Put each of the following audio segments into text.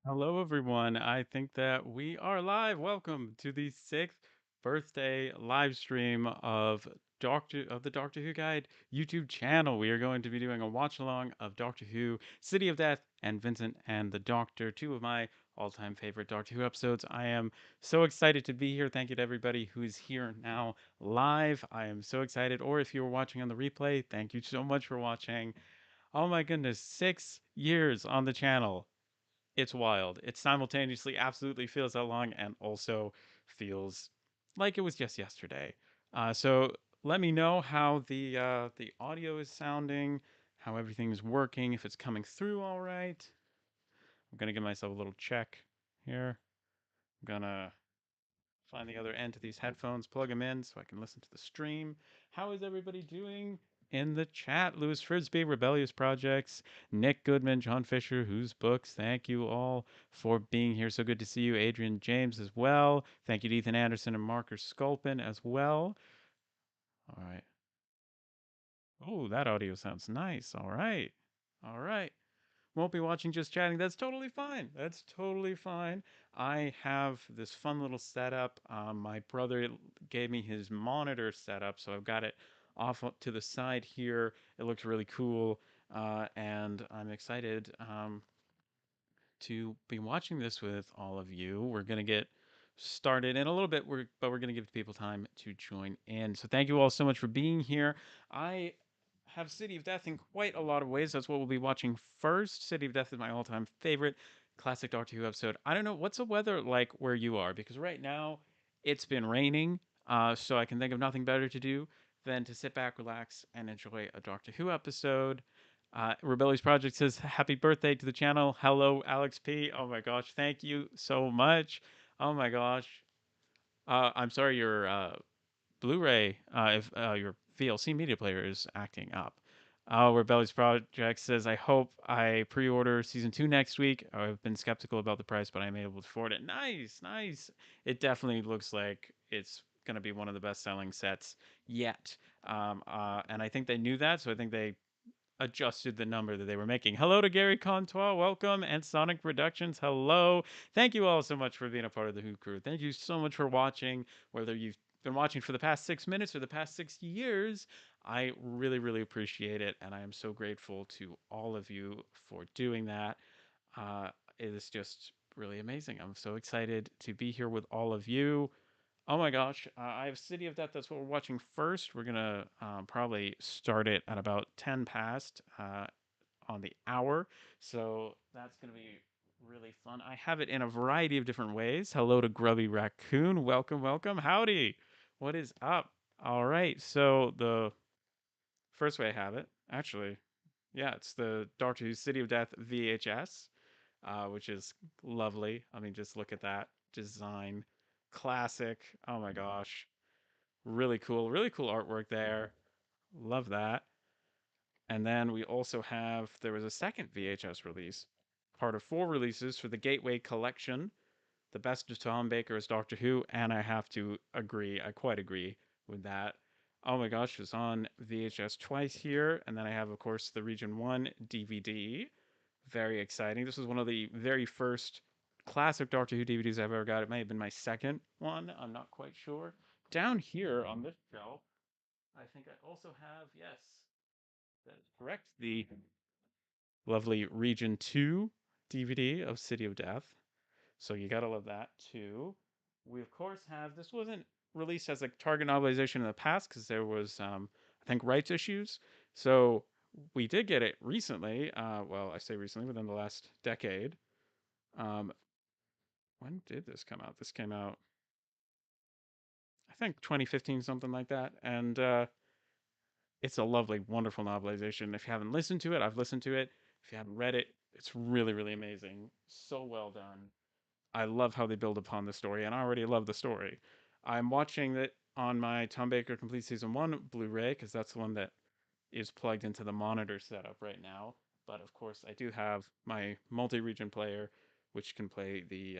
Hello, everyone. I think that we are live. Welcome to the sixth birthday live stream of the Doctor Who Guide YouTube channel. We are going to be doing a watch along of Doctor Who, City of Death, and Vincent and the Doctor, two of my all-time favorite Doctor Who episodes. I am so excited to be here. Thank you to everybody who's here now live. I am so excited. Or if you were watching on the replay, thank you so much for watching. Oh my goodness, 6 years on the channel. It's wild. It simultaneously absolutely feels that long and also feels like it was just yesterday. So let me know how the audio is sounding, how everything's working, if it's coming through all right. I'm gonna give myself a little check here. I'm gonna find the other end to these headphones, plug them in so I can listen to the stream. How is everybody doing in the chat? Louis Frisbee, Rebellious Projects, Nick Goodman, John Fisher, Whose Books. Thank you all for being here. So good to see you. Adrian James as well. Thank you to Ethan Anderson and Marker Sculpin as well. All right. Oh, that audio sounds nice. All right. All right. Won't be watching, just chatting. That's totally fine. That's totally fine. I have this fun little setup. My brother gave me his monitor setup, so I've got it off to the side here. It looks really cool, and I'm excited to be watching this with all of you. We're gonna get started in a little bit, but we're gonna give people time to join in. So thank you all so much for being here. I have City of Death in quite a lot of ways. That's what we'll be watching first. City of Death is my all-time favorite classic Doctor Who episode. I don't know what's the weather like where you are, because right now it's been raining, so I can think of nothing better to do than to sit back, relax, and enjoy a Doctor Who episode. Rebellious Project says, Happy birthday to the channel. Hello, Alex P. Oh my gosh, thank you so much. Oh my gosh. I'm sorry your Blu-ray, if your VLC media player is acting up. Rebellious Project says, I hope I pre-order season 2 next week. I've been skeptical about the price, but I'm able to afford it. Nice, nice. It definitely looks like it's going to be one of the best-selling sets yet. And I think they knew that, so I think they adjusted the number that they were making. Hello to Gary Contois, welcome, and Sonic Productions, hello. Thank you all so much for being a part of the Who crew. Thank you so much for watching, whether you've been watching for the past 6 minutes or the past 6 years. I really, really appreciate it, and I am so grateful to all of you for doing that. Uh, it is just really amazing. I'm so excited to be here with all of you. Oh my gosh, I have City of Death. That's what we're watching first. We're gonna probably start it at about 10 past on the hour. So that's gonna be really fun. I have it in a variety of different ways. Hello to Grubby Raccoon. Welcome, welcome. Howdy. What is up? All right. So the first way I have it, actually, yeah, it's the Doctor Who City of Death VHS, which is lovely. I mean, just look at that design. Classic. Oh my gosh. Really cool. Really cool artwork there. Love that. And then we also have, there was a second VHS release, part of 4 releases for the Gateway Collection, the best of Tom Baker as Doctor Who, and I have to agree, I quite agree with that. Oh my gosh, it's on VHS twice here, and then I have, of course, the Region 1 DVD. Very exciting. This was one of the very first classic Doctor Who DVDs I've ever got. It may have been my second one, I'm not quite sure. Down here on this shelf, I think I also have, yes, that is correct, the lovely Region 2 DVD of City of Death. So you gotta love that too. We of course have, this wasn't released as a target novelization in the past because there was I think rights issues. So we did get it recently. Well, I say recently, within the last decade. Um, when did this come out? This came out, I think 2015, something like that. And it's a lovely, wonderful novelization. If you haven't listened to it, I've listened to it. If you haven't read it, it's really, really amazing. So well done. I love how they build upon the story, and I already love the story. I'm watching it on my Tom Baker Complete Season 1 Blu ray because that's the one that is plugged into the monitor setup right now. But of course, I do have my multi region player, which can play the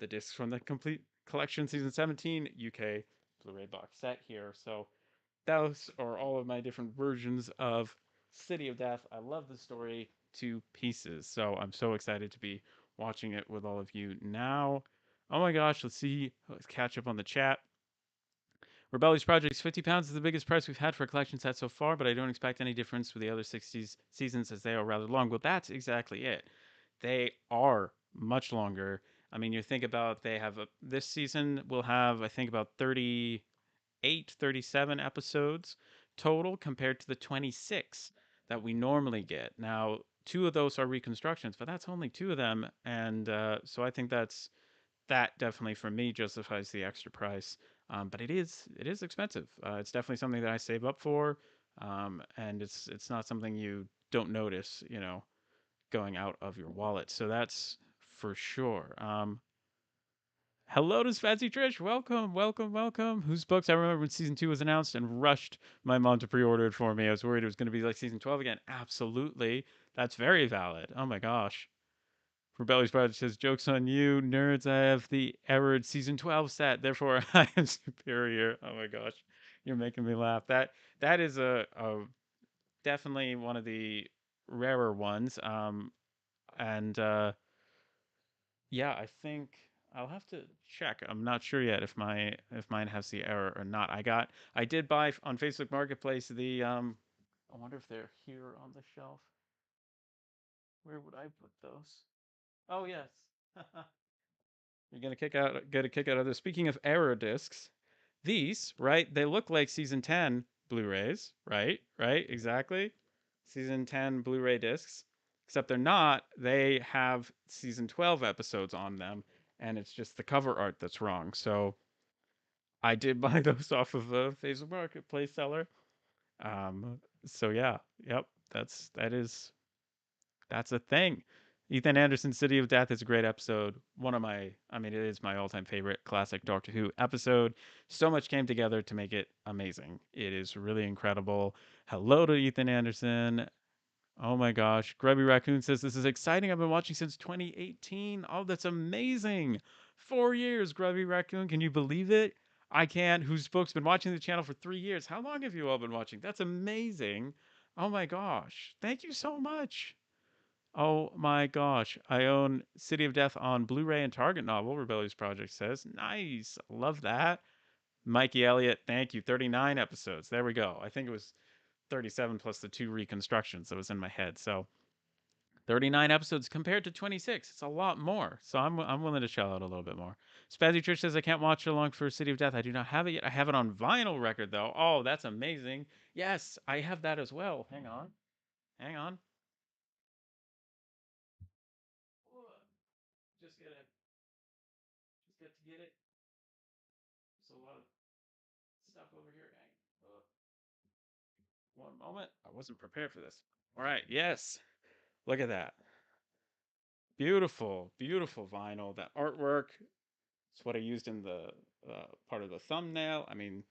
discs from the Complete Collection Season 17 UK Blu ray box set here. So those are all of my different versions of City of Death. I love the story to pieces. So I'm so excited to be watching it with all of you now. Oh my gosh, let's see. Let's catch up on the chat. Rebellious Projects, £50 is the biggest price we've had for a collection set so far, but I don't expect any difference with the other 60s seasons as they are rather long. Well, that's exactly it. They are much longer. I mean, you think about they have this season will have I think about 38, 37 episodes total compared to the 26 that we normally get. Now, two of those are reconstructions, but that's only two of them, and so I think that definitely for me justifies the extra price. But it is expensive. It's definitely something that I save up for, and it's not something you don't notice, going out of your wallet. So that's for sure. Hello to Fancy Trish. Welcome, welcome, welcome. Whose books? I remember when season 2 was announced and rushed my mom to pre-order it for me. I was worried it was going to be like season 12 again. Absolutely. That's very valid. Oh my gosh. Rebellious Project says, jokes on you, nerds. I have the errored season 12 set, therefore I am superior. Oh my gosh. You're making me laugh. That is a definitely one of the rarer ones. And yeah, I think I'll have to check. I'm not sure yet if mine has the error or not. I did buy on Facebook Marketplace the I wonder if they're here on the shelf. Where would I put those? Oh yes. You're gonna get a kick out of this. Speaking of error discs, these, right? They look like season 10 Blu-rays, right? Right? Exactly. Season 10 Blu-ray discs, except they're not. They have season 12 episodes on them, and it's just the cover art that's wrong. So I did buy those off of a Facebook Marketplace seller. So yeah, yep. That's a thing. Ethan Anderson's City of Death is a great episode. I mean, it is my all time favorite classic Doctor Who episode. So much came together to make it amazing. It is really incredible. Hello to Ethan Anderson. Oh my gosh. Grubby Raccoon says, this is exciting. I've been watching since 2018. Oh, that's amazing. 4 years, Grubby Raccoon. Can you believe it? I can't. Whose book's been watching the channel for 3 years? How long have you all been watching? That's amazing. Oh my gosh. Thank you so much. Oh my gosh. I own City of Death on Blu ray and Target Novel, Rebellious Project says. Nice. Love that. Mikey Elliott, thank you. 39 episodes. There we go. I think it was 37 plus the two reconstructions that was in my head. So 39 episodes compared to 26. It's a lot more. So I'm willing to shell out a little bit more. Spazzy Church says, I can't watch along for City of Death. I do not have it yet. I have it on vinyl record, though. Oh, that's amazing. Yes, I have that as well. Hang on. Hang on. Just get it. Just get it. There's a lot of stuff over here. One moment. I wasn't prepared for this. All right. Yes. Look at that. Beautiful, beautiful vinyl. That artwork. It's what I used in the part of the thumbnail. I mean,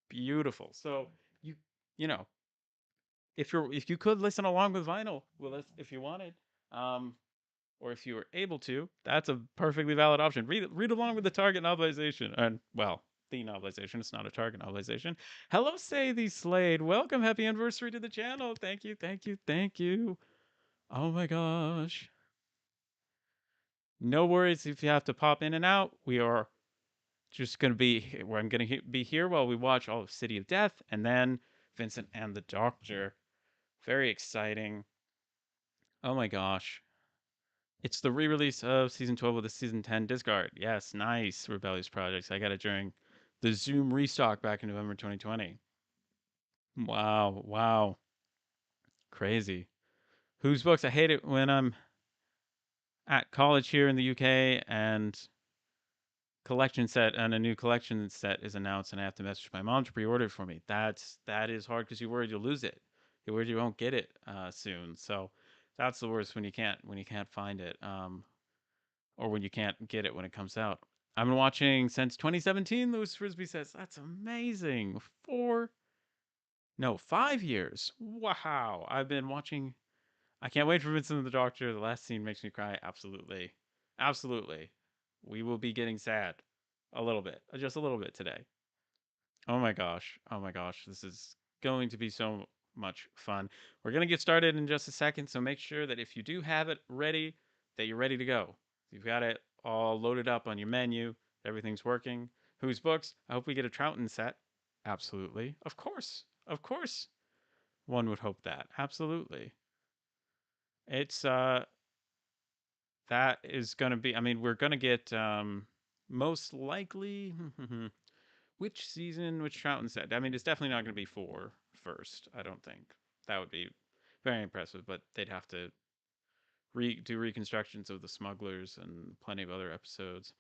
beautiful. So you you know if you could listen along with vinyl with us if you wanted, um, or if you were able to, that's a perfectly valid option. Read along with the Target novelization, and well, the novelization. It's not a Target novelization. Hello, say the Slade. Welcome, happy anniversary to the channel. Thank you, thank you, thank you. Oh my gosh. No worries if you have to pop in and out. We are just going to be where I'm going to be here while we watch all of City of Death and then Vincent and the Doctor. Very exciting. Oh my gosh. It's the re-release of season 12 of the season 10 discard. Yes, nice Rebellious Projects. I got it during the Zoom restock back in November 2020. Wow, wow. Crazy. Whose books? I hate it when I'm at college here in the UK and collection set and a new collection set is announced and I have to message my mom to pre-order it for me. That is hard because you're worried you'll lose it. You're worried you won't get it soon. So that's the worst when you can't find it, or when you can't get it when it comes out. I've been watching since 2017. Louis Frisbee says that's amazing. 5 years. Wow. I've been watching. I can't wait for Vincent and the Doctor. The last scene makes me cry. Absolutely, absolutely. We will be getting sad a little bit, just a little bit today. Oh my gosh. Oh my gosh. This is going to be so much fun. We're going to get started in just a second, so make sure that if you do have it ready, that you're ready to go. You've got it all loaded up on your menu. Everything's working. Whose books? I hope we get a Troughton set. Absolutely. Of course. Of course. One would hope that. Absolutely. It's that is going to be, I mean, we're going to get most likely which season, which Troughton set. I mean, it's definitely not going to be 4 first, I don't think. That would be very impressive, but they'd have to do reconstructions of the smugglers and plenty of other episodes.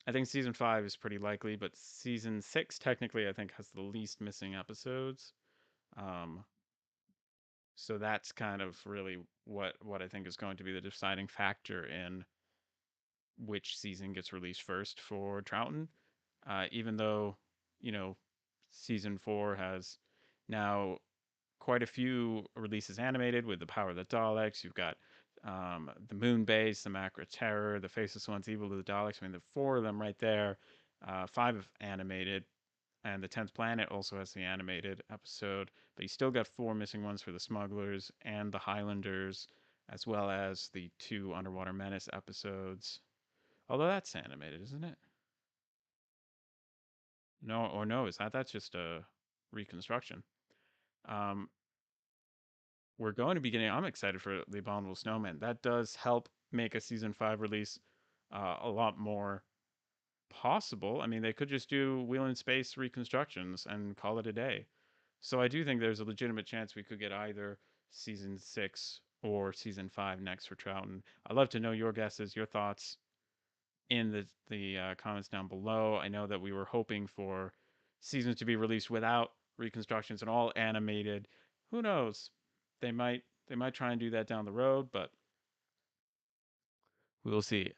I think season 5 is pretty likely, but season 6 technically I think has the least missing episodes. Um, so that's kind of really what I think is going to be the deciding factor in which season gets released first for Troughton. Even though, you know, season 4 has now quite a few releases animated with the Power of the Daleks. You've got the Moon Base, the Macra Terror, the Faceless Ones, Evil of the Daleks. I mean, the 4 of them right there. 5 animated, and the 10th Planet also has the animated episode. But you still got 4 missing ones for the Smugglers and the Highlanders, as well as the 2 Underwater Menace episodes. Although that's animated, isn't it? No, or no, is that's just a reconstruction. Um, we're going to be getting. I'm excited for the Abominable Snowman. That does help make a season 5 release a lot more possible. I mean, they could just do Wheel in Space reconstructions and call it a day. So I do think there's a legitimate chance we could get either season 6 or season 5 next for Troughton. I'd love to know your guesses, your thoughts in the comments down below. I know that we were hoping for seasons to be released without reconstructions and all animated. Who knows? They might try and do that down the road, but we'll see.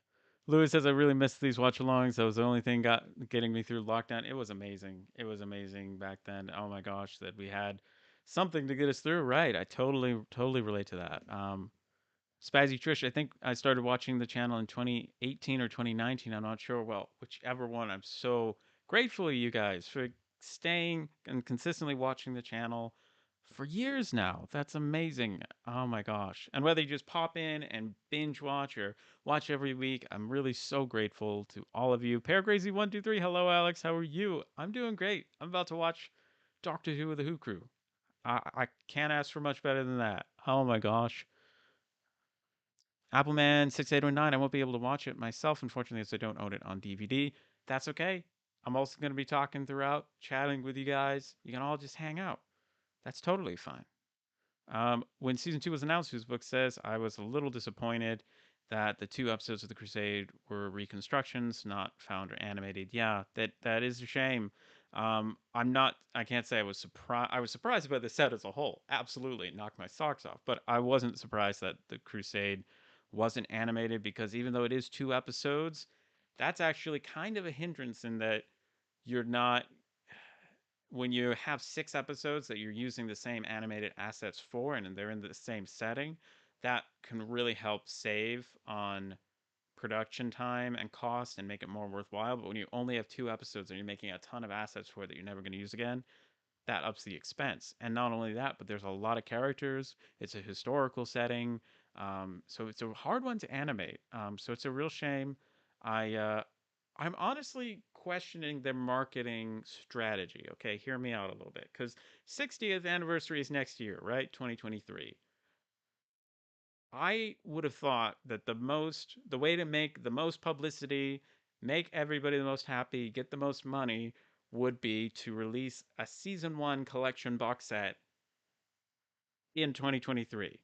Louis says I really missed these watch-alongs. That was the only thing getting me through lockdown. It was amazing. It was amazing back then. Oh my gosh, that we had something to get us through. Right. I totally relate to that. Spazzy Trish, I think I started watching the channel in 2018 or 2019. I'm not sure. Well, whichever one. I'm so grateful to you guys for staying and consistently watching the channel for years now. That's amazing. Oh my gosh. And whether you just pop in and binge watch or watch every week, I'm really so grateful to all of you. Paragrazy123, hello Alex, how are you? I'm doing great. I'm about to watch Doctor Who with the Who Crew. I can't ask for much better than that. Oh my gosh. Appleman 6809, I won't be able to watch it myself, unfortunately, as I don't own it on DVD. That's okay. I'm also going to be talking throughout, chatting with you guys. You can all just hang out. That's totally fine. When season 2 was announced, whose book says, I was a little disappointed that the 2 episodes of The Crusade were reconstructions, not found or animated. Yeah, that is a shame. I can't say I was surprised. I was surprised by the set as a whole. Absolutely, it knocked my socks off. But I wasn't surprised that The Crusade wasn't animated because even though it is 2 episodes, that's actually kind of a hindrance in that you're not when you have 6 episodes that you're using the same animated assets for and they're in the same setting, that can really help save on production time and cost and make it more worthwhile. But when you only have 2 episodes and you're making a ton of assets for it that you're never going to use again, that ups the expense. And not only that, but there's a lot of characters. It's a historical setting, so it's a hard one to animate. So it's a real shame. I'm honestly questioning their marketing strategy. Okay, hear me out a little bit, because 60th anniversary is next year, right? 2023. I would have thought that the way to make the most publicity, make everybody the most happy, get the most money would be to release a season 1 collection box set in 2023.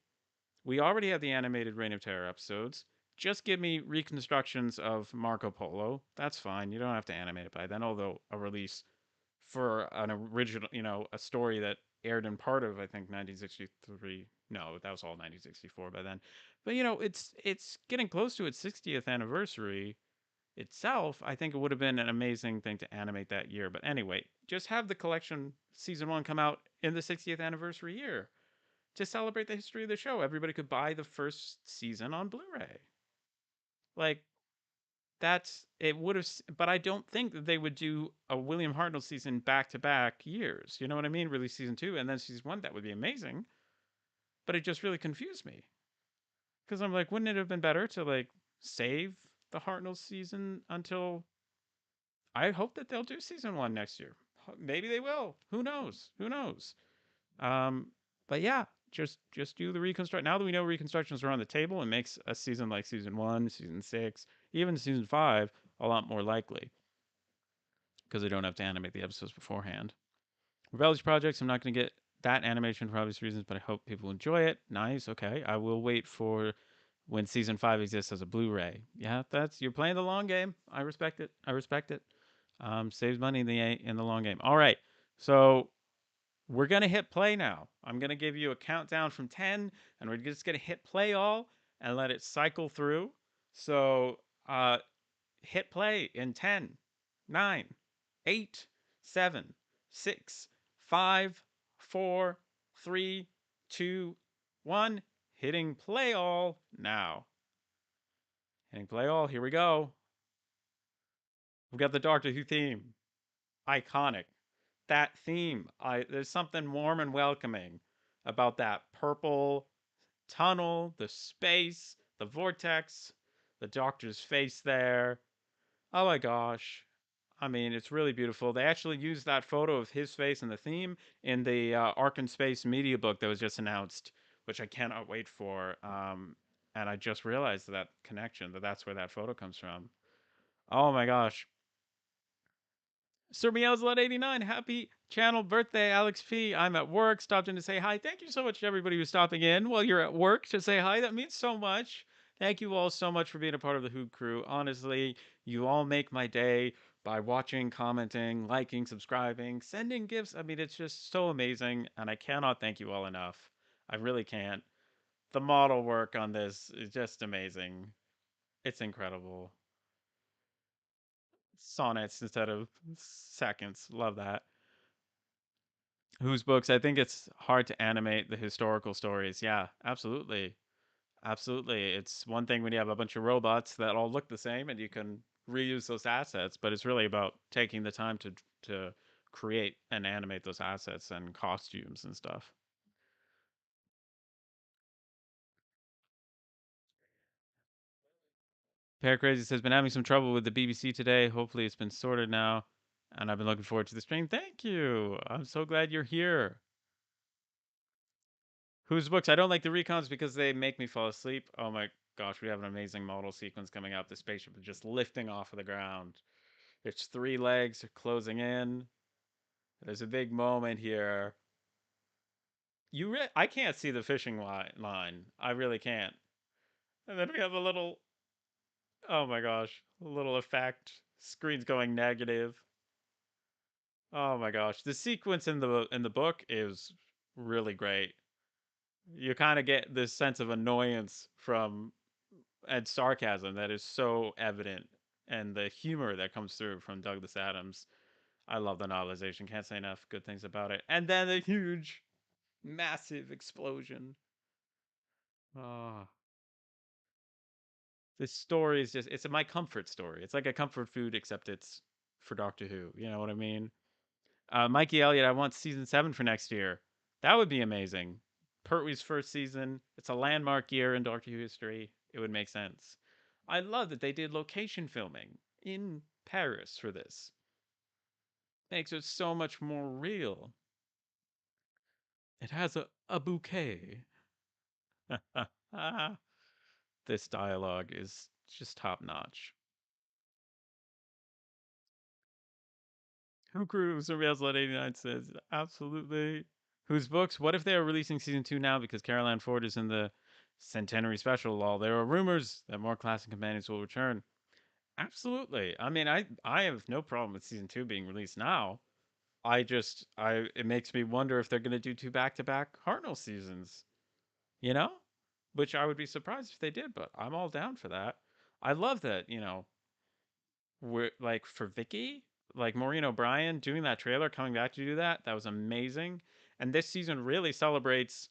We already have the animated Reign of Terror episodes. Just give me reconstructions of Marco Polo. That's fine. You don't have to animate it by then, although a release for an original, a story that aired in part of I think 1963. No, that was all 1964 by then. But it's getting close to its 60th anniversary itself. I think it would have been an amazing thing to animate that year. But anyway, just have the collection season 1 come out in the 60th anniversary year to celebrate the history of the show. Everybody could buy the first season on Blu-ray. Like that's it would have, but I don't think that they would do a William Hartnell season back to back years. You know what I mean? Release season 2 and then season 1. That would be amazing. But it just really confused me. Because I'm like, wouldn't it have been better to like save the Hartnell season until? I hope that they'll do season one next year. Maybe they will. Who knows? Who knows? Um, but yeah, just do the reconstruct. Now that we know reconstructions are on the table, it makes a season like season one, season six, even season five a lot more likely because they don't have to animate the episodes beforehand. Rebellious Projects, I'm not going to get that animation for obvious reasons, but I hope people enjoy it. Nice, okay. I will wait for when season five exists as a Blu-ray. Yeah, that's you're playing the long game. I respect it. I respect it. Saves money in the long game. All right, so we're gonna hit play now. I'm gonna give you a countdown from 10, and we're just gonna hit play all and let it cycle through. So hit play in 10, 9, 8, 7, 6, 5, 4, 3, 2, 1. Hitting play all now. Hitting play all. Here we go. We've got the Doctor Who theme. Iconic. That theme. There's something warm and welcoming about that purple tunnel, the space, the vortex, the Doctor's face there. Oh my gosh. I mean, it's really beautiful. They actually used that photo of his face in the theme in the Ark in Space media book that was just announced, which I cannot wait for. And I just realized that connection, that's where that photo comes from. Oh my gosh. Sir Meowslet89, happy channel birthday, Alex P. I'm at work, stopped in to say hi. Thank you so much to everybody who's stopping in while you're at work to say hi. That means so much. Thank you all so much for being a part of the Who crew. Honestly, you all make my day by watching, commenting, liking, subscribing, sending gifts. I mean, it's just so amazing, and I cannot thank you all enough. I really can't. The model work on this is just amazing. It's incredible. Sonnets instead of seconds. Love that. Whose books? I think it's hard to animate the historical stories. Yeah, absolutely. Absolutely. It's one thing when you have a bunch of robots that all look the same and you can reuse those assets, but it's really about taking the time to create and animate those assets and costumes and stuff. Pear Crazy says been having some trouble with the BBC today. Hopefully it's been sorted now. And I've been looking forward to the stream. Thank you. I'm so glad you're here. Whose books? I don't like the recons because they make me fall asleep. Oh my gosh, we have an amazing model sequence coming up. The spaceship is just lifting off of the ground. Its three legs are closing in. There's a big moment here. I can't see the fishing line. I really can't. And then we have a little. Oh my gosh, a little effect. Screen's going negative. Oh my gosh, the sequence in the book is really great. You kind of get this sense of annoyance from and sarcasm that is so evident, and the humor that comes through from Douglas Adams. I love the novelization. Can't say enough good things about it. And then the huge, massive explosion. Oh, this story is just, it's my comfort story. It's like a comfort food, except it's for Doctor Who. You know what I mean? Mikey Elliott, I want season 7 for next year. That would be amazing. Pertwee's first season. It's a landmark year in Doctor Who history. It would make sense. I love that they did location filming in Paris for this. Makes it so much more real. It has a bouquet. This dialogue is just top notch. Who Crew Surveillance 89 says, absolutely. Whose books? What if they are releasing season 2 now because Caroline Ford is in the centenary special? Lol. There are rumors that more classic companions will return. Absolutely. I mean, I have no problem with season 2 being released now. I it makes me wonder if they're going to do two back-to-back Hartnell seasons. You know? Which I would be surprised if they did, but I'm all down for that. I love that, we're like for Vicky, like Maureen O'Brien doing that trailer, coming back to do that. That was amazing. And this season really celebrates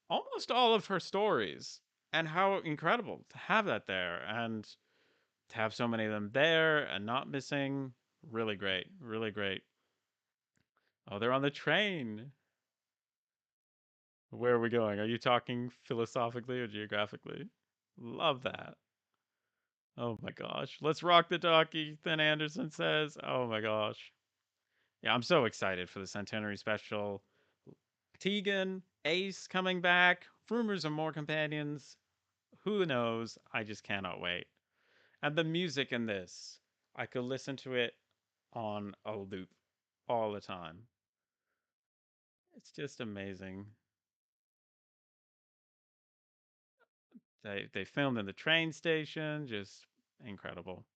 almost all of her stories and how incredible to have that there and to have so many of them there and not missing. Really great. Really great. Oh, they're on the train. Where are we going? Are you talking philosophically or geographically? Love that. Oh my gosh. Let's rock the talkie, Ethan Anderson says. Oh my gosh. Yeah, I'm so excited for the Centenary special. Tegan, Ace coming back, rumors of more companions. Who knows? I just cannot wait. And the music in this, I could listen to it on a loop all the time. It's just amazing. They filmed in the train station, just incredible.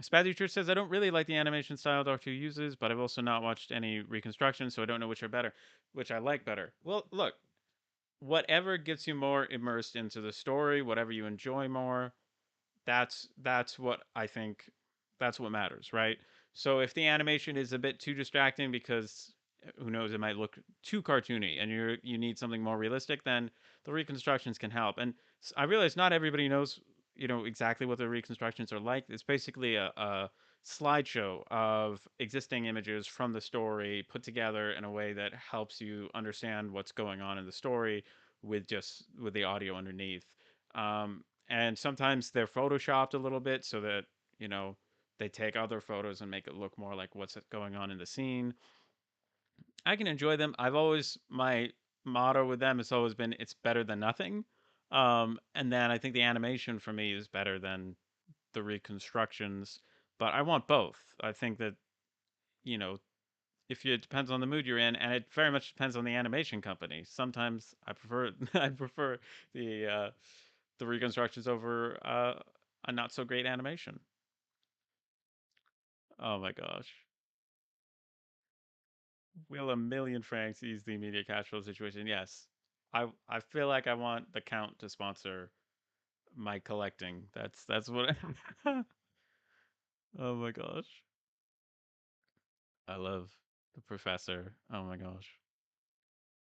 Spazzy Church says I don't really like the animation style Doctor Who uses, but I've also not watched any reconstructions, so I don't know which are better, which I like better. Well, look, whatever gets you more immersed into the story, whatever you enjoy more, that's what I think that's what matters, right? So if the animation is a bit too distracting because who knows it might look too cartoony and you need something more realistic, then the reconstructions can help. And I realize not everybody knows exactly what the reconstructions are like. It's basically a slideshow of existing images from the story put together in a way that helps you understand what's going on in the story with the audio underneath. And sometimes they're photoshopped a little bit so that you know they take other photos and make it look more like what's going on in the scene. I can enjoy them. I've always my motto with them has always been it's better than nothing. And then I think the animation for me is better than the reconstructions, but I want both. I think that you know if you, it depends on the mood you're in, and it very much depends on the animation company. Sometimes I prefer I prefer the reconstructions over a not so great animation. Oh my gosh. Will a million francs ease the immediate cash flow situation? Yes. I feel like I want the count to sponsor my collecting. That's what Oh my gosh. I love the professor. Oh my gosh.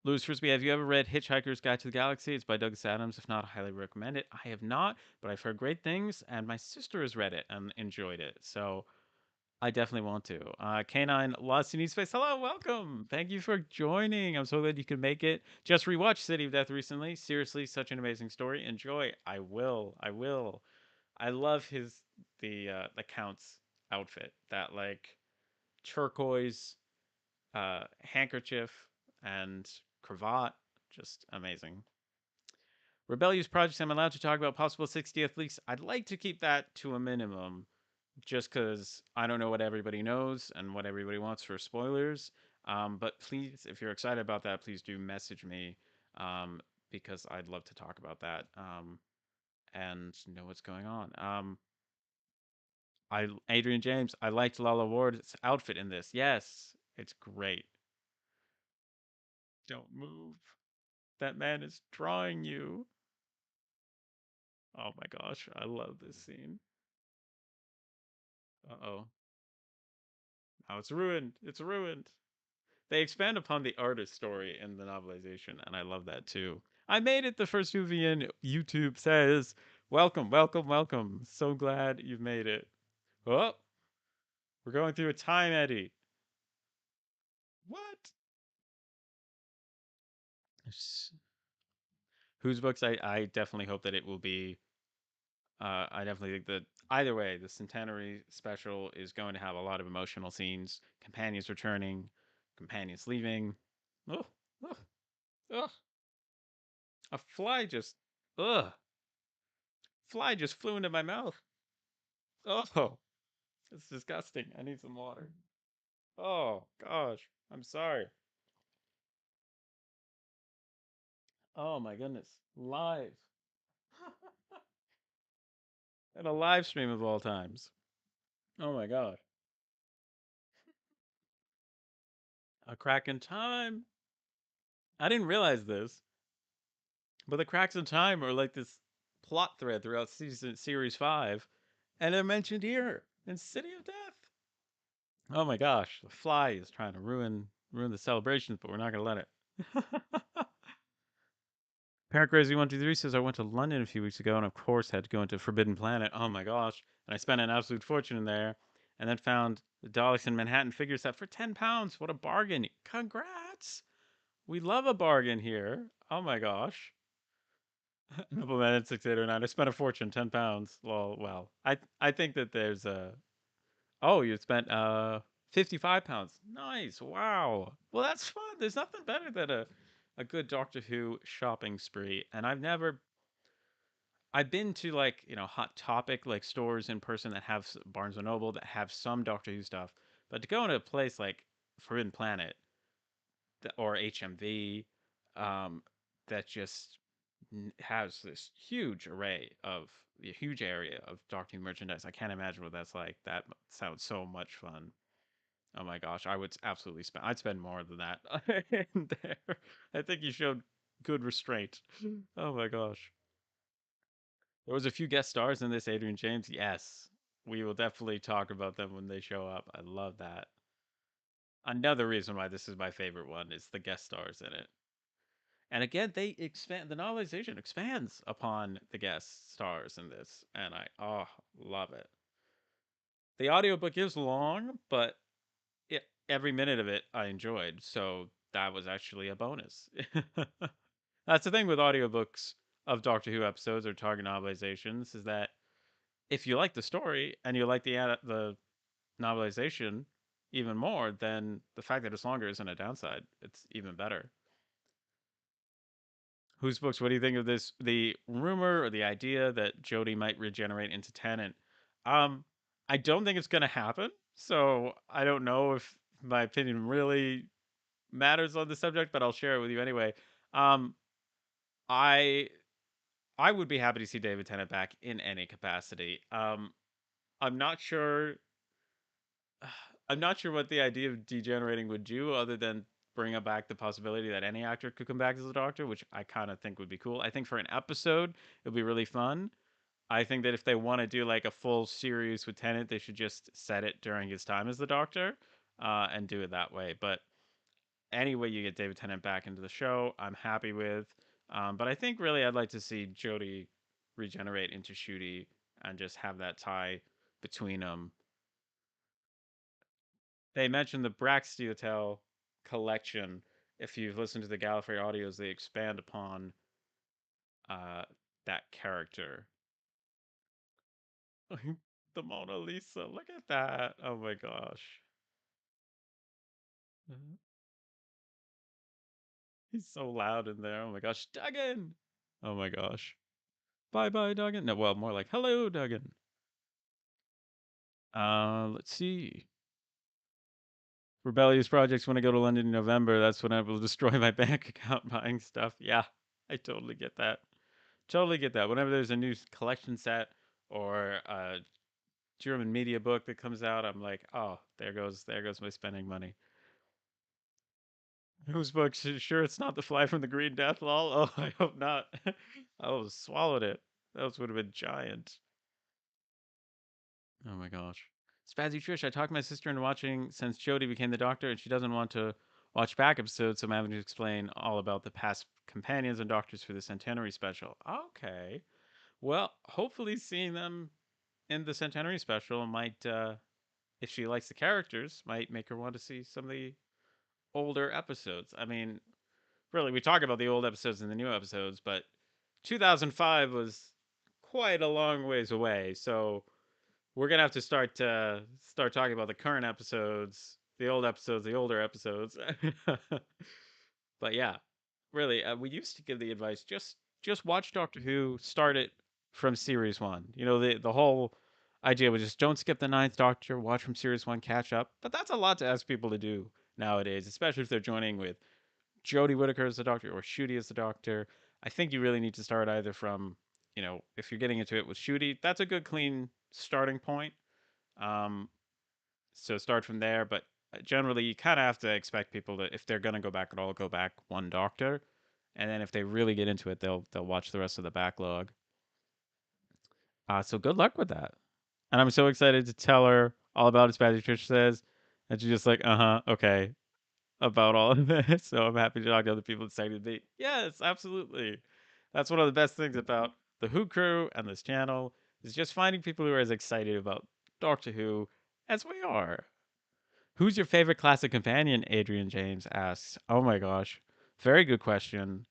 Louis Frisbee, have you ever read Hitchhiker's Guide to the Galaxy? It's by Douglas Adams. If not, I highly recommend it. I have not, but I've heard great things, and my sister has read it and enjoyed it. So I definitely want to. Canine Lost in East Space. Hello, welcome. Thank you for joining. I'm so glad you could make it. Just rewatched City of Death recently. Seriously, such an amazing story. Enjoy. I will. I will. I love the Count's outfit. That like turquoise handkerchief and cravat. Just amazing. Rebellious projects I'm allowed to talk about possible 60th leaks. I'd like to keep that to a minimum just because I don't know what everybody knows and what everybody wants for spoilers. But please, if you're excited about that, please do message me um, because I'd love to talk about that and know what's going on. Adrian James, I liked Lala Ward's outfit in this. Yes, it's great. Don't move. That man is drawing you. Oh my gosh, I love this scene. Uh oh. Now it's ruined. It's ruined. They expand upon the artist story in the novelization, and I love that too. I made it the first movie in YouTube says, welcome, welcome, welcome. So glad you've made it. Oh, we're going through a time eddy. What? Whose books? I definitely hope that it will be. I definitely think that either way, the Centenary special is going to have a lot of emotional scenes. Companions returning, companions leaving. Oh, oh, oh. A fly just. Ugh. Fly just flew into my mouth. Oh, it's disgusting. I need some water. Oh, gosh. I'm sorry. Oh, my goodness. Live. And a live stream of all times. Oh, my gosh. A crack in time. I didn't realize this, but the cracks in time are like this plot thread throughout series 5, and they're mentioned here in City of Death. Oh my gosh, the fly is trying to ruin the celebrations, but we're not gonna let it. Parent Crazy 123 says I went to London a few weeks ago and of course had to go into Forbidden Planet. Oh my gosh. And I spent an absolute fortune in there and then found the Daleks in Manhattan figure set for £10. What a bargain. Congrats. We love a bargain here. Oh my gosh. A couple minutes, 6, 8, or 9. I spent a fortune, £10. Well, I think that there's a. Oh, you spent £55. Nice. Wow. Well, that's fun. There's nothing better than a good Doctor Who shopping spree. And I've been to, like, Hot Topic, like stores in person that have Barnes and Noble that have some Doctor Who stuff. But to go into a place like Forbidden Planet or HMV, um, that just has this huge array of a huge area of Doctor Who merchandise. I can't imagine what that's like. That sounds so much fun. Oh my gosh, I would absolutely spend. I'd spend more than that in there. I think you showed good restraint. Oh my gosh, there was a few guest stars in this. Adrian James, yes, we will definitely talk about them when they show up. I love that. Another reason why this is my favorite one is the guest stars in it. And again, they expand the novelization expands upon the guest stars in this, and I love it. The audiobook is long, but every minute of it I enjoyed, so that was actually a bonus. That's the thing with audiobooks of Doctor Who episodes or target novelizations is that if you like the story and you like the novelization even more, then the fact that it's longer isn't a downside. It's even better. Whose books? What do you think of this? The rumor or the idea that Jodie might regenerate into Tennant. Um, I don't think it's going to happen. So I don't know if my opinion really matters on the subject, but I'll share it with you anyway. Um, I I would be happy to see David Tennant back in any capacity. I'm not sure. I'm not sure what the idea of degenerating would do, other than bring up back the possibility that any actor could come back as a Doctor, which I kind of think would be cool. I think for an episode, it would be really fun. I think that if they want to do like a full series with Tennant, they should just set it during his time as the Doctor, and do it that way. But any way you get David Tennant back into the show, I'm happy with. But I think really I'd like to see Jodie regenerate into Shooty and just have that tie between them. They mentioned the Braxty Hotel collection. If you've listened to the Gallifrey audios, they expand upon uh, that character. The Mona Lisa. Look at that. Oh my gosh. He's so loud in there. Oh my gosh. Duggan. Oh my gosh. Bye bye, Duggan. No, well, more like hello, Duggan. Let's see. Rebellious projects when I go to London in November. That's when I will destroy my bank account buying stuff. Yeah, I totally get that. Totally get that. Whenever there's a new collection set or a German media book that comes out, I'm like, oh, there goes my spending money. Whose book? Sure, it's not The Fly from the Green Death, lol. Oh, I hope not. I swallowed it. Those would have been giant. Oh my gosh. Spazzy Trish, I talked my sister into watching since Jodie became the Doctor, and she doesn't want to watch back episodes, so I'm having to explain all about the past companions and Doctors for the Centenary special. Okay. Well, hopefully seeing them in the Centenary special might, if she likes the characters, might make her want to see some of the older episodes. I mean, really, we talk about the old episodes and the new episodes, but 2005 was quite a long ways away, so we're gonna have to start talking about the current episodes, the old episodes, the older episodes. But yeah, really, we used to give the advice just watch Doctor Who, start it from series one. The whole idea was just don't skip the ninth Doctor, watch from series one, catch up. But that's a lot to ask people to do nowadays, especially if they're joining with Jodie Whittaker as the Doctor or Shooty as the Doctor. I think you really need to start either from, if you're getting into it with Shooty, that's a good clean starting point. Um, so start from there, but generally you kind of have to expect people to, if they're gonna go back at all, go back one Doctor, and then if they really get into it, they'll watch the rest of the backlog. So good luck with that. And I'm so excited to tell her all about it. Spazzy Trish says, and she's just like, okay, about all of this. So I'm happy to talk to other people excited to be. Yes, absolutely. That's one of the best things about the Who crew and this channel is just finding people who are as excited about Doctor Who as we are. Who's your favorite classic companion? Adrian James asks. Oh my gosh. Very good question.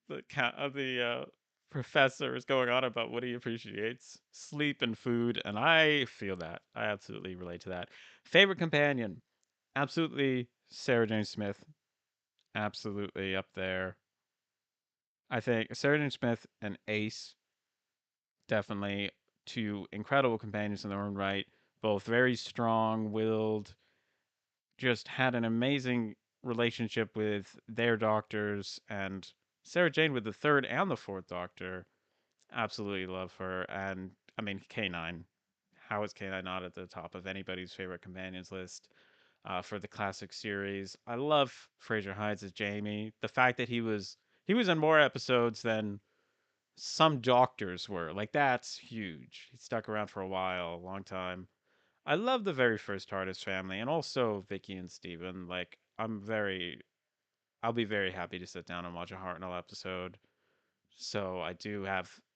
the professor is going on about what he appreciates: sleep and food, and I feel that. I absolutely relate to that. Favorite companion? Absolutely Sarah Jane Smith. Absolutely up there. I think Sarah Jane Smith and Ace, definitely two incredible companions in their own right. Both very strong willed, just had an amazing relationship with their doctors, and Sarah Jane with the third and the fourth doctor. Absolutely love her. And I mean, K9. How is K9 not at the top of anybody's favorite companions list for the classic series? I love Fraser Hides as Jamie. The fact that he was in more episodes than some doctors were. Like, that's huge. He stuck around for a while, a long time. I love the very first TARDIS family, and also Vicky and Steven. Like, I'll be very happy to sit down and watch a Hartnell episode. So I do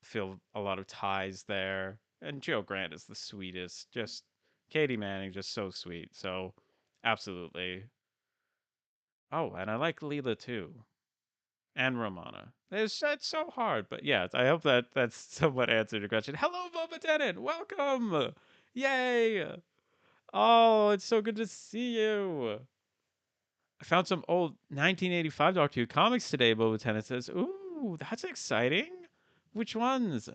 feel a lot of ties there. And Joe Grant is the sweetest. Just Katie Manning, just so sweet. So absolutely. Oh, and I like Leela too, and Romana. It's so hard, but yeah, I hope that's somewhat answered your question. Hello, Boba Tennant. Welcome. Yay. Oh, it's so good to see you. I found some old 1985 Doctor Who comics today, Boba Tennant says. Ooh, that's exciting. Which ones?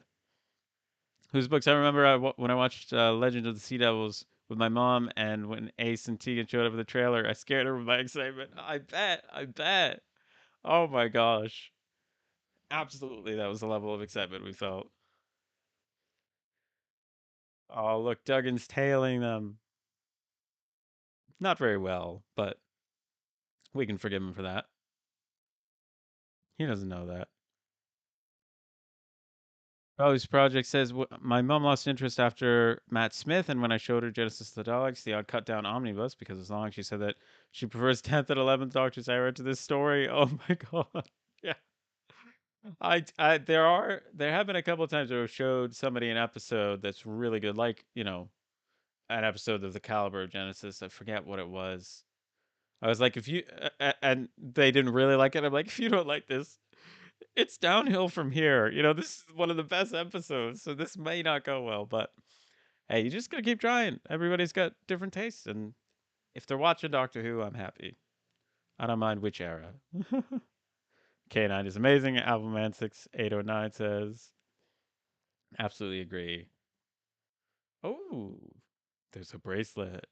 Whose books? I remember when I watched Legend of the Sea Devils with my mom, and when Ace and Tegan showed up in the trailer, I scared her with my excitement. I bet. I bet. Oh my gosh. Absolutely, that was the level of excitement we felt. Oh, look, Duggan's tailing them. Not very well, but we can forgive him for that. He doesn't know that. Oh, his project says my mom lost interest after Matt Smith, and when I showed her Genesis of the Daleks, the odd cut down omnibus, because as long as she said that she prefers 10th and 11th Doctor's era to this story. Oh my god. Yeah. There have been a couple of times where I've showed somebody an episode that's really good, like, an episode of the caliber of Genesis. I forget what it was. I was like, if you, and they didn't really like it. I'm like, if you don't like this, it's downhill from here. This is one of the best episodes, so this may not go well, but hey, you just gotta keep trying. Everybody's got different tastes, and if they're watching Doctor Who, I'm happy. I don't mind which era. K9 is amazing. Albumman6809 says, absolutely agree. Oh, there's a bracelet.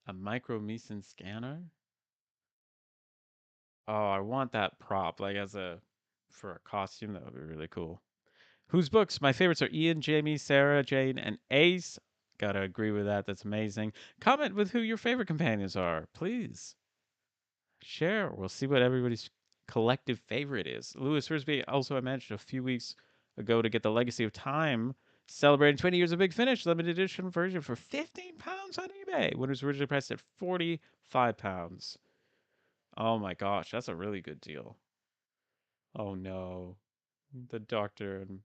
A micromesin scanner? Oh, I want that prop, like for a costume. That would be really cool. Whose books? My favorites are Ian, Jamie, Sarah, Jane, and Ace. Gotta agree with that. That's amazing. Comment with who your favorite companions are, please. Share. We'll see what everybody's collective favorite is. Lewis Frisbee, also I mentioned a few weeks ago to get the Legacy of Time, celebrating 20 years of Big Finish, limited edition version for £15 on eBay, when it was originally priced at £45. Oh my gosh, that's a really good deal. Oh no. The Doctor and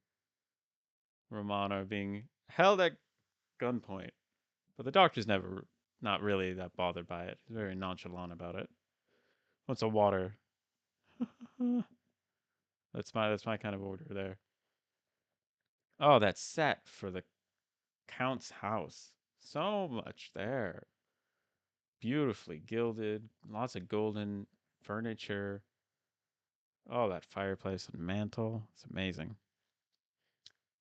Romana are being held at gunpoint. But the Doctor's never, not really that bothered by it. He's very nonchalant about it. What's a water? That's my kind of order there. Oh, that set for the Count's house. So much there. Beautifully gilded, lots of golden furniture. Oh, that fireplace and mantle. It's amazing.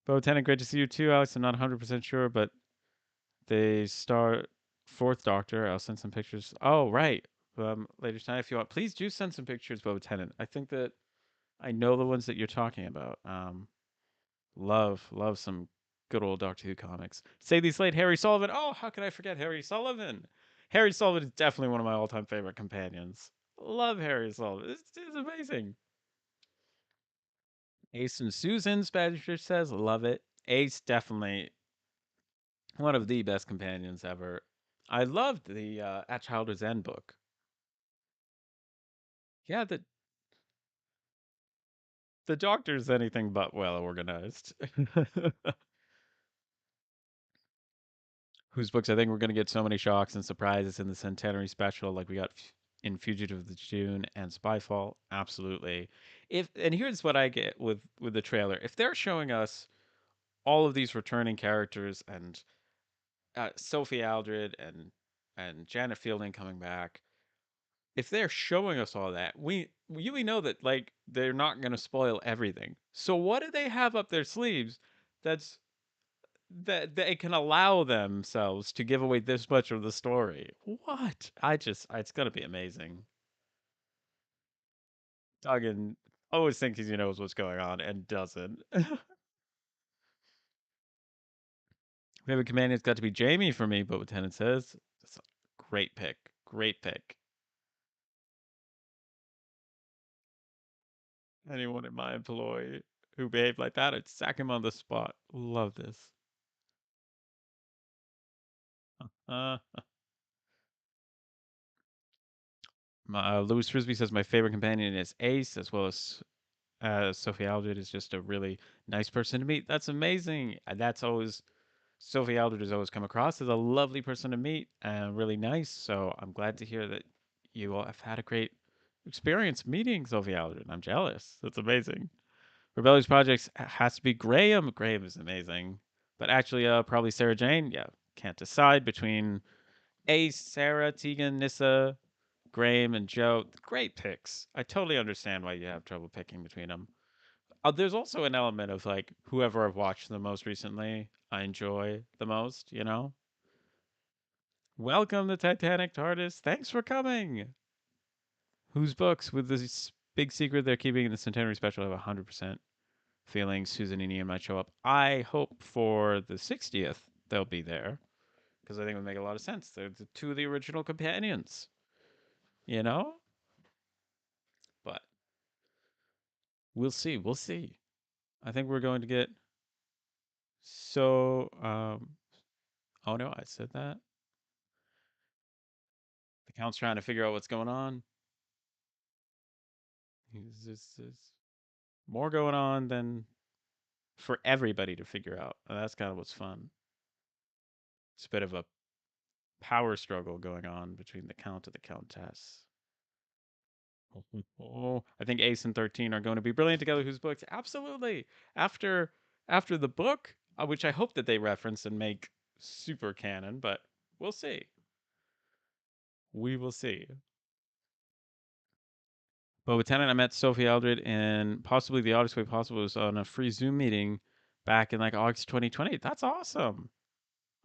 Bo Tenant, great to see you too, Alex. I'm not 100% sure, but they start Fourth Doctor. I'll send some pictures. Oh, right. Later tonight, if you want, please do send some pictures, Bo Tenant. I think that I know the ones that you're talking about. Love some good old Doctor Who comics. Say these late Harry Sullivan. Oh, how could I forget Harry Sullivan? Harry Sullivan is definitely one of my all-time favorite companions. Love Harry Sullivan. It's amazing. Ace and Susan, Badger says, love it. Ace definitely one of the best companions ever. I loved the At Childhood's End book. Yeah, the Doctor's anything but well organized. Whose books I think we're going to get so many shocks and surprises in the centenary special, like we got in Fugitive of the June and Spyfall. Absolutely. If and here's what I get with the trailer. If they're showing us all of these returning characters and Sophie Aldred and Janet Fielding coming back, if they're showing us all that, we know that like they're not going to spoil everything. So what do they have up their sleeves that's that they can allow themselves to give away this much of the story? What? It's going to be amazing. Duggan always thinks he knows what's going on and doesn't. Favorite companion's got to be Jamie for me, but Lieutenant says that's a great pick. Great pick. Anyone in my employ who behaved like that, I'd sack him on the spot. Love this. Uh, Louis Frisbee says my favorite companion is Ace, as well as Sophie Aldred is just a really nice person to meet. That's amazing. That's always Sophie Aldred has always come across as a lovely person to meet and really nice. So I'm glad to hear that you all have had a great experience meeting Sophie Aldred. I'm jealous. That's amazing. Rebellious Projects has to be Graham. Graham is amazing. But actually, probably Sarah Jane. Yeah, can't decide between Ace, Sarah, Tegan, Nissa, Graham, and Joe. Great picks. I totally understand why you have trouble picking between them. There's also an element of like whoever I've watched the most recently, I enjoy the most, you know? Welcome to Titanic TARDIS. Thanks for coming. Whose books with this big secret they're keeping in the Centenary Special have 100% feeling Susan and Ian might show up. I hope for the 60th they'll be there because I think it would make a lot of sense. They're the two of the original companions, you know? But we'll see. We'll see. I think we're going to get so. Oh no, I said that. The Count's trying to figure out what's going on. There's more going on than for everybody to figure out. And that's kind of what's fun. It's a bit of a power struggle going on between the Count and the Countess. Oh, I think Ace and 13 are going to be brilliant together. Whose books? Absolutely. After after the book, which I hope that they reference and make super canon, but we'll see. We will see. But with Tennant, I met Sophie Aldred in possibly the oddest way possible. It was on a free Zoom meeting back in like August 2020. That's awesome.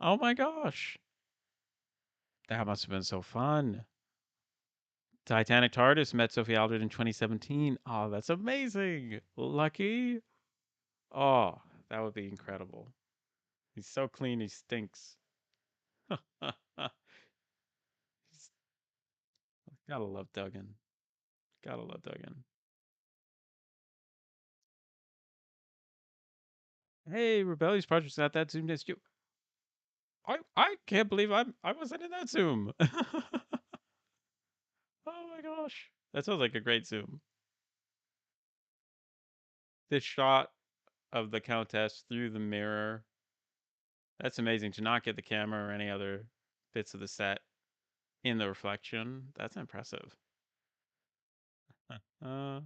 Oh my gosh. That must have been so fun. Titanic TARDIS met Sophie Aldred in 2017. Oh, that's amazing. Lucky. Oh, that would be incredible. He's so clean, he stinks. Gotta love Duggan. Gotta love Duggan. Hey, Rebellious Project's not that Zoom disc. I can't believe I wasn't in that Zoom. Oh my gosh. That sounds like a great Zoom. This shot of the Countess through the mirror. That's amazing to not get the camera or any other bits of the set in the reflection. That's impressive. uh,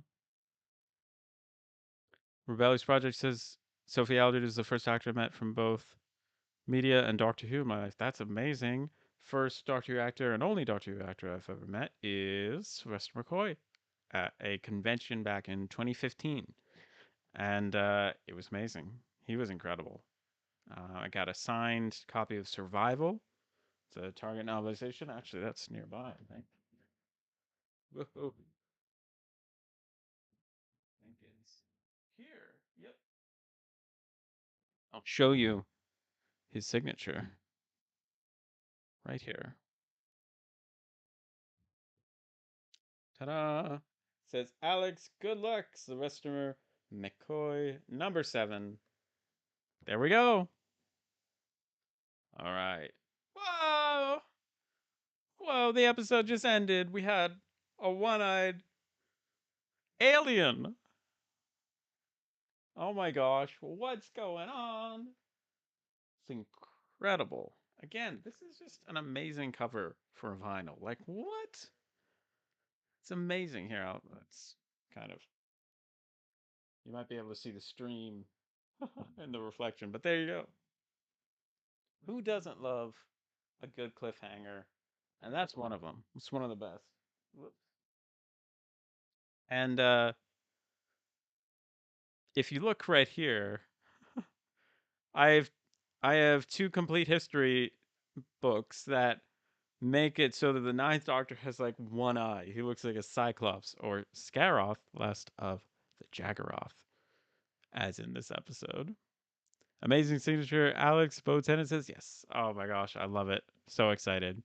Rebellious Project says Sophie Aldred is the first actor I met from both media and Doctor Who in my life. That's amazing. First Doctor Who actor and only Doctor Who actor I've ever met is Sylvester McCoy at a convention back in 2015. And it was amazing. He was incredible. I got a signed copy of Survival, the Target novelization. Actually, that's nearby, I think. Whoa. I think it's here. Yep. I'll show you his signature right here. Ta-da! Says Alex, good luck, Sylvester McCoy, number 7. There we go. All right. Whoa! Whoa, the episode just ended. We had a one-eyed alien. Oh my gosh, what's going on? It's incredible. Again, this is just an amazing cover for a vinyl. Like, what? It's amazing. Here, let's kind of You might be able to see the stream and the reflection, but there you go. Who doesn't love a good cliffhanger? And that's one of them. It's one of the best. And if you look right here, I've I have two complete history books that make it so that the Ninth Doctor has like one eye. He looks like a Cyclops or Scaroth, last of the Jaggeroth, as in this episode. Amazing signature, Alex Bo Tennant says yes. Oh my gosh, I love it. So excited.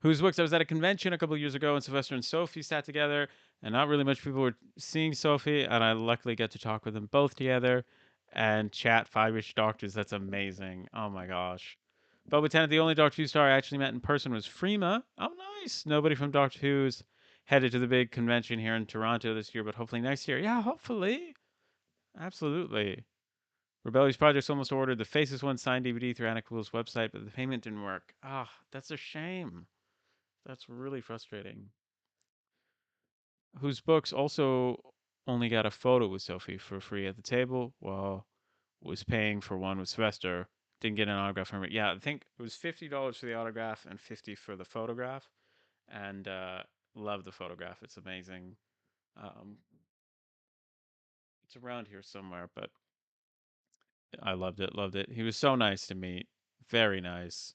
Whose books? I was at a convention a couple of years ago, and Sylvester and Sophie sat together, and not really much people were seeing Sophie, and I luckily get to talk with them both together and chat Five-ish Doctors. That's amazing. Oh my gosh. But with Tennant, the only Doctor Who star I actually met in person was Freema. Oh, nice. Nobody from Doctor Who's headed to the big convention here in Toronto this year, but hopefully next year. Yeah, hopefully. Absolutely. Rebellious Projects almost ordered the Faces One signed DVD through Anna Cool's website, but the payment didn't work. Ah, that's a shame. That's really frustrating. Whose books also only got a photo with Sophie for free at the table, while was paying for one with Sylvester. Didn't get an autograph from it. Yeah, I think it was $50 for the autograph and 50 for the photograph. And love the photograph. It's amazing. Um, it's around here somewhere, but I loved it. Loved it. He was so nice to meet. Very nice.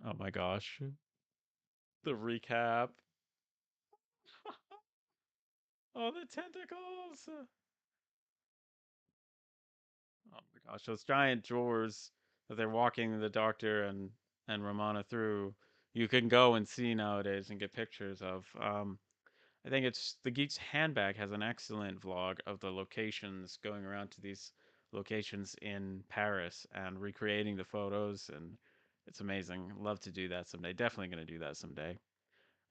Oh my gosh. The recap. Oh, the tentacles. Oh my gosh, those giant drawers that they're walking the Doctor and Romana through, you can go and see nowadays and get pictures of. I think it's the Geek's Handbag has an excellent vlog of the locations going around to these locations in Paris and recreating the photos, and it's amazing. Love to do that someday. Definitely going to do that someday.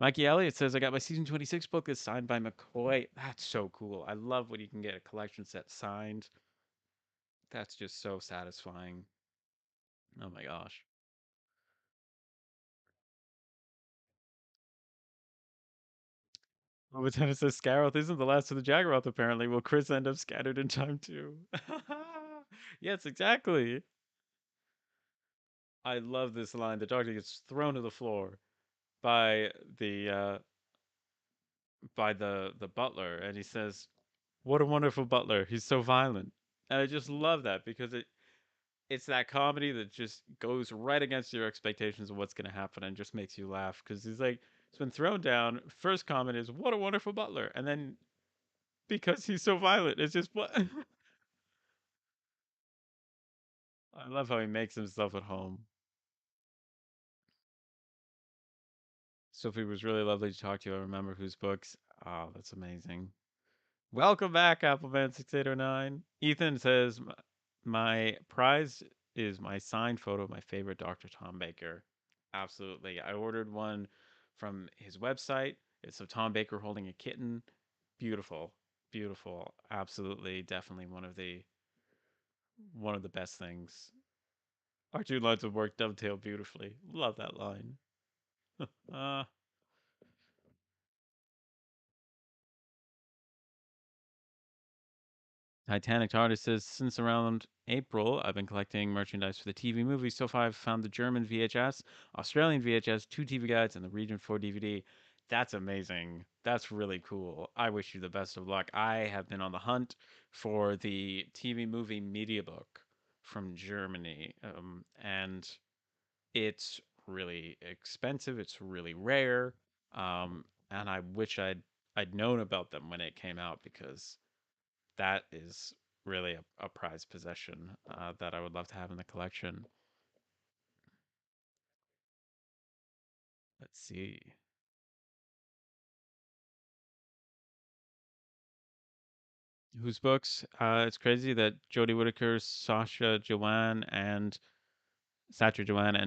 Mikey Elliott says, I got my season 26 book that's signed by McCoy. That's so cool. I love when you can get a collection set signed. That's just so satisfying. Oh my gosh. Oh, but then it says Scaroth isn't the last of the Jaggeroth, apparently. Will Chris end up scattered in time too? Yes, exactly. I love this line. The Doctor gets thrown to the floor by the butler, and he says, "What a wonderful butler! He's so violent." And I just love that because it's that comedy that just goes right against your expectations of what's going to happen and just makes you laugh because he's like, he's been thrown down. First comment is, "What a wonderful butler," and then because he's so violent, it's just what. I love how he makes himself at home. Sophie was really lovely to talk to you. I remember whose books. Oh, that's amazing. Welcome back, Appleman6809. Ethan says, My prize is my signed photo of my favorite Dr. Tom Baker. Absolutely. I ordered one from his website. It's of Tom Baker holding a kitten. Beautiful. Beautiful. Absolutely. Definitely one of the best things. Our two lines of work dovetail beautifully. Love that line. uh, Titanic artist says, since around April, I've been collecting merchandise for the TV movie. So far, I've found the German VHS, Australian VHS, two TV guides, and the Region 4 DVD. That's amazing. That's really cool. I wish you the best of luck. I have been on the hunt for the TV movie media book from Germany, and it's really expensive. It's really rare, and I wish I'd known about them when it came out because that is really a prized possession that I would love to have in the collection. Let's see. Whose books? It's crazy that Jodie Whittaker, Sacha Joanne, and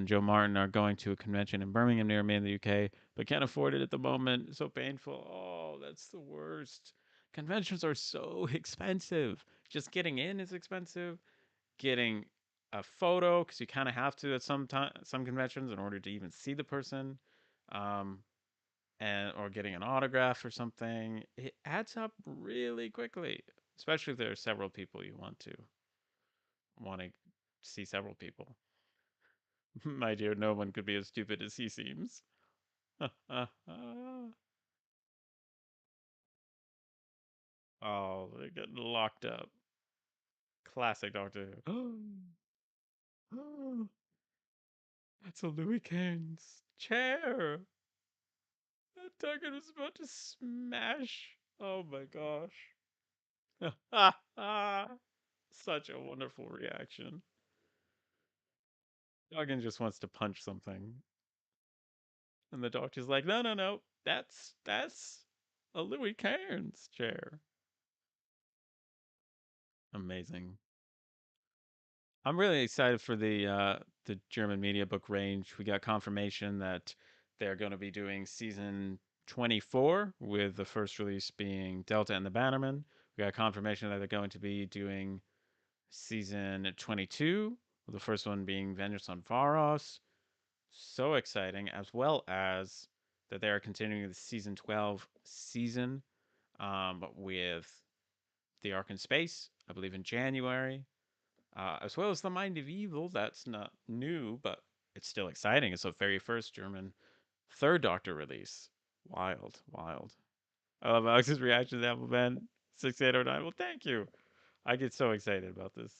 Joe Martin are going to a convention in Birmingham near me in the UK, but can't afford it at the moment. So painful. Oh, that's the worst. Conventions are so expensive. Just getting in is expensive. Getting a photo, because you kind of have to at some conventions in order to even see the person. Um, and or getting an autograph or something, it adds up really quickly. Especially if there are several people you want to see several people. My dear, no one could be as stupid as he seems. Oh, they're getting locked up. Classic Doctor Who. That's a Louis Cairns chair. That Duggan was about to smash. Oh my gosh. Such a wonderful reaction. Duggan just wants to punch something. And the doctor's like, no, no, no. That's a Louis Cairns chair. Amazing. I'm really excited for the German media book range. We got confirmation that they're going to be doing season 24, with the first release being Delta and the Bannerman. We got confirmation that they're going to be doing season 22, with the first one being Vengeance on Varos. So exciting, as well as that they are continuing the season 12 season, with The Ark in Space, I believe in January, as well as The Mind of Evil. That's not new, but it's still exciting. It's the very first German third Doctor release. Wild, wild. I love Alex's reaction to Appleman 6809. Well, thank you. I get so excited about this.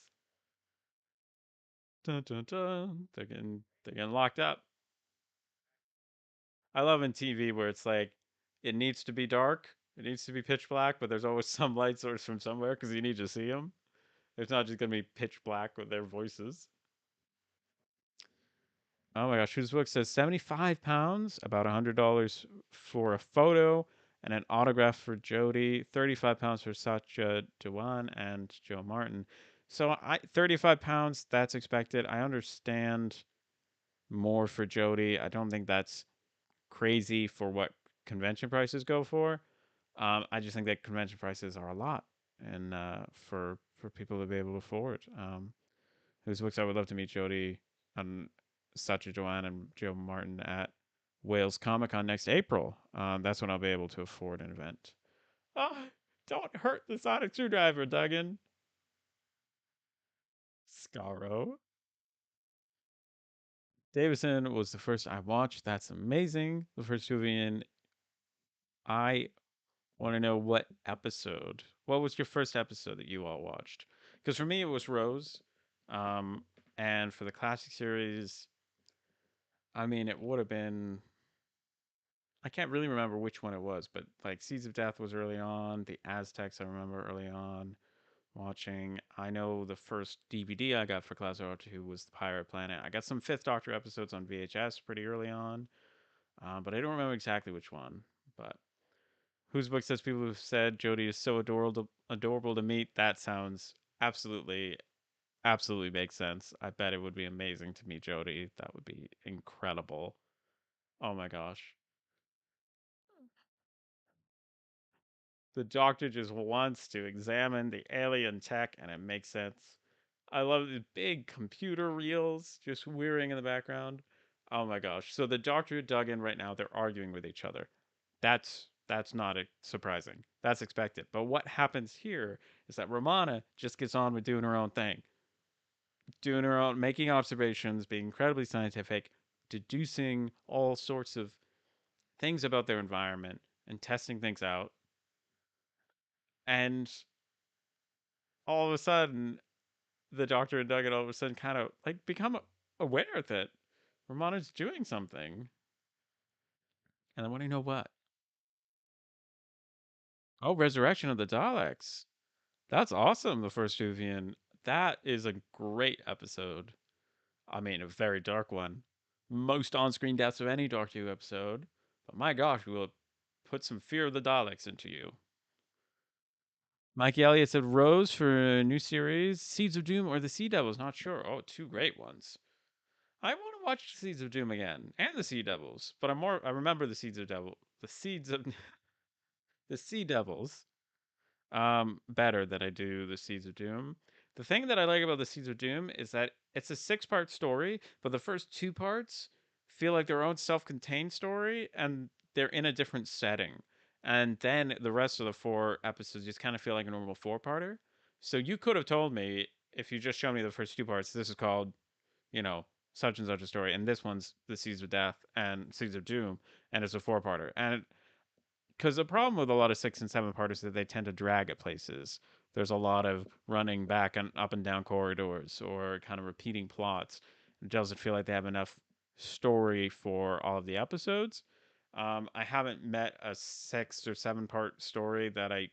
Dun, dun, dun. They're getting locked up. I love in TV where it's like it needs to be dark, it needs to be pitch black, but there's always some light source from somewhere because you need to see them. It's not just gonna be pitch black with their voices. Oh my gosh, whose book says 75 pounds, about $100 for a photo and an autograph for Jodie, 35 pounds for Satya Dewan and Joe Martin. So 35 pounds, that's expected. I understand more for Jodie. I don't think that's crazy for what convention prices go for. I just think that convention prices are a lot, and for people to be able to afford. Whose books I would love to meet Jodie and Sacha Joanne and Joe Martin at Wales Comic Con next April. That's when I'll be able to afford an event. Oh, don't hurt the Sonic Screwdriver, Duggan. Scaro. Davison was the first I watched. That's amazing. The first movie in. I want to know what episode. What was your first episode that you all watched? Because for me, it was Rose. Um, and for the classic series, I mean, it would have been. I can't really remember which one it was, but like Seeds of Death was early on. The Aztecs, I remember early on watching. I know the first DVD I got for Classic Doctor Who was The Pirate Planet. I got some Fifth Doctor episodes on VHS pretty early on, but I don't remember exactly which one. But whose book says people who've said Jodie is so adorable to meet? That sounds absolutely, absolutely makes sense. I bet it would be amazing to meet Jodie. That would be incredible. Oh my gosh. The doctor just wants to examine the alien tech, and it makes sense. I love the big computer reels just whirring in the background. Oh my gosh. So the doctor dug in right now, they're arguing with each other. That's not surprising. That's expected. But what happens here is that Romana just gets on with doing her own thing, doing her own, making observations, being incredibly scientific, deducing all sorts of things about their environment and testing things out. And all of a sudden, the doctor and Duggan all of a sudden kind of like become aware that Romana's doing something. And I want to know what. Oh, Resurrection of the Daleks. That's awesome, the first Juvian. That is a great episode. I mean, a very dark one. Most on screen deaths of any Doctor Who episode. But my gosh, we will put some fear of the Daleks into you. Mikey Elliott said Rose for a new series, Seeds of Doom or the Sea Devils. Not sure. Oh, two great ones. I want to watch Seeds of Doom again and the Sea Devils, but I remember the Seeds of Devil, the Seeds of the Sea Devils, better than I do the Seeds of Doom. The thing that I like about the Seeds of Doom is that it's a six-part story, but the first two parts feel like their own self-contained story, and they're in a different setting. And then the rest of the four episodes just kind of feel like a normal four-parter. So you could have told me, if you just showed me the first two parts, this is called, you know, such and such a story, and this one's the Seeds of Death and Seeds of Doom, and it's a four-parter. And because the problem with a lot of six and seven parters is that they tend to drag at places. There's a lot of running back and up and down corridors or kind of repeating plots. It doesn't feel like they have enough story for all of the episodes. I haven't met a six or seven part story that I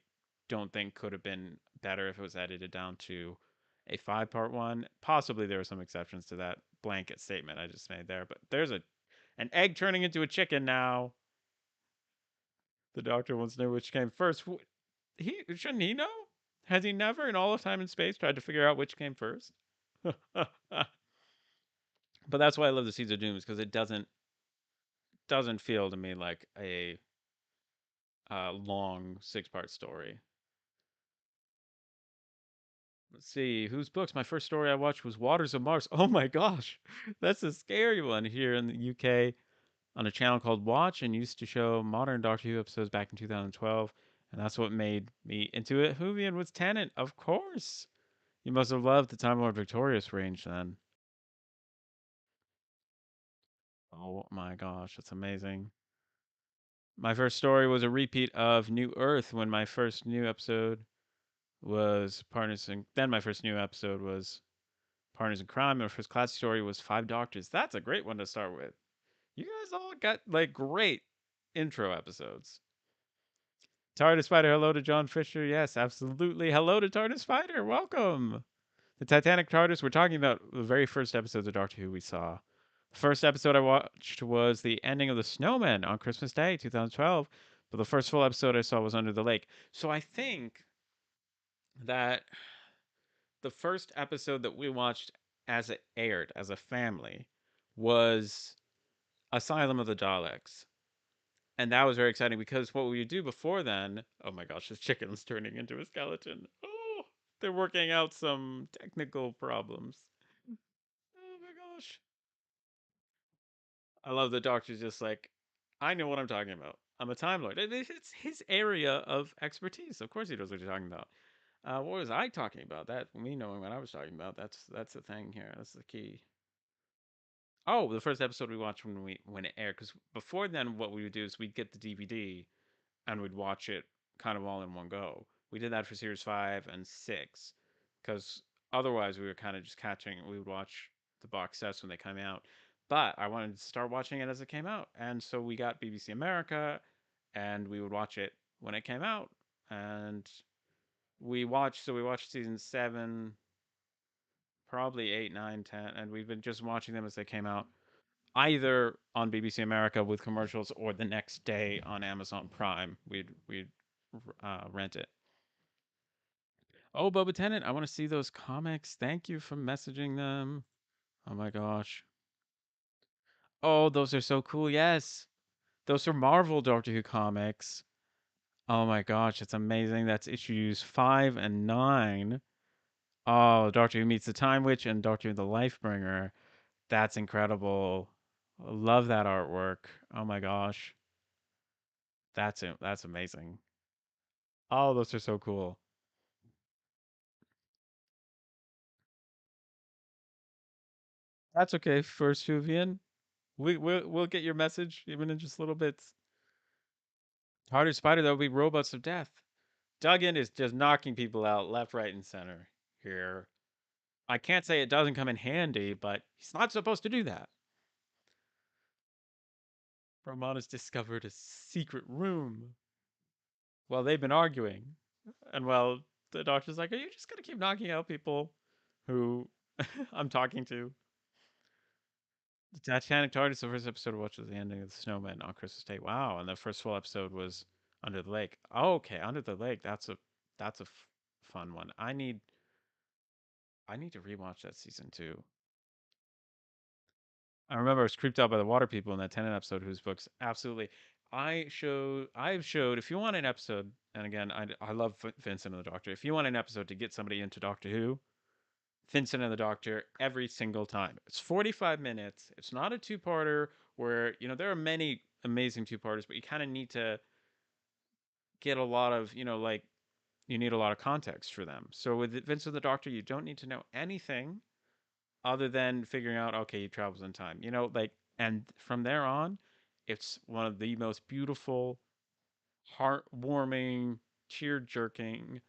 don't think could have been better if it was edited down to a five-part one. Possibly there are some exceptions to that blanket statement I just made there, but there's a an egg turning into a chicken now. The doctor wants to know which came first. He shouldn't he know? Has he never, in all of time and space, tried to figure out which came first? But that's why I love the Seeds of Doom, because it doesn't feel to me like a long six-part story. Let's see, whose books? My first story I watched was Waters of Mars. Oh my gosh, that's a scary one here in the UK on a channel called Watch, and used to show modern Doctor Who episodes back in 2012. And that's what made me into it. Whovian was Tennant, of course. You must have loved the Time Lord Victorious range then. Oh my gosh, that's amazing. My first story was a repeat of New Earth when my first new episode was Partners in. Then my first new episode was Partners in Crime. My first classic story was Five Doctors. That's a great one to start with. You guys all got like great intro episodes. TARDIS Spider, hello to John Fisher. Yes, absolutely. Hello to TARDIS Spider. Welcome. The Titanic TARDIS. We're talking about the very first episodes of Doctor Who we saw. The first episode I watched was the ending of The Snowman on Christmas Day, 2012. But the first full episode I saw was Under the Lake. So I think that the first episode that we watched as it aired as a family was Asylum of the Daleks. And that was very exciting because what we would do before then, oh my gosh, this chicken's turning into a skeleton. Oh, they're working out some technical problems. Oh my gosh. I love the doctor's just like, I know what I'm talking about. I'm a Time Lord. It's his area of expertise. Of course he knows what you're talking about. What was I talking about? That me knowing what I was talking about. That's the thing here. That's the key. Oh, the first episode we watched when it aired. Because before then, what we would do is we'd get the DVD and we'd watch it kind of all in one go. We did that for series 5 and 6, because otherwise we were kind of just catching. We would watch the box sets when they come out, but I wanted to start watching it as it came out, and so we got BBC America, and we would watch it when it came out, and we watched. So we watched season 7, probably 8, 9, 10, and we've been just watching them as they came out, either on BBC America with commercials or the next day on Amazon Prime. We'd rent it. Oh, Boba Tennant, I want to see those comics. Thank you for messaging them. Oh my gosh. Oh, those are so cool. Yes. Those are Marvel Doctor Who comics. Oh my gosh, it's amazing. That's issues 5 and 9. Oh, Doctor Who meets the Time Witch and Doctor Who the Lifebringer. That's incredible. Love that artwork. Oh my gosh. That's it. That's amazing. Oh, those are so cool. That's okay, First Juvian. We'll get your message even in just little bits. Harder Spider, that would be Robots of Death. Duggan is just knocking people out left, right, and center here. I can't say it doesn't come in handy, but he's not supposed to do that. Romanus discovered a secret room while they've been arguing. And well, the doctor's like, are you just going to keep knocking out people who I'm talking to? The Titanic TARDIS, the first episode of which was the ending of the Snowman on Christmas Day. Wow, and the first full episode was Under the Lake. Oh, okay, Under the Lake. That's a fun one. I need to rewatch that season 2. I remember I was creeped out by the water people in that Tennant episode, whose books absolutely. I've showed. If you want an episode, and again, I love Vincent and the Doctor. If you want an episode to get somebody into Doctor Who, Vincent and the Doctor every single time. It's 45 minutes. It's not a two-parter where, there are many amazing two-parters, but you kind of need to get a lot of, like you need a lot of context for them. So with Vincent the Doctor, you don't need to know anything other than figuring out, okay, he travels in time. Like, and from there on, it's one of the most beautiful, heartwarming, tear-jerking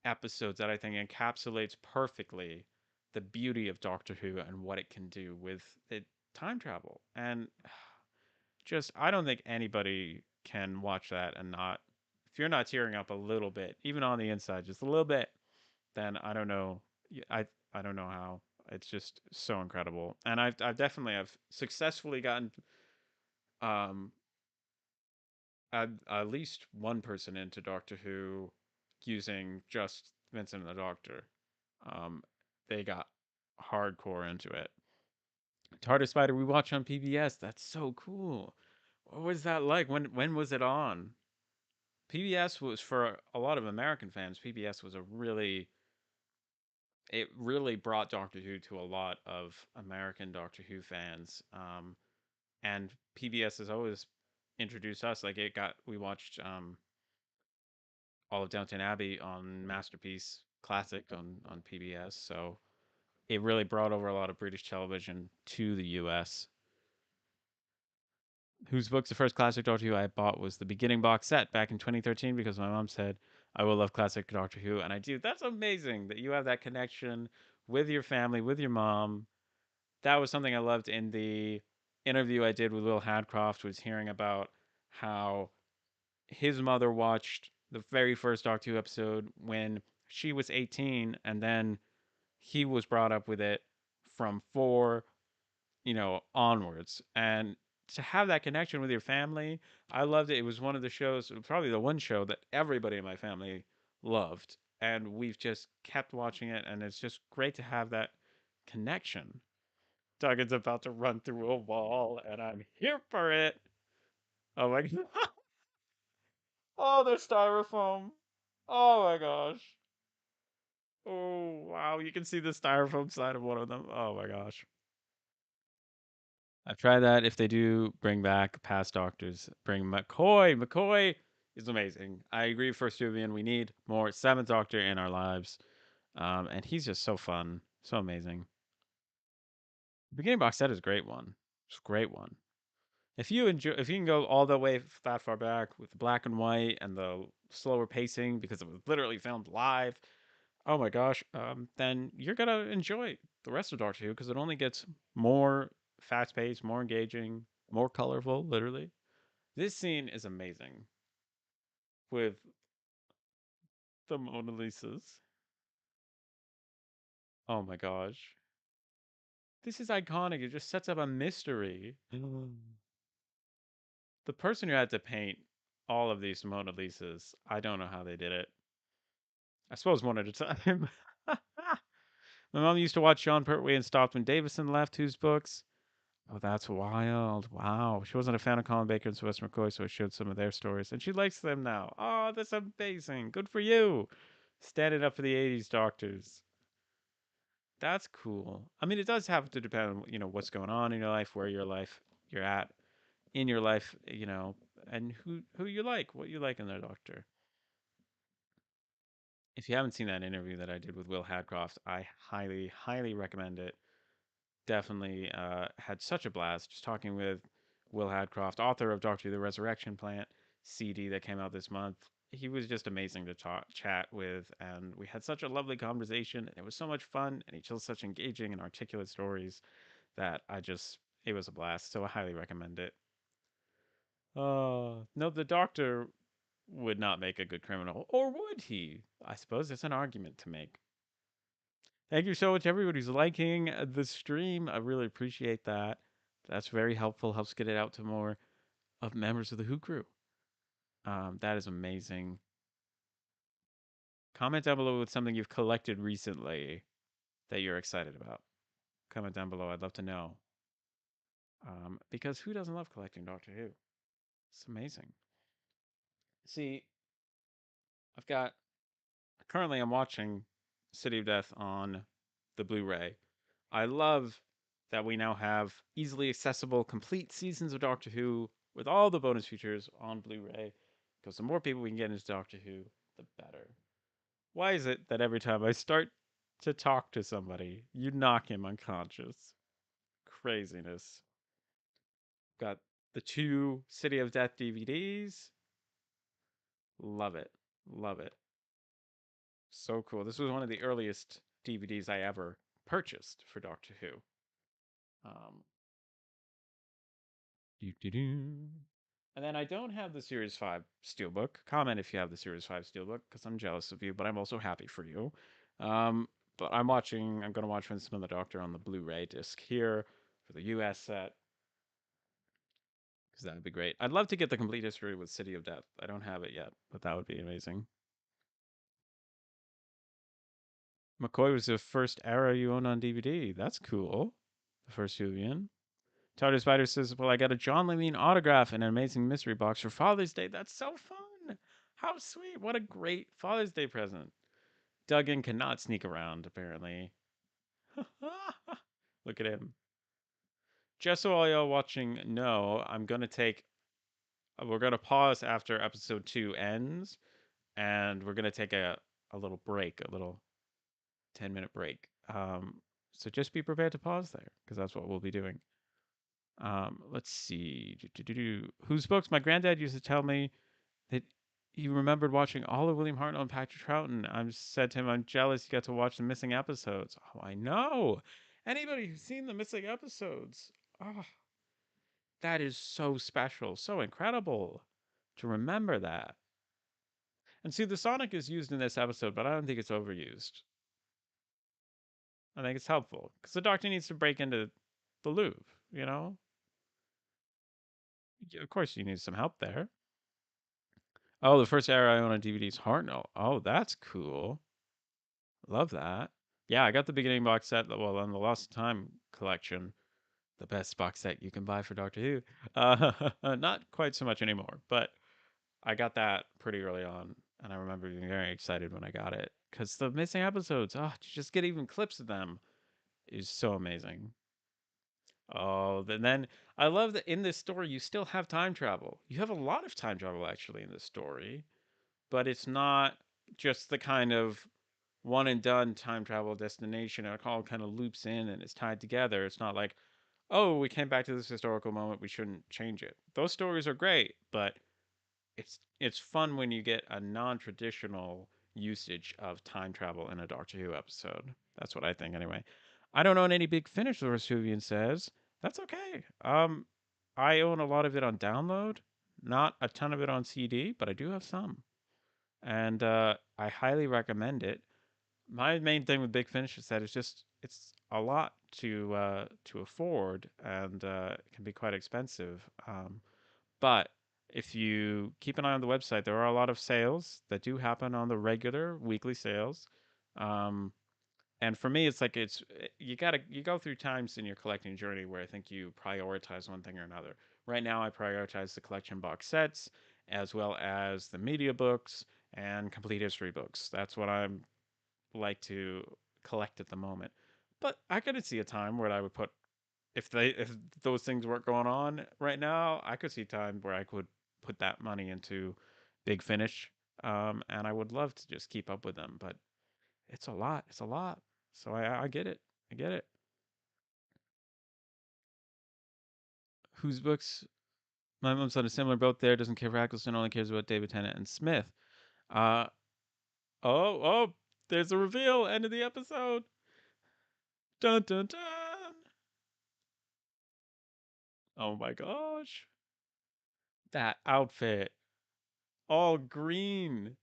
episodes that I think encapsulates perfectly the beauty of Doctor Who and what it can do with it time travel. And just I don't think anybody can watch that and not, if you're not tearing up a little bit, even on the inside, just a little bit, then I don't know. I don't know how. It's just so incredible, and I've definitely have successfully gotten um at least one person into Doctor Who using just Vincent and the Doctor. Um, they got hardcore into it. TARDIS Spider we watch on PBS. That's so cool. What was that like? When was it on? PBS was for a lot of American fans. PBS was a really it really brought Doctor Who to a lot of American Doctor Who fans. And PBS has always introduced us. Like it got we watched all of Downton Abbey on Masterpiece Classic on PBS. So it really brought over a lot of British television to the US. Whose book's the first classic Doctor Who I bought was the beginning box set back in 2013 because my mom said I will love classic Doctor Who, and I do. That's amazing that you have that connection with your family, with your mom. That was something I loved in the interview I did with Will Hadcroft, was hearing about how his mother watched the very first Doctor Who episode when she was 18, and then he was brought up with it from 4, onwards. And to have that connection with your family, I loved it. It was one of the shows, probably the one show that everybody in my family loved. And we've just kept watching it, and it's just great to have that connection. Duggan's about to run through a wall, and I'm here for it. Oh my god. Oh, they're styrofoam. Oh my gosh. Oh, wow. You can see the styrofoam side of one of them. Oh my gosh. I've tried that. If they do bring back past doctors, bring McCoy. McCoy is amazing. I agree, First Juvian. We need more Seventh Doctor in our lives. And he's just so fun. So amazing. The beginning box set is a great one. It's a great one. If you can go all the way that far back with the black and white and the slower pacing because it was literally filmed live, oh my gosh, then you're gonna enjoy the rest of Doctor Who because it only gets more fast paced, more engaging, more colorful. Literally, this scene is amazing with the Mona Lisas. Oh my gosh, this is iconic. It just sets up a mystery. The person who had to paint all of these Mona Lisas, I don't know how they did it. I suppose one at a time. My mom used to watch Sean Pertwee and stopped when Davison left, whose books. Oh, that's wild. Wow. She wasn't a fan of Colin Baker and Sylvester McCoy, so I showed some of their stories. And she likes them now. Oh, that's amazing. Good for you. Standing up for the 80s doctors. That's cool. I mean, it does have to depend on, what's going on in your life, where your life you're at in your life, and who you like, what you like in their doctor. If you haven't seen that interview that I did with Will Hadcroft, I highly, highly recommend it. Definitely had such a blast just talking with Will Hadcroft, author of Doctor Who The Resurrection Plant CD that came out this month. He was just amazing to chat with, and we had such a lovely conversation. It was so much fun, and he tells such engaging and articulate stories that it was a blast. So I highly recommend it. No, the Doctor would not make a good criminal, or would he? I suppose it's an argument to make. Thank you so much, everybody who's liking the stream. I really appreciate that. That's very helpful. Helps get it out to more of members of the Who crew. That is amazing. Comment down below with something you've collected recently that you're excited about. Comment down below. I'd love to know. Because who doesn't love collecting Doctor Who? It's amazing. See, I've got currently I'm watching City of Death on the Blu-ray. I love that we now have easily accessible complete seasons of Doctor Who with all the bonus features on Blu-ray. Because the more people we can get into Doctor Who, the better. Why is it that every time I start to talk to somebody, you knock him unconscious? Craziness. Got the two City of Death DVDs. Love it. Love it. So cool. This was one of the earliest DVDs I ever purchased for Doctor Who. Um, doo-doo-doo. And then I don't have the Series 5 Steelbook. Comment if you have the Series 5 Steelbook, because I'm jealous of you, but I'm also happy for you. But I'm going to watch Vincent and the Doctor on the Blu-ray disc here for the US set, because that would be great. I'd love to get the complete history with City of Death. I don't have it yet, but that would be amazing. McCoy was the first era you owned on DVD. That's cool. The first Julian. Tartar Spider says, well, I got a John Levine autograph and an amazing mystery box for Father's Day. That's so fun. How sweet. What a great Father's Day present. Duggan cannot sneak around, apparently. Look at him. Just so all y'all watching know, we're going to pause after episode 2 ends, and we're going to take a little break, a little 10-minute break. So just be prepared to pause there, because that's what we'll be doing. Let's see. Whose books? My granddad used to tell me that he remembered watching all of William Hartnell and Patrick Troughton. I said to him, I'm jealous you got to watch the missing episodes. Oh, I know. Anybody who's seen the missing episodes, oh, that is so special, so incredible to remember that. And see, the Sonic is used in this episode, but I don't think it's overused. I think it's helpful because the Doctor needs to break into the Louvre, you know? Of course, you need some help there. Oh, the first era I own on DVD is Hartnell. Oh, that's cool. Love that. Yeah, I got the beginning box set, well, on the Lost Time collection. The best box set you can buy for Doctor Who. Not quite so much anymore, but I got that pretty early on, and I remember being very excited when I got it. Because the missing episodes, to just get even clips of them is so amazing. Oh, and then I love that in this story you still have time travel. You have a lot of time travel actually in this story, but it's not just the kind of one and done time travel destination. It all kind of loops in and is tied together. It's not like, oh, we came back to this historical moment, we shouldn't change it. Those stories are great, but it's fun when you get a non-traditional usage of time travel in a Doctor Who episode. That's what I think anyway. I don't own any Big Finish, the Vesuvian says. That's okay. I own a lot of it on download, not a ton of it on CD, but I do have some, and I highly recommend it. My main thing with Big Finish is that it's a lot to afford, and it can be quite expensive. But if you keep an eye on the website, there are a lot of sales that do happen on the regular weekly sales. Um, and for me, it's like you go through times in your collecting journey where I think you prioritize one thing or another. Right now, I prioritize the collection box sets as well as the media books and complete history books. That's what I'm like to collect at the moment. But I could see a time where I would put if those things weren't going on right now, I could see time where I could put that money into Big Finish, and I would love to just keep up with them. But it's a lot. It's a lot. So I get it. I get it. Whose books? My mom's on a similar boat there. Doesn't care for Eccleston. Only cares about David Tennant and Smith. Uh oh. There's a reveal. End of the episode. Dun dun dun. Oh my gosh. That outfit. All green.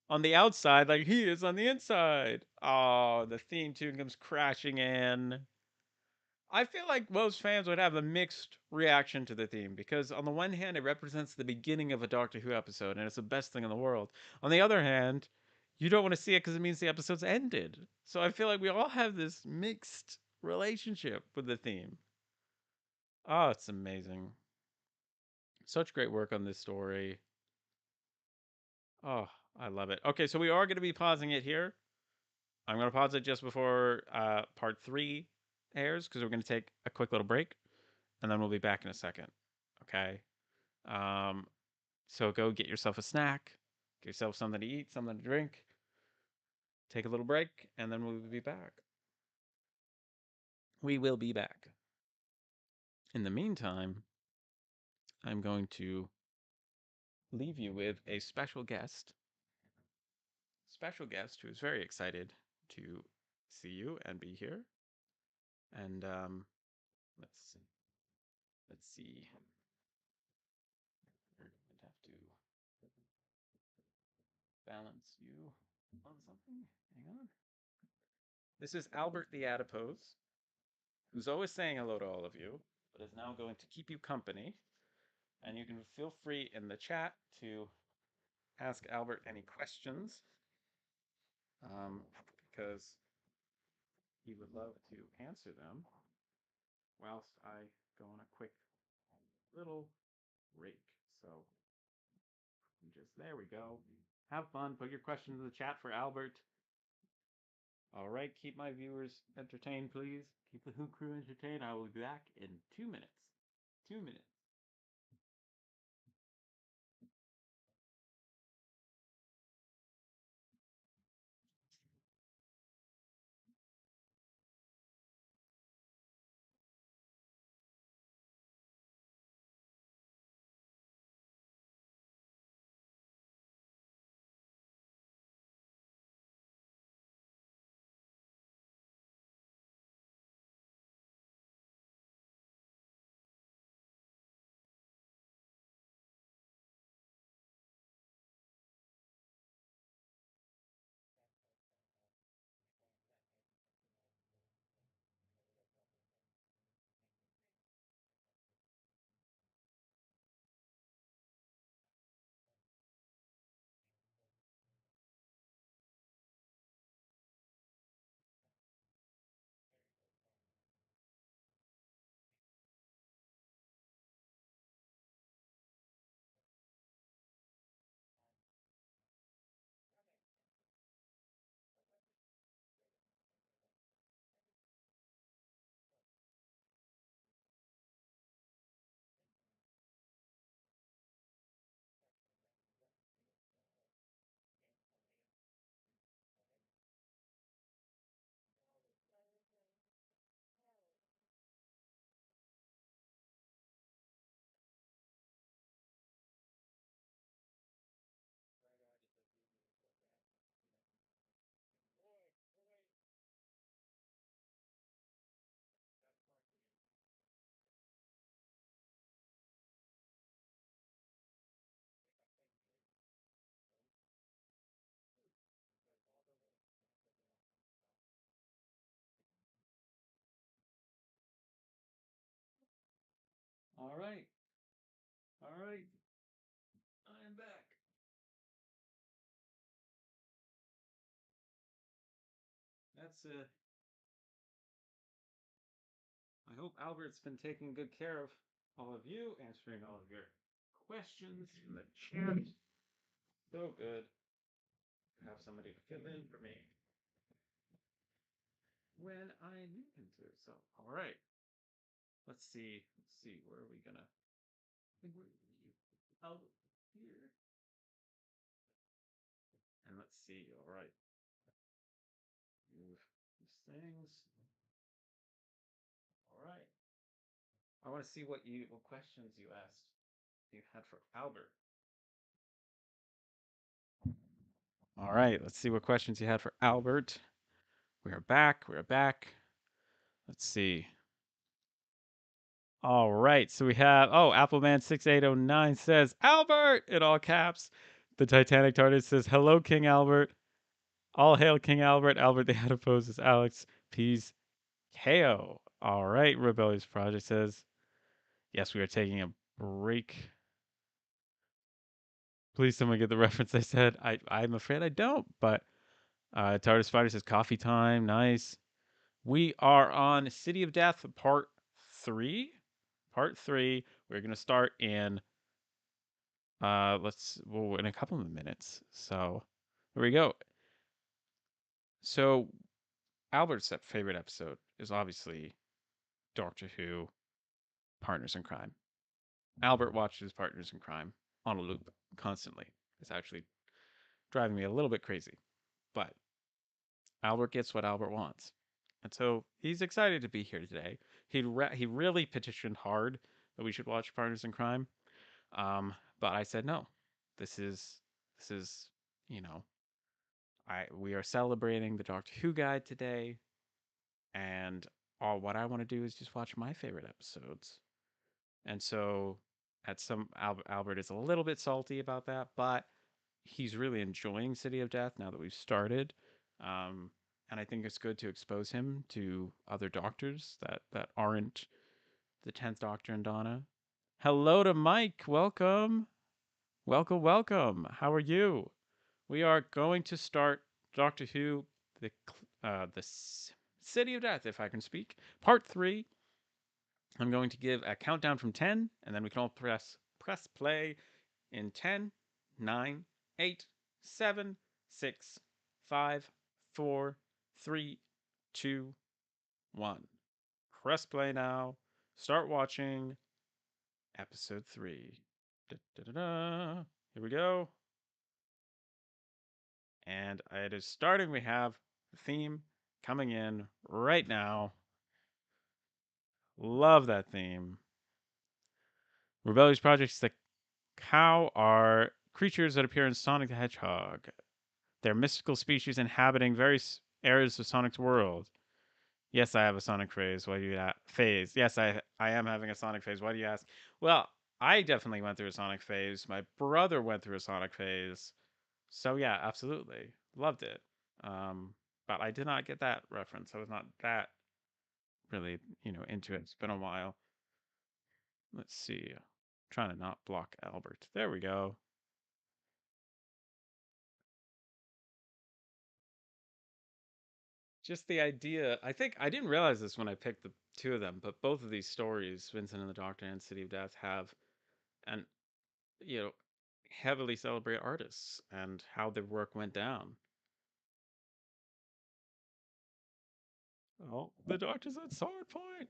On the outside like he is on the inside. Oh, the theme tune comes crashing in. I feel like most fans would have a mixed reaction to the theme because, on the one hand, it represents the beginning of a Doctor Who episode and it's the best thing in the world. On the other hand, you don't want to see it because it means the episode's ended. So I feel like we all have this mixed relationship with the theme. Oh, it's amazing. Such great work on this story. Oh, I love it. Okay, so we are going to be pausing it here. I'm going to pause it just before part 3 airs because we're going to take a quick little break and then we'll be back in a second. Okay. So go get yourself a snack, get yourself something to eat, something to drink, take a little break, and then we'll be back. We will be back. In the meantime, I'm going to leave you with a special guest who is very excited to see you and be here. And let's see. I'd have to balance you on something. Hang on. This is Albert the Adipose, who's always saying hello to all of you, but is now going to keep you company. And you can feel free in the chat to ask Albert any questions, because he would love to answer them whilst I go on a quick little break. So there we go. Have fun. Put your questions in the chat for Albert. All right, keep my viewers entertained, please. Keep the Who crew entertained. I will be back in 2 minutes. 2 minutes. All right. All right. I am back. That's I hope Albert's been taking good care of all of you, answering all of your questions in the chat. So good to have somebody to fill in for me when I need him to. So, all right. Let's see. Where are we gonna? I think we're gonna leave Albert here. And let's see. All right. Move these things. All right. I want to see what questions you had for Albert. All right, let's see what questions you had for Albert. We are back. Let's see. All right, so we have Appleman6809 says Albert in all caps. The Titanic TARDIS says hello, King Albert. All hail King Albert. Albert the Adipose is Alex. Peace. KO. All right, Rebellious Project says yes, we are taking a break. Please someone get the reference I said. I'm afraid I don't, but TARDIS Fighter says coffee time. Nice. We are on City of Death Part 3. Part 3. We're going to start in in a couple of minutes. So, here we go. So, Albert's favorite episode is obviously Doctor Who Partners in Crime. Albert watches Partners in Crime on a loop constantly. It's actually driving me a little bit crazy. But Albert gets what Albert wants. And so he's excited to be here today. He really petitioned hard that we should watch Partners in Crime. But I said no. This is you know we are celebrating the Doctor Who guide today, and all what I want to do is just watch my favorite episodes. And so Albert is a little bit salty about that, but he's really enjoying City of Death now that we've started. Um, and I think it's good to expose him to other doctors that aren't the 10th Doctor and Donna. Hello to Mike. Welcome. Welcome, welcome. How are you? We are going to start Doctor Who, the City of Death, if I can speak, Part 3. I'm going to give a countdown from 10, and then we can all press play in 10, 9, 8, 7, 6, 5, 4, 3, 2, 1. Press play now. Start watching episode 3. Da, da, da, da. Here we go. And it is starting. We have the theme coming in right now. Love that theme. Rebellious Projects, the cow are creatures that appear in Sonic the Hedgehog. They're mystical species inhabiting various areas of Sonic's world. Yes, I have a Sonic phase. Why do you phase? Yes, I am having a Sonic phase. Why do you ask? Well, I definitely went through a Sonic phase. My brother went through a Sonic phase. So yeah, absolutely. Loved it. Um, but I did not get that reference. I was not that really, into it. It's been a while. Let's see. Trying to not block Albert. There we go. Just the idea. I think I didn't realize this when I picked the two of them, but both of these stories, Vincent and the Doctor and City of Death, have an you know heavily celebrate artists and how their work went down. Oh, the Doctor's at sword point.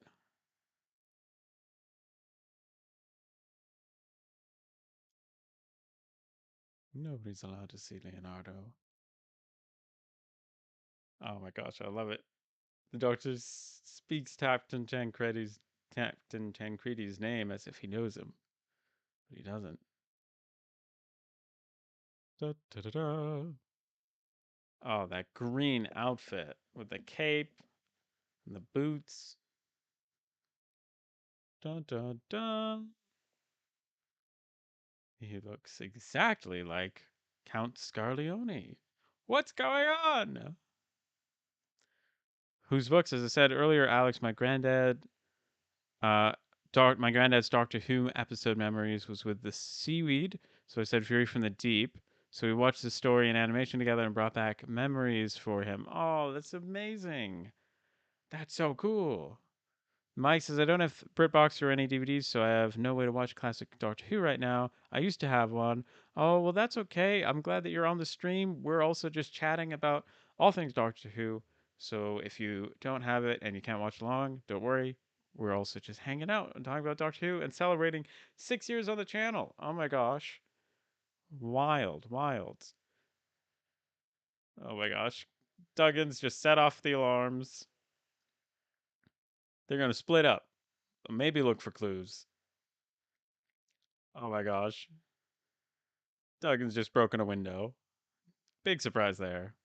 Nobody's allowed to see Leonardo. Oh my gosh, I love it. The Doctor speaks Captain Tancredi's name as if he knows him, but he doesn't. Da, da, da, da. Oh, that green outfit with the cape and the boots. Dun dun dun. He looks exactly like Count Scarleone. What's going on? Whose books, as I said earlier, Alex, uh, my granddad's Doctor Who episode memories was with the seaweed. So I said Fury from the Deep. So we watched the story and animation together and brought back memories for him. Oh, that's amazing. That's so cool. Mike says, I don't have BritBox or any DVDs, so I have no way to watch classic Doctor Who right now. I used to have one. Oh, well, that's okay. I'm glad that you're on the stream. We're also just chatting about all things Doctor Who. So if you don't have it and you can't watch along, don't worry. We're also just hanging out and talking about Doctor Who and celebrating 6 years on the channel. Oh my gosh. Wild, wild. Oh my gosh. Duggins just set off the alarms. They're going to split up. Maybe look for clues. Oh my gosh. Duggan's just broken a window. Big surprise there.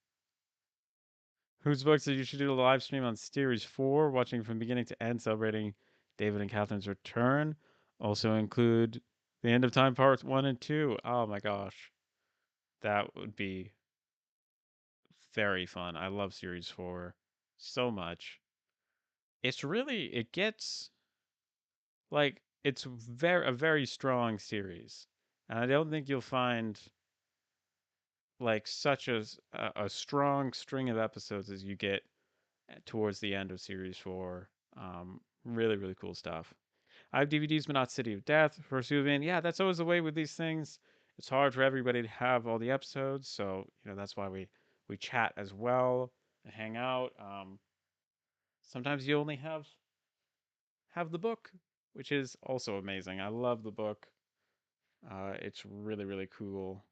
Whose book said you should do a live stream on Series 4, watching from beginning to end, celebrating David and Catherine's return? Also include the end of time parts 1 and 2. Oh my gosh. That would be very fun. I love Series 4 so much. It gets like it's a very strong series. And I don't think you'll find like such a strong string of episodes as you get towards the end of series 4. Really, really cool stuff. I have DVDs, but not City of Death for Suvin. Yeah, that's always the way with these things. It's hard for everybody to have all the episodes, so that's why we chat as well and hang out. Sometimes you only have the book, which is also amazing. I love the book. It's really, really cool.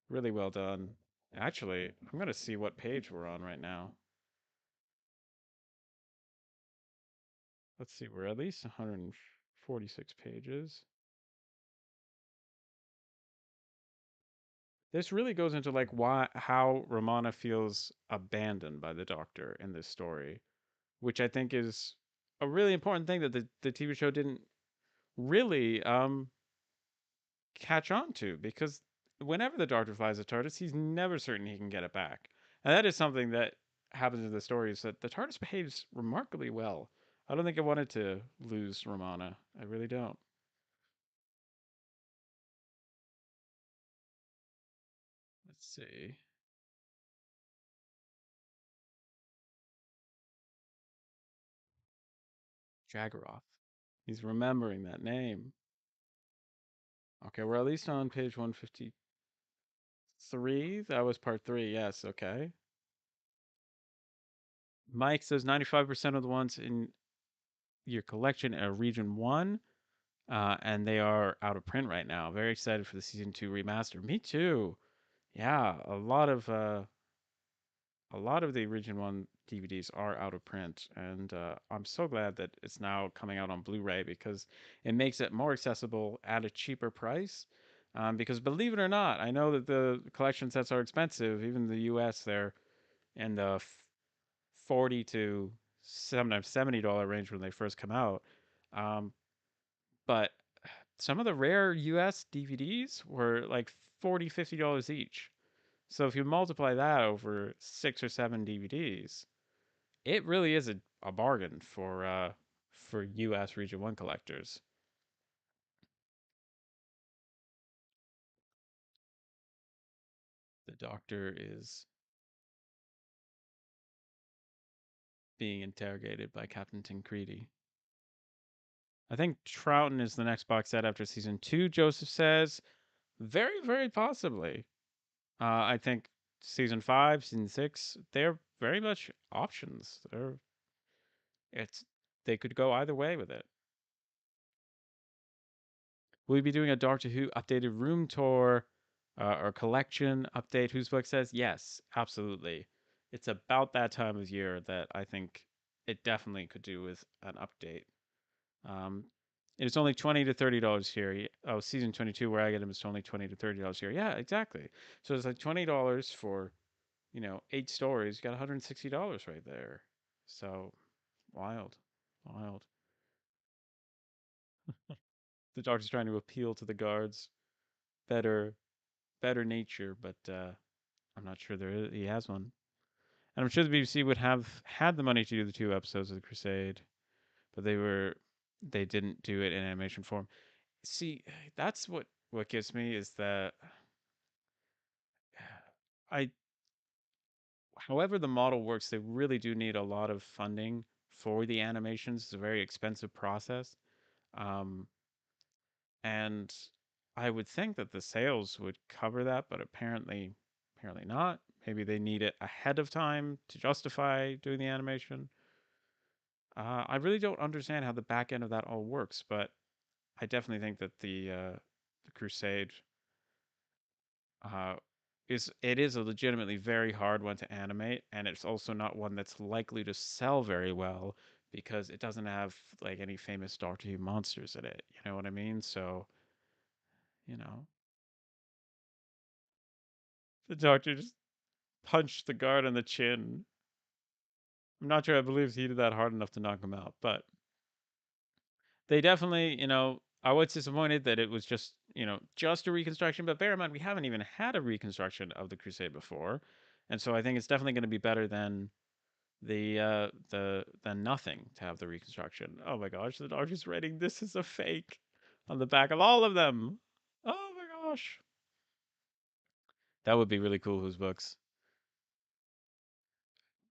Really well done. Actually, I'm going to see what page we're on right now. Let's see, we're at least 146 pages. This really goes into like how Romana feels abandoned by the Doctor in this story, which I think is a really important thing that the TV show didn't really catch on to, because whenever the Doctor flies a TARDIS, he's never certain he can get it back. And that is something that happens in the story, is that the TARDIS behaves remarkably well. I don't think I wanted to lose Romana. I really don't. Let's see. Jaggeroth. He's remembering that name. Okay, we're at least on page 153. That was part three. Yes, okay. Mike says 95% of the ones in your collection are region one, and they are out of print right now. Very excited for the season two remaster. Me too. Yeah, a lot of the region one DVDs are out of print, and I'm so glad that it's now coming out on Blu-ray, because it makes it more accessible at a cheaper price. Because believe it or not, I know that the collection sets are expensive. Even in the U.S., they're in the 40 to sometimes $70 range when they first come out. Um, but some of the rare US DVDs were like 40, $50 each. So if you multiply that over 6 or 7 DVDs, it really is a bargain for US Region 1 collectors. The Doctor is being interrogated by Captain Tancredi. I think Troughton is the next box set after season 2, Joseph says. Very, very possibly. I think season 5, season 6, they're very much options. It's they could go either way with it. Will we be doing a Doctor Who updated room tour or collection update? Whose book says yes, absolutely. It's about that time of year that I think it definitely could do with an update. Um, it's only $20 to $30 here. Oh, season 22 where I get them is only $20 to $30 here. Yeah, exactly. So it's like $20 for 8 stories. You got $160 right there. So wild, wild. The Doctor's trying to appeal to the guards. Better, better nature, but I'm not sure he has one. And I'm sure the BBC would have had the money to do the 2 episodes of the Crusade, but they didn't do it in animation form. See, that's what gets me, is that I, however the model works, they really do need a lot of funding for the animations. It's a very expensive process. Um, and I would think that the sales would cover that, but apparently not. Maybe they need it ahead of time to justify doing the animation. I really don't understand how the back end of that all works, but I definitely think that the Crusade uh, is a legitimately very hard one to animate, and it's also not one that's likely to sell very well, because it doesn't have like any famous Doctor Who monsters in it. You know what I mean? So you know, the Doctor just punched the guard on the chin. I'm not sure I believe he did that hard enough to knock him out, but they definitely, I was disappointed that it was just a reconstruction. But bear in mind, we haven't even had a reconstruction of the Crusade before, and so I think it's definitely going to be better than the than nothing to have the reconstruction. Oh my gosh, the Doctor's writing "This is a fake" on the back of all of them. Oh my gosh, that would be really cool. Whose books?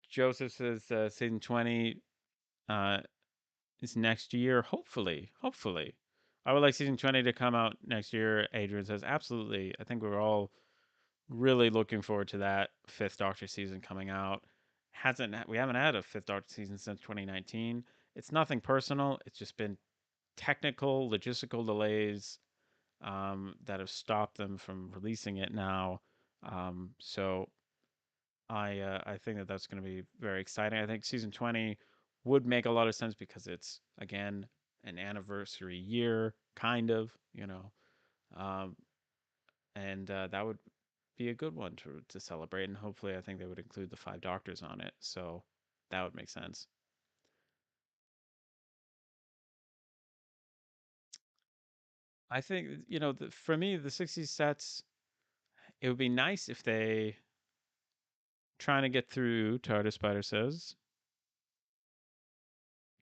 Joseph says season 20 uh, is next year. Hopefully. I would like season 20 to come out next year. Adrian says, absolutely. I think we're all really looking forward to that fifth Doctor season coming out. We haven't had a fifth Doctor season since 2019. It's nothing personal. It's just been technical, logistical delays that have stopped them from releasing it now. So I think that that's going to be very exciting. I think season 20 would make a lot of sense because it's again an anniversary year, kind of, um, and that would be a good one to celebrate. And hopefully, I think they would include the Five Doctors on it, so that would make sense. I think for me, the '60s sets. It would be nice if they trying to get through. TARDIS Spider says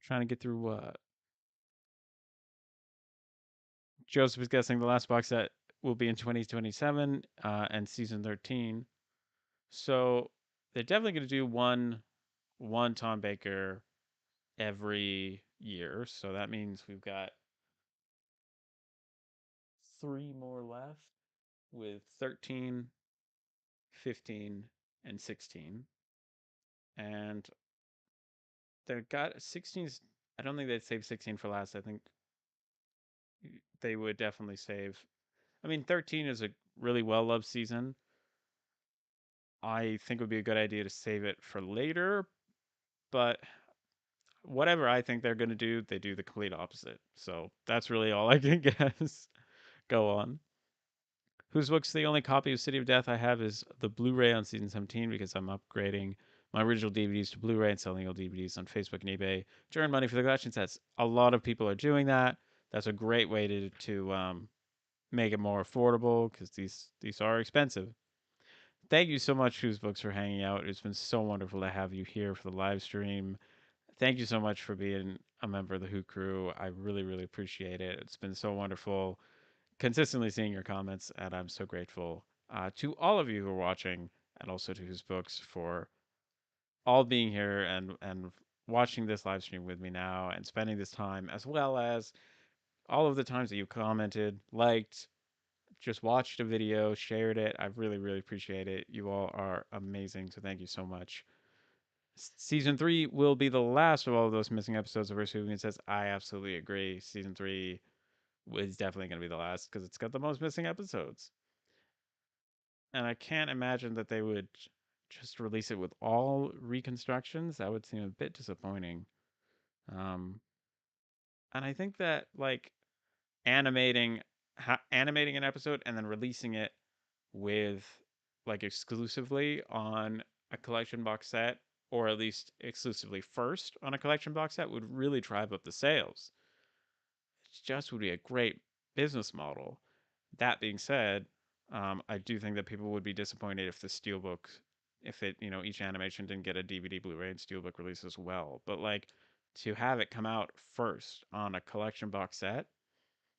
trying to get through what Joseph is guessing the last box set will be in 2027 and season 13. So they're definitely going to do one Tom Baker every year. So that means we've got three more left with 13, 15, and 16. And they've got 16. I don't think they'd save 16 for last. I think they would definitely save. I mean, 13 is a really well loved season. I think it would be a good idea to save it for later, but whatever I think they're going to do, they do the complete opposite. So that's really all I can guess. Go on. Whose book's the only copy of City of Death I have is the Blu-ray on season 17 because I'm upgrading my original DVDs to Blu-ray and selling old DVDs on Facebook and eBay to earn money for the collection sets. A lot of people are doing that. That's a great way to make it more affordable because these are expensive. Thank you so much, Whose Books, for hanging out. It's been so wonderful to have you here for the live stream. Thank you so much for being a member of the Who Crew. I really, really appreciate it. It's been so wonderful consistently seeing your comments, and I'm so grateful to all of you who are watching, and also to Whose Books for all being here and watching this live stream with me now and spending this time, as well as all of the times that you commented, liked, just watched a video, shared it. I really, really appreciate it. You all are amazing. So thank you so much. Season 3 will be the last of all of those missing episodes of Versus Movie says, I absolutely agree. Season 3 is definitely going to be the last because it's got the most missing episodes. And I can't imagine that they would just release it with all reconstructions. That would seem a bit disappointing. Um, and I think that like animating animating an episode and then releasing it with like exclusively on a collection box set or at least exclusively first on a collection box set would really drive up the sales. It just would be a great business model. That being said, I do think that people would be disappointed if the steelbook, if it, each animation didn't get a DVD, Blu-ray, and steelbook release as well. But like to have it come out first on a collection box set,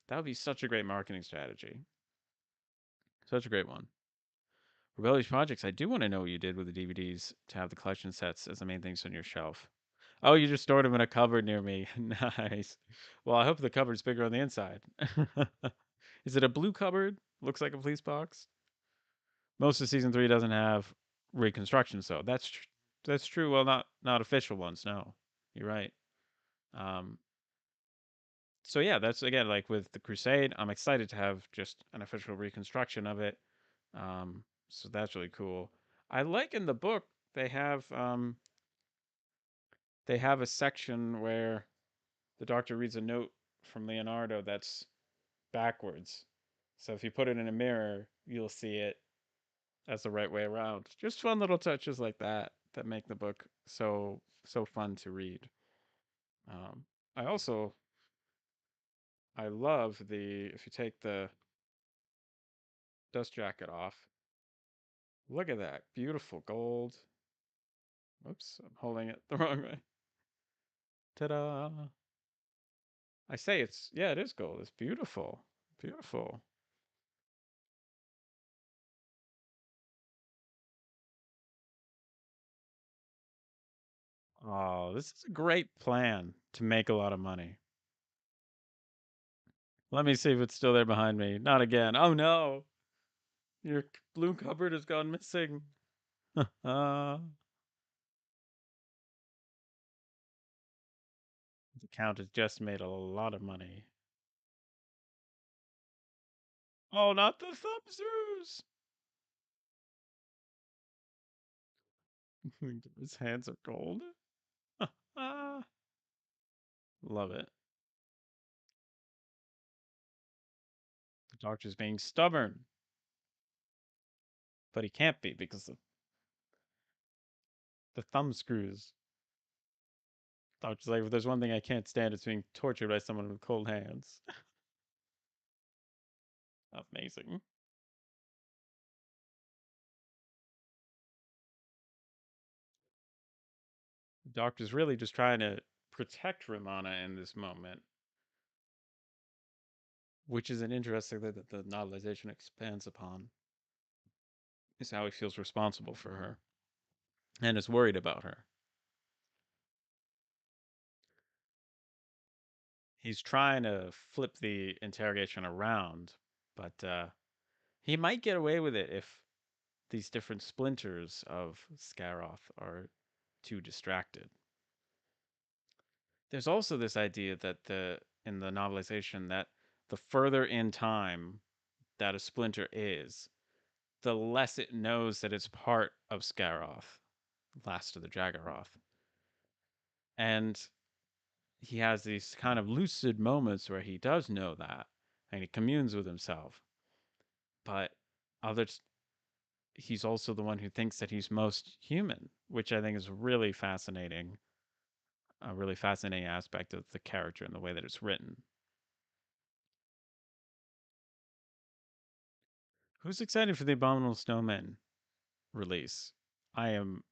that would be such a great marketing strategy. Such a great one. Rebellious Projects, I do want to know what you did with the DVDs to have the collection sets as the main things on your shelf. Oh, you just stored them in a cupboard near me. Nice. Well, I hope the cupboard's bigger on the inside. Is it a blue cupboard? Looks like a police box. Most of season 3 doesn't have reconstructions, though. That's true. Well, not official ones. No, you're right. Um, so yeah, that's again like with the Crusade. I'm excited to have just an official reconstruction of it. So that's really cool. I like in the book they have a section where the Doctor reads a note from Leonardo that's backwards. So if you put it in a mirror, you'll see it as the right way around. Just fun little touches like that that make the book so fun to read. Um, I also I love the if you take the dust jacket off. Look at that beautiful gold. Oops, I'm holding it the wrong way. Ta-da! I say it is gold. It's beautiful, beautiful. Oh, this is a great plan to make a lot of money. Let me see if it's still there behind me. Not again. Oh no, your blue cupboard has gone missing. uh, Count has just made a lot of money. Oh, not the thumb screws! His hands are gold. Ah, love it. The doctor's being stubborn, but he can't be because of the thumb screws. Doctor's like, if there's one thing I can't stand, it's being tortured by someone with cold hands. Amazing. The doctor's really just trying to protect Romana in this moment, which is an interesting thing that the novelization expands upon, is how he feels responsible for her and is worried about her. He's trying to flip the interrogation around, but he might get away with it if these different splinters of Scaroth are too distracted. There's also this idea that in the novelization that the further in time that a splinter is, the less it knows that it's part of Scaroth, Last of the Jaggeroth. And he has these kind of lucid moments where he does know that and he communes with himself. But others, he's also the one who thinks that he's most human, which I think is really fascinating. A really fascinating aspect of the character and the way that it's written. Who's excited for the Abominable Snowman release? I am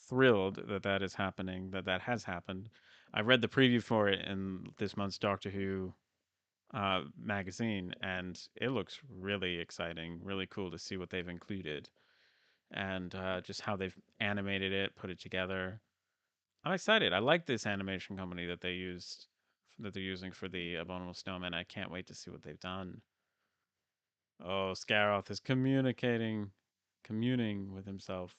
thrilled that that is happening, that that has happened. I read the preview for it in this month's Doctor Who magazine, and it looks really exciting, really cool to see what they've included and just how they've animated it, put it together. I'm excited. I like this animation company that they used, that they're using for the Abominable Snowman. I can't wait to see what they've done. Oh, Scaroth is communing with himself.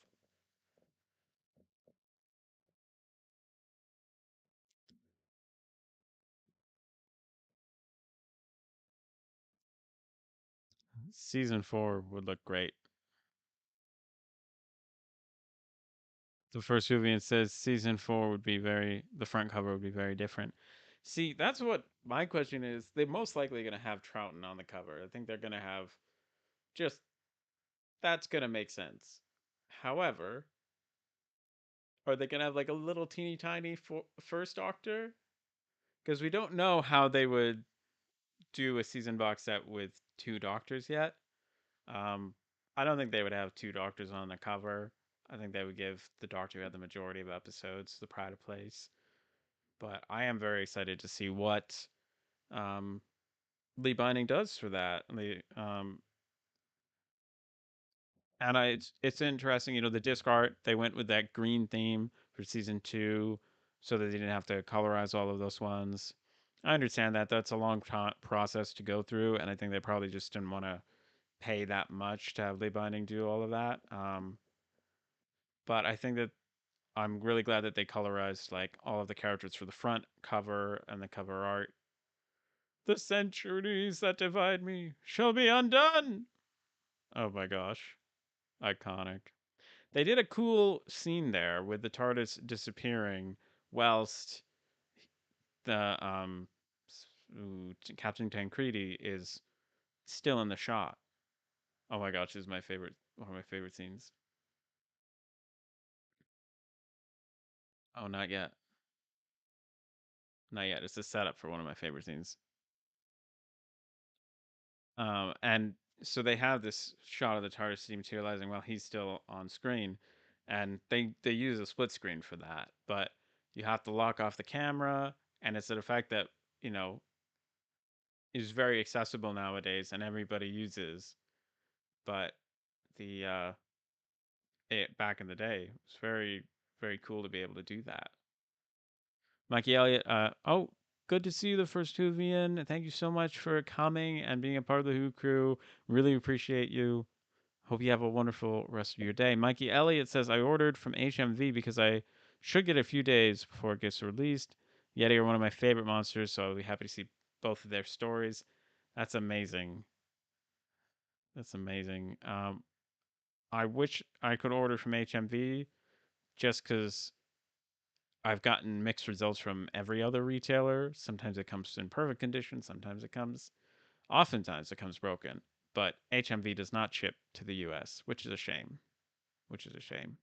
Season 4 would look great. The first movie, it says season 4 would be the front cover would be very different. See, that's what my question is. They're most likely going to have Troughton on the cover. I think they're going to have just, that's going to make sense. However, are they going to have like a little teeny tiny first Doctor? Because we don't know how they would do a season box set with two Doctors yet. Um, I don't think they would have two Doctors on the cover. I think they would give the Doctor who had the majority of episodes the pride of place. But I am very excited to see what um, Lee Binding does for that. And it's interesting, the disc art, they went with that green theme for season 2 so that they didn't have to colorize all of those ones. I understand that that's a long process to go through, and I think they probably just didn't want to pay that much to have Lee Binding do all of that. But I think that I'm really glad that they colorized like all of the characters for the front cover and the cover art. The centuries that divide me shall be undone. Oh my gosh. Iconic. They did a cool scene there with the TARDIS disappearing whilst the Captain Tancredi is still in the shot. Oh my gosh, this is my favorite, one of my favorite scenes. Oh, not yet. Not yet. It's a setup for one of my favorite scenes. And so they have this shot of the TARDIS dematerializing while he's still on screen, and they use a split screen for that. But you have to lock off the camera, and it's an effect that you know is very accessible nowadays and everybody uses. But the it back in the day it was very cool to be able to do that. Mikey Elliott, good to see you the first two of you in. Thank you so much for coming and being a part of the Who crew. Really appreciate you. Hope you have a wonderful rest of your day. Mikey Elliott says, I ordered from HMV because I should get a few days before it gets released. Yeti are one of my favorite monsters, so I'll be happy to see both of their stories. That's amazing. That's amazing. I wish I could order from HMV just because I've gotten mixed results from every other retailer. Sometimes it comes in perfect condition, oftentimes it comes broken. But HMV does not ship to the US, which is a shame. Which is a shame.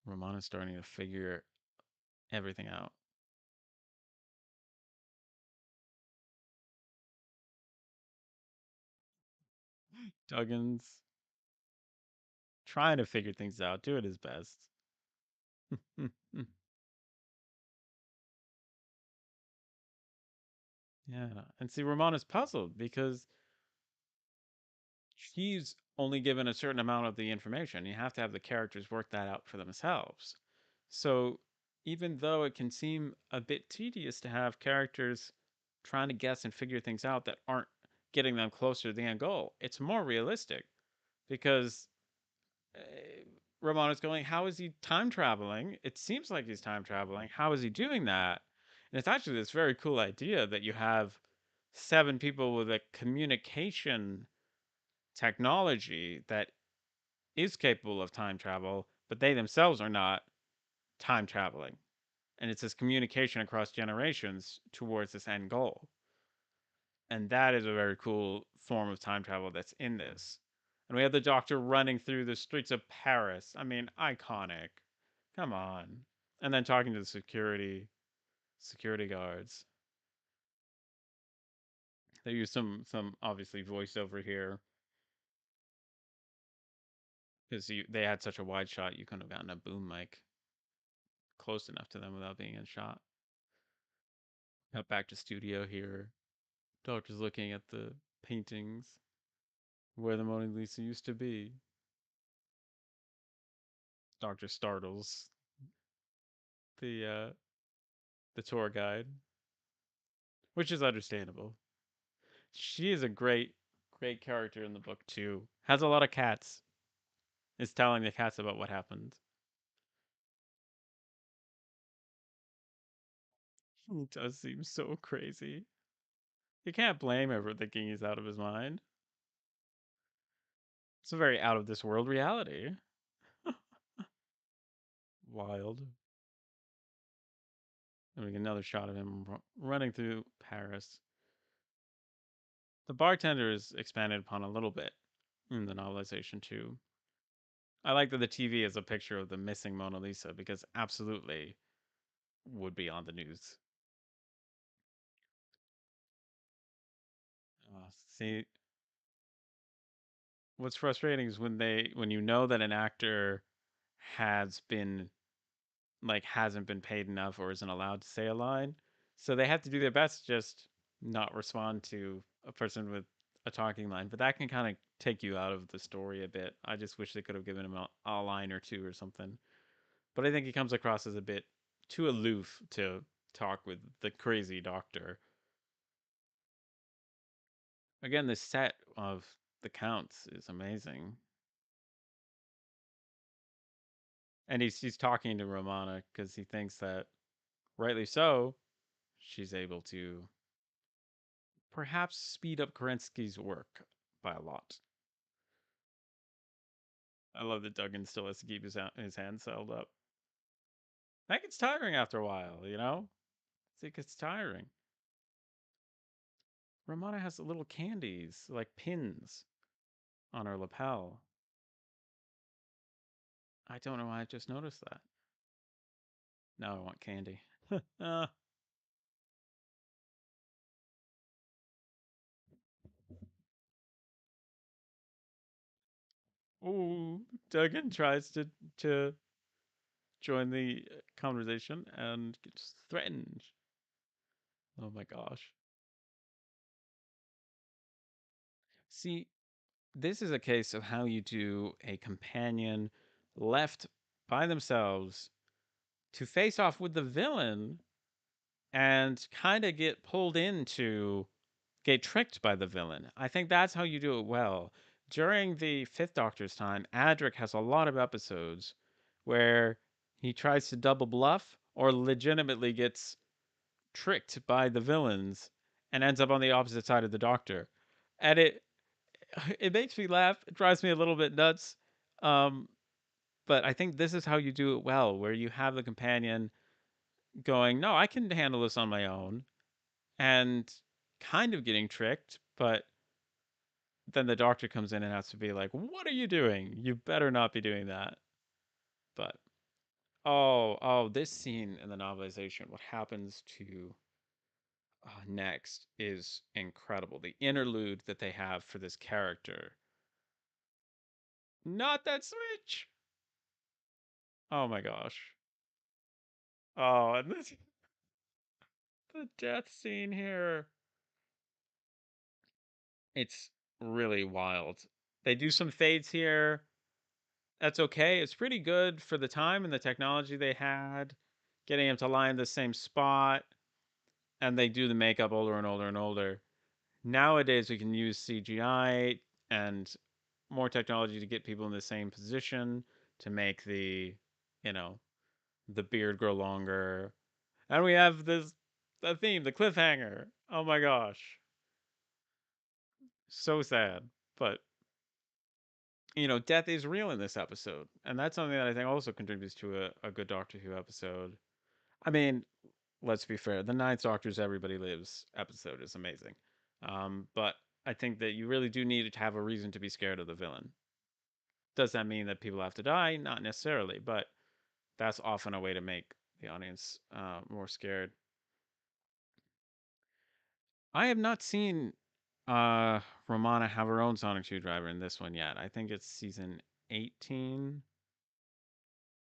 Romana's starting to figure everything out. Duggan's trying to figure things out, doing his best. Yeah. And see, Romana's puzzled because she's only given a certain amount of the information. You have to have the characters work that out for themselves. So even though it can seem a bit tedious to have characters trying to guess and figure things out that aren't getting them closer to the end goal, it's more realistic because uh, Romano's going, how is he time traveling? It seems like he's time traveling. How is he doing that? And it's actually this very cool idea that you have 7 people with a communication technology that is capable of time travel, but they themselves are not time traveling. And it's this communication across generations towards this end goal. And that is a very cool form of time travel that's in this. And we have the Doctor running through the streets of Paris. I mean, iconic. Come on. And then talking to the security guards. They use some obviously voiceover here because they had such a wide shot you couldn't have gotten a boom mic close enough to them without being in shot. Cut back to studio here. Doctor's looking at the paintings where the Mona Lisa used to be. Doctor startles the uh, the tour guide, which is understandable. She is a great character in the book too. Has a lot of cats. Is telling the cats about what happened. He does seem so crazy. You can't blame him for thinking he's out of his mind. It's a very out of this world reality. Wild. And we get another shot of him running through Paris. The bartender is expanded upon a little bit in the novelization too. I like that the TV is a picture of the missing Mona Lisa because absolutely would be on the news. See, what's frustrating is when you know that an actor has been hasn't been paid enough or isn't allowed to say a line, so they have to do their best to just not respond to a person with a talking line. But that can kind of take you out of the story a bit. I just wish they could have given him a line or two or something. But I think he comes across as a bit too aloof to talk with the crazy doctor. Again, the set of the counts is amazing. And he's talking to Romana because he thinks that, rightly so, she's able to perhaps speed up Kerensky's work by a lot. I love that Duggan still has to keep his hands held up. That gets tiring after a while, you know? It gets tiring. Romana has little candies, like pins, on her lapel. I don't know why I just noticed that. Now I want candy. uh, ooh, Duggan tries to join the conversation and gets threatened. Oh my gosh. See, this is a case of how you do a companion left by themselves to face off with the villain and kind of get tricked by the villain. I think that's how you do it well. During the Fifth Doctor's time, Adric has a lot of episodes where He tries to double bluff or legitimately gets tricked by the villains and ends up on the opposite side of the Doctor. And it makes me laugh. It drives me a little bit nuts. Um, but I think this is how you do it well, where you have the companion going, "No, I can handle this on my own," and kind of getting tricked, but then the Doctor comes in and has to be like, "What are you doing? You better not be doing that." But this scene in the novelization, what happens to next is incredible. The interlude that they have for this character. Not that switch. Oh my gosh. Oh, and this the death scene here. It's really wild. They do some fades here. That's okay. It's pretty good for the time and the technology they had, getting him to lie in the same spot, and they do the makeup older and older and older. Nowadays, we can use CGI and more technology to get people in the same position to make you know, the beard grow longer. And we have the theme, the cliffhanger. Oh my gosh. So sad. But death is real in this episode. And that's something that I think also contributes to a good Doctor Who episode. I mean, let's be fair. The Ninth Doctor's Everybody Lives episode is amazing. But I think that you really do need to have a reason to be scared of the villain. Does that mean that people have to die? Not necessarily, but that's often a way to make the audience more scared. I have not seen Romana have her own Sonic 2 driver in this one yet. I think it's season 18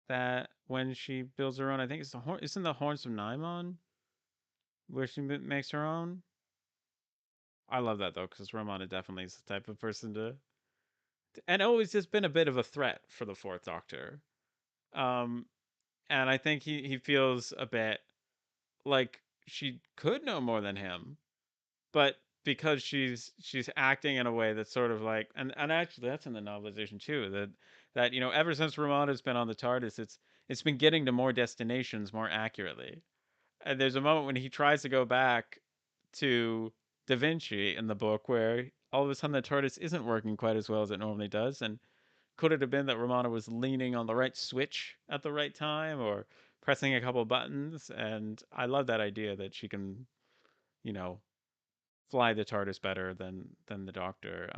that when she builds her own. I think it's isn't the Horns of Naimon where she makes her own. I love that though because Romana definitely is the type of person and always has been a bit of a threat for the Fourth Doctor. Um, and I think he feels a bit like she could know more than him, but because she's acting in a way that's sort of like, and actually that's in the novelization too, that ever since Romana's been on the TARDIS, it's been getting to more destinations more accurately. And there's a moment when he tries to go back to Da Vinci in the book where all of a sudden the TARDIS isn't working quite as well as it normally does, and could it have been that Romana was leaning on the right switch at the right time or pressing a couple buttons? And I love that idea that she can, you know, fly the TARDIS better than the Doctor.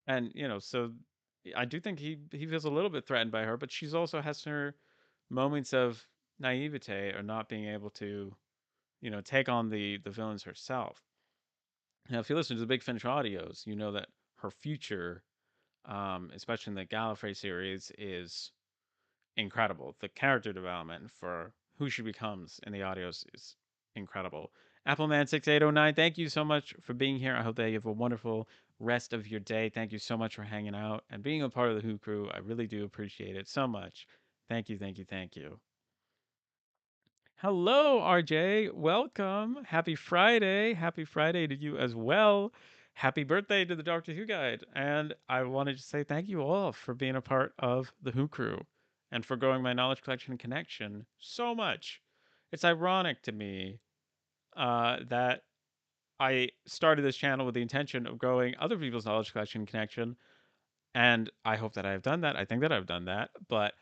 And so I do think he feels a little bit threatened by her, but she's also has her moments of naivete or not being able to, take on the villains herself. Now, if you listen to the Big Finish audios, you know that her future, especially in the Gallifrey series, is incredible. The character development for who she becomes in the audios is incredible. Appleman6809, thank you so much for being here. I hope that you have a wonderful rest of your day. Thank you so much for hanging out and being a part of the Who crew. I really do appreciate it so much. Thank you, thank you, thank you. Hello, RJ. Welcome. Happy Friday. Happy Friday to you as well. Happy birthday to the Doctor Who Guide. And I wanted to say thank you all for being a part of the Who crew and for growing my knowledge collection and connection so much. It's ironic to me that I started this channel with the intention of growing other people's knowledge collection and connection, and I hope that I have done that. I think that I've done that, but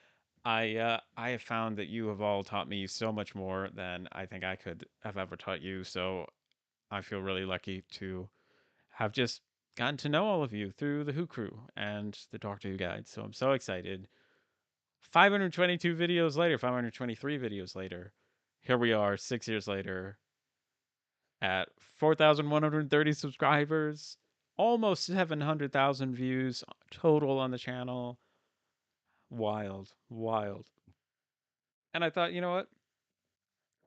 I have found that you have all taught me so much more than I think I could have ever taught you. So I feel really lucky to have just gotten to know all of you through the Who crew and the Doctor Who guide. So I'm so excited. 522 videos later, 523 videos later, here we are 6 years later at 4,130 subscribers, almost 700,000 views total on the channel. Wild, wild. And I thought, you know what?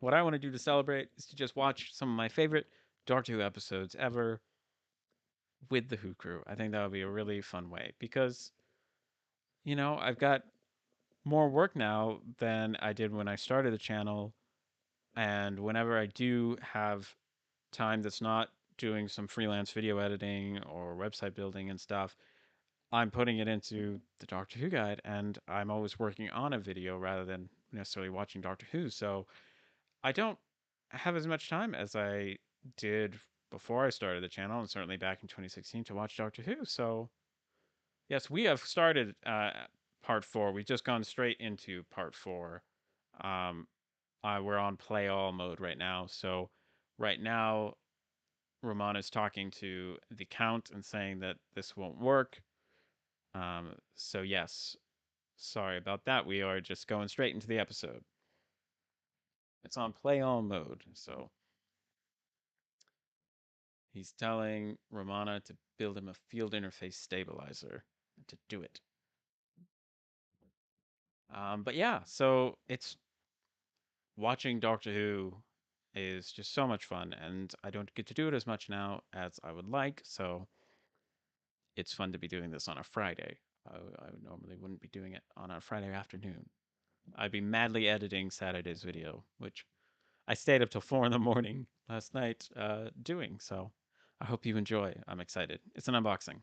What I want to do to celebrate is to just watch some of my favorite Doctor Who episodes ever with the Who crew. I think that would be a really fun way because, I've got more work now than I did when I started the channel. And whenever I do have time that's not doing some freelance video editing or website building and stuff, I'm putting it into the Doctor Who guide, and I'm always working on a video rather than necessarily watching Doctor Who. So I don't have as much time as I did before I started the channel, and certainly back in 2016 to watch Doctor Who. So yes, we have started part four. We've just gone straight into part four. Um, we're on play all mode right now. So right now, Roman is talking to the Count and saying that this won't work. So yes, sorry about that. We are just going straight into the episode. It's on play all mode. So he's telling Romana to build him a field interface stabilizer to do it. But yeah, so it's watching Doctor Who is just so much fun, and I don't get to do it as much now as I would like. So it's fun to be doing this on a Friday. I normally wouldn't be doing it on a Friday afternoon. I'd be madly editing Saturday's video, which I stayed up till 4 in the morning last night doing. So I hope you enjoy. I'm excited. It's an unboxing.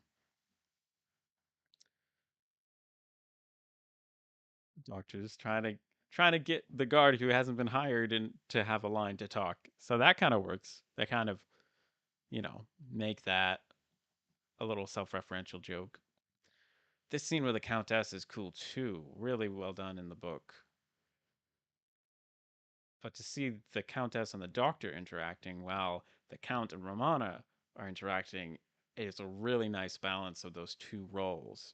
Doctor's trying to get the guard who hasn't been hired and to have a line to talk. So that kind of works. They kind of, you know, make that a little self-referential joke. This scene with the Countess is cool too. Really well done in the book. But to see the Countess and the Doctor interacting while the Count and Romana are interacting is a really nice balance of those two roles.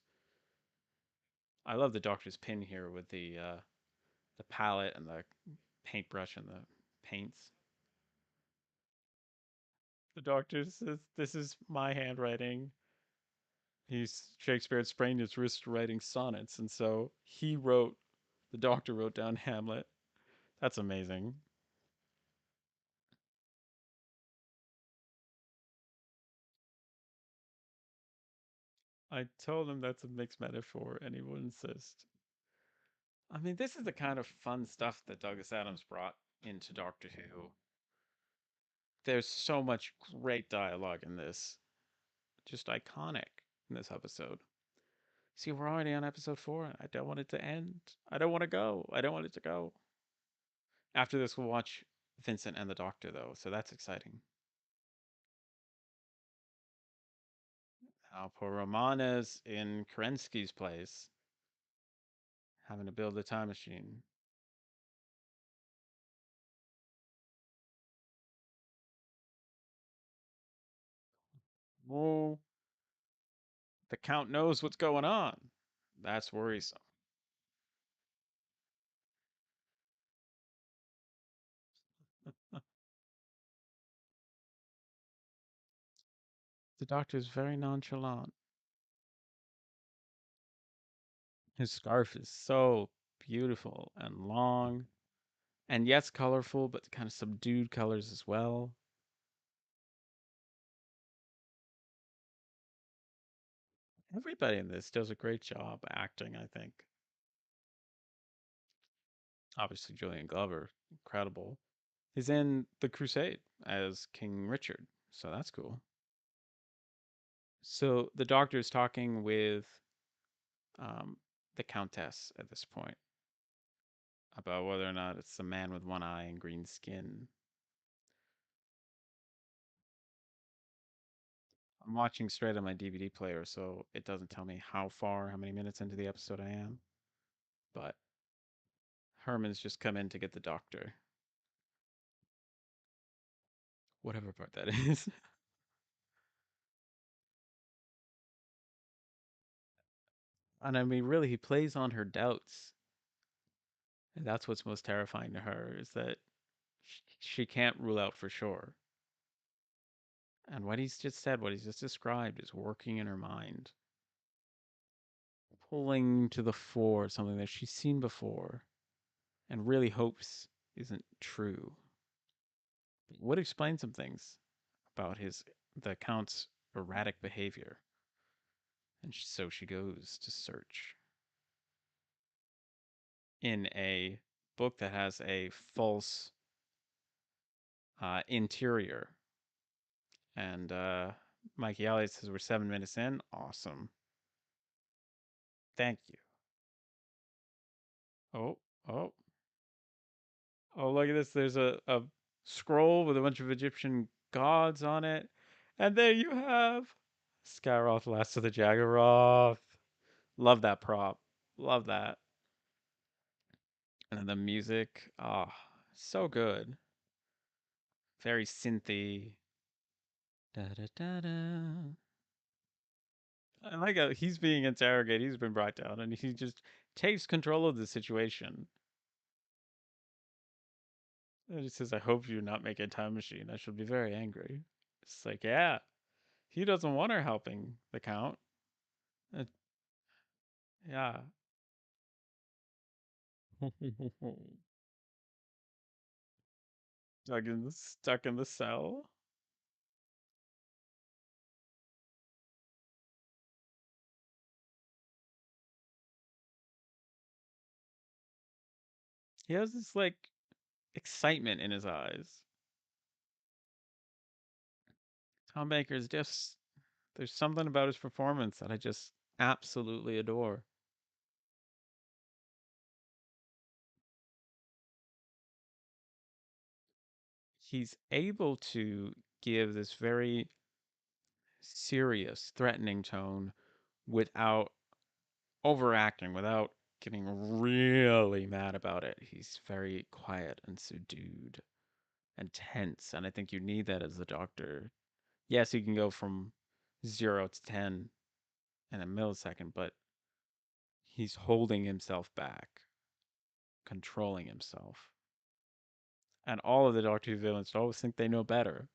I love the Doctor's pin here with the palette and the paintbrush and the paints. The Doctor says, "This is my handwriting." Shakespeare had sprained his wrist writing sonnets, and so the Doctor wrote down Hamlet. That's amazing. I told him that's a mixed metaphor, and he would insist. I mean, this is the kind of fun stuff that Douglas Adams brought into Doctor Who. There's so much great dialogue in this, just iconic in this episode. See, we're already on episode four, and I don't want it to end. I don't want to go. I don't want it to go. After this, we'll watch Vincent and the Doctor, though, so that's exciting. Now, poor Romana's in Kerensky's place, having to build a time machine. Whoa, the Count knows what's going on. That's worrisome. The Doctor's very nonchalant. His scarf is so beautiful and long, and yes, colorful, but kind of subdued colors as well. Everybody in this does a great job acting, I think. Obviously, Julian Glover, incredible. He's in The Crusade as King Richard, so that's cool. So the Doctor is talking with um, the Countess at this point about whether or not it's the man with one eye and green skin. I'm watching straight on my DVD player, so it doesn't tell me how many minutes into the episode I am. But Herman's just come in to get the Doctor. Whatever part that is. And I mean, really, he plays on her doubts. And that's what's most terrifying to her is that she can't rule out for sure. And what he's just said, what he's just described, is working in her mind, pulling to the fore something that she's seen before and really hopes isn't true. Would explain some things about the Count's erratic behavior. And so she goes to search in a book that has a false interior. And Mikey Elliott says we're 7 minutes in. Awesome. Thank you. Oh, oh, oh, look at this. There's a scroll with a bunch of Egyptian gods on it. And there you have Skyroth, Last of the Jaggeroth. Love that prop. Love that. And then the music. Ah, so good. Very synthy. Da da da da. I like how he's being interrogated. He's been brought down, and he just takes control of the situation. And he says, "I hope you not make a time machine. I shall be very angry." It's like, yeah, he doesn't want her helping the count. Uh, yeah. Stuck in the cell. He has this like excitement in his eyes. Tom Baker's just there's something about his performance that I just absolutely adore. He's able to give this very serious, threatening tone without overacting, without getting really mad about it. He's very quiet and subdued and tense, and I think you need that as the doctor. Yes, he can go from 0 to 10 in a millisecond, but he's holding himself back, controlling himself. And all of the Doctor Who villains always think they know better,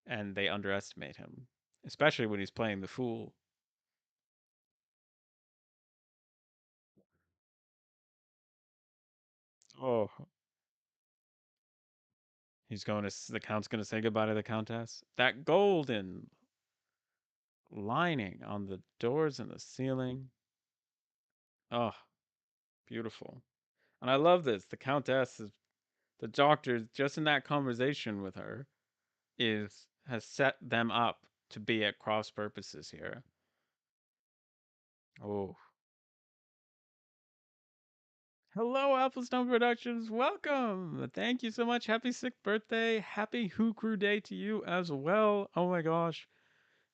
and they underestimate him, especially when he's playing the fool. Oh, the Count's going to say goodbye to the Countess. That golden lining on the doors and the ceiling. Oh, beautiful. And I love this. The Countess is the Doctor just in that conversation with her is has set them up to be at cross purposes here. Oh, hello, Applestone Productions. Welcome. Thank you so much. Happy 6th birthday. Happy Who Crew Day to you as well. Oh my gosh.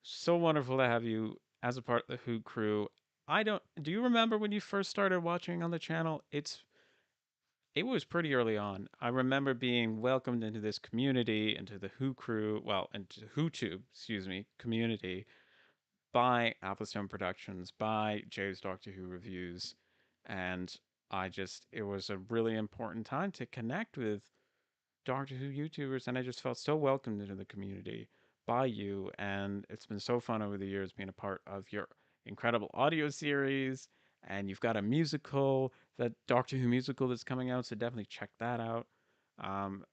So wonderful to have you as a part of the Who Crew. I don't do you remember when you first started watching on the channel? It was pretty early on. I remember being welcomed into this community, into the Who Crew, well, into WhoTube, excuse me, community by Applestone Productions, by Jay's Doctor Who Reviews. And it was a really important time to connect with Doctor Who YouTubers. And I just felt so welcomed into the community by you. And it's been so fun over the years being a part of your incredible audio series. And you've got a musical, that Doctor Who musical that's coming out. So definitely check that out. Um,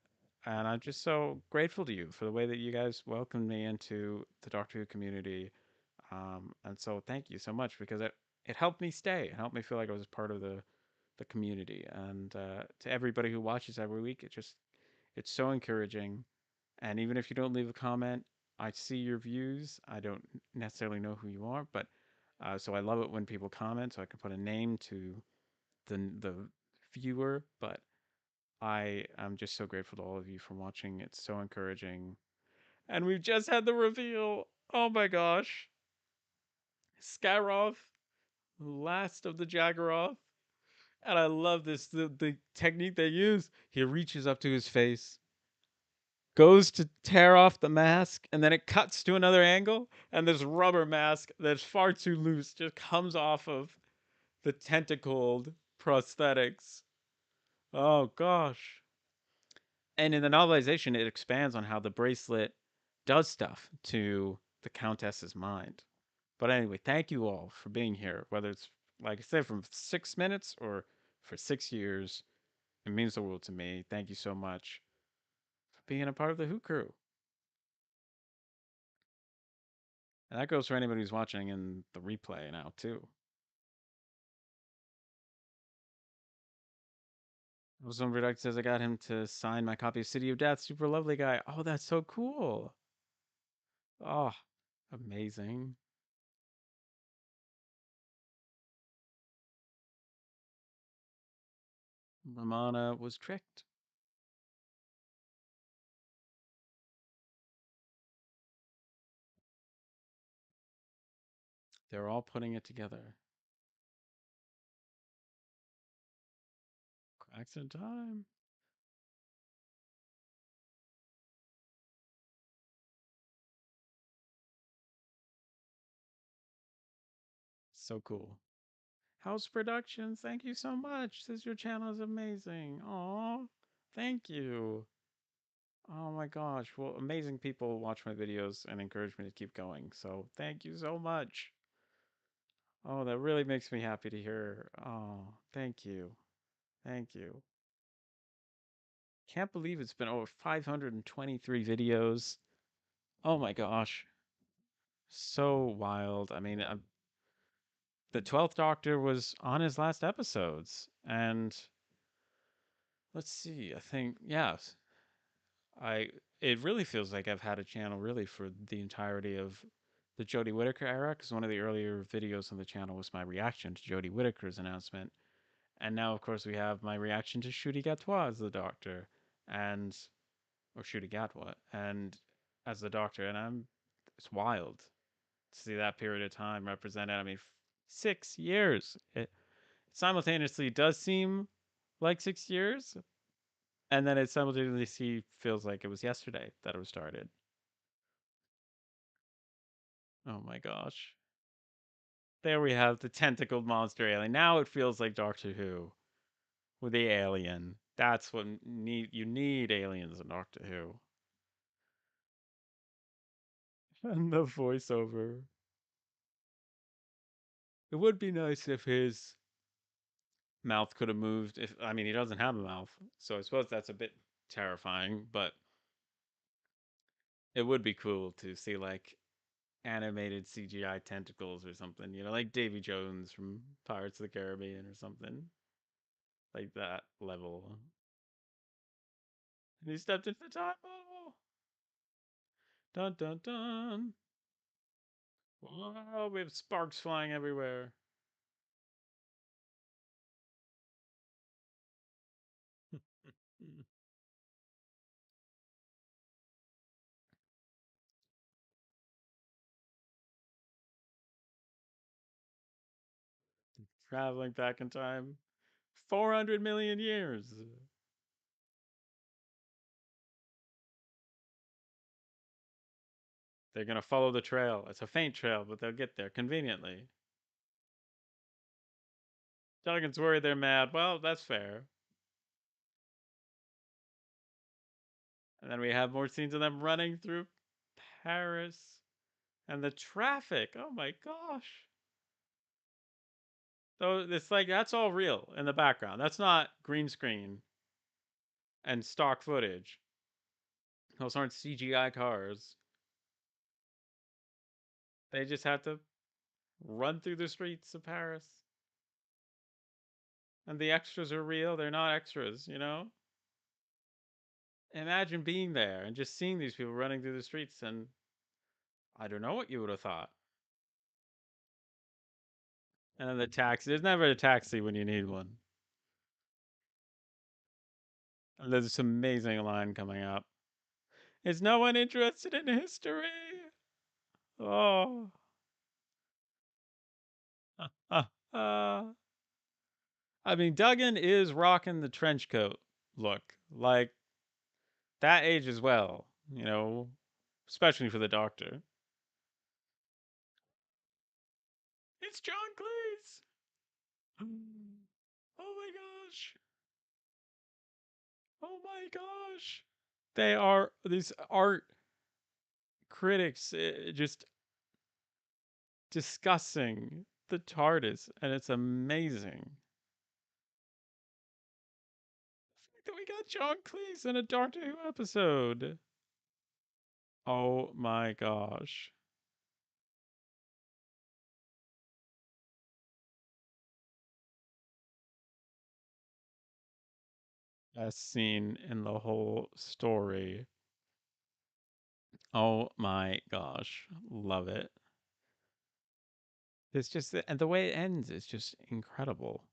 and I'm just so grateful to you for the way that you guys welcomed me into the Doctor Who community, and so thank you so much because it helped me stay. It helped me feel like I was part of the community. And to everybody who watches every week, it's so encouraging. And even if you don't leave a comment, I see your views. I don't necessarily know who you are, but so I love it when people comment, so I can put a name to the viewer. But I am just so grateful to all of you for watching. It's so encouraging. And we've just had the reveal. Oh my gosh. Skyroth, last of the Jaggeroth. And I love this the technique they use. He reaches up to his face, goes to tear off the mask, and then it cuts to another angle, and this rubber mask that's far too loose just comes off of the tentacled prosthetics. Oh gosh. And in the novelization, it expands on how the bracelet does stuff to the Countess's mind. But anyway, thank you all for being here, whether it's, like I said, from 6 minutes or for 6 years. It means the world to me. Thank you so much for being a part of the Who Crew. And that goes for anybody who's watching in the replay now, too. Some Reduct says I got him to sign my copy of City of Death. Super lovely guy. Oh, that's so cool. Oh, amazing. Ramana was tricked. They're all putting it together. Cracks in time. So cool. House Productions, thank you so much. This your channel is amazing. Aw, thank you. Oh my gosh. Well, amazing people watch my videos and encourage me to keep going. So thank you so much. Oh, that really makes me happy to hear. Oh, thank you. Thank you. Can't believe it's been over 523 videos. Oh my gosh. So wild. I mean, the 12th Doctor was on his last episodes. And let's see, I think, yes, I it really feels like I've had a channel really for the entirety of the Jodie Whittaker era, because one of the earlier videos on the channel was my reaction to Jodie Whittaker's announcement, and now of course we have my reaction to Ncuti Gatwa as the Doctor, and or Ncuti Gatwa, and as the Doctor, and it's wild to see that period of time represented. I mean, 6 years. It simultaneously does seem like 6 years, and then it simultaneously feels like it was yesterday that it was started. Oh my gosh. There we have the tentacled monster alien. Now it feels like Doctor Who with the alien. That's what you need aliens in Doctor Who. And the voiceover. It would be nice if his mouth could have moved. If I mean, he doesn't have a mouth, so I suppose that's a bit terrifying. But it would be cool to see like animated CGI tentacles or something. You know, like Davy Jones from Pirates of the Caribbean or something like that level. And he stepped into the time bubble. Dun dun dun. Whoa, we have sparks flying everywhere. Traveling back in time 400 million years. They're going to follow the trail. It's a faint trail, but they'll get there conveniently. Duggan's worried they're mad. Well, that's fair. And then we have more scenes of them running through Paris and the traffic. Oh my gosh. So it's like that's all real in the background. That's not green screen and stock footage. Those aren't CGI cars. They just have to run through the streets of Paris. And the extras are real. They're not extras, you know? Imagine being there and just seeing these people running through the streets, and I don't know what you would have thought. And then the taxi. There's never a taxi when you need one. And there's this amazing line coming up. Is no one interested in history? Oh. I mean, Duggan is rocking the trench coat look. Like, that age as well, you know, especially for the Doctor. It's John Cleese! Oh my gosh! Oh my gosh! They are these art critics just discussing the TARDIS, and it's amazing. The fact that we got John Cleese in a Doctor Who episode. Oh my gosh. Best scene in the whole story. Oh my gosh. Love it. It's just, and the way it ends is just incredible.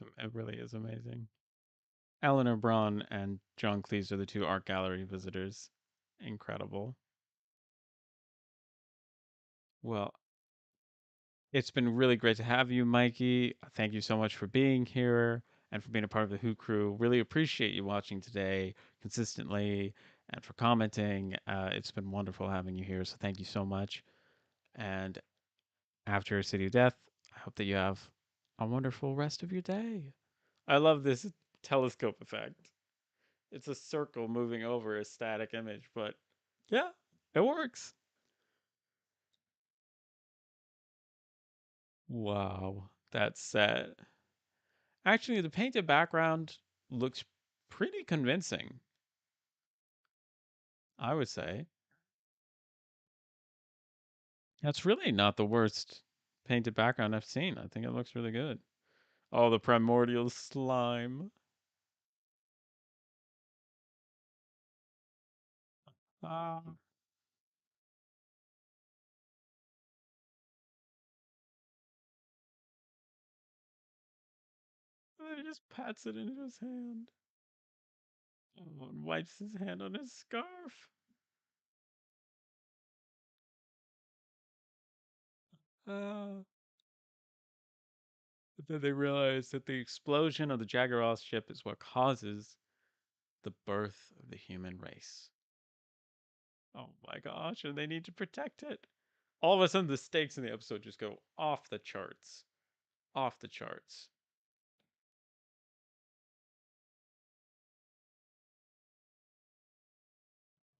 It really is amazing. Eleanor Braun and John Cleese are the two art gallery visitors. Incredible. Well, it's been really great to have you, Mikey. Thank you so much for being here and for being a part of the Who crew. Really appreciate you watching today consistently and for commenting. It's been wonderful having you here. So thank you so much. And after City of Death, I hope that you have a wonderful rest of your day. I love this telescope effect. It's a circle moving over a static image, but yeah, it works. Wow, that's set. Actually, the painted background looks pretty convincing, I would say. That's really not the worst painted background I've seen. I think it looks really good. Oh, the primordial slime. Ah, he just pats it into his hand. Oh, and wipes his hand on his scarf. Ah. But then they realize that the explosion of the Jaggeros ship is what causes the birth of the human race. Oh my gosh, and they need to protect it. All of a sudden, the stakes in the episode just go off the charts. Off the charts.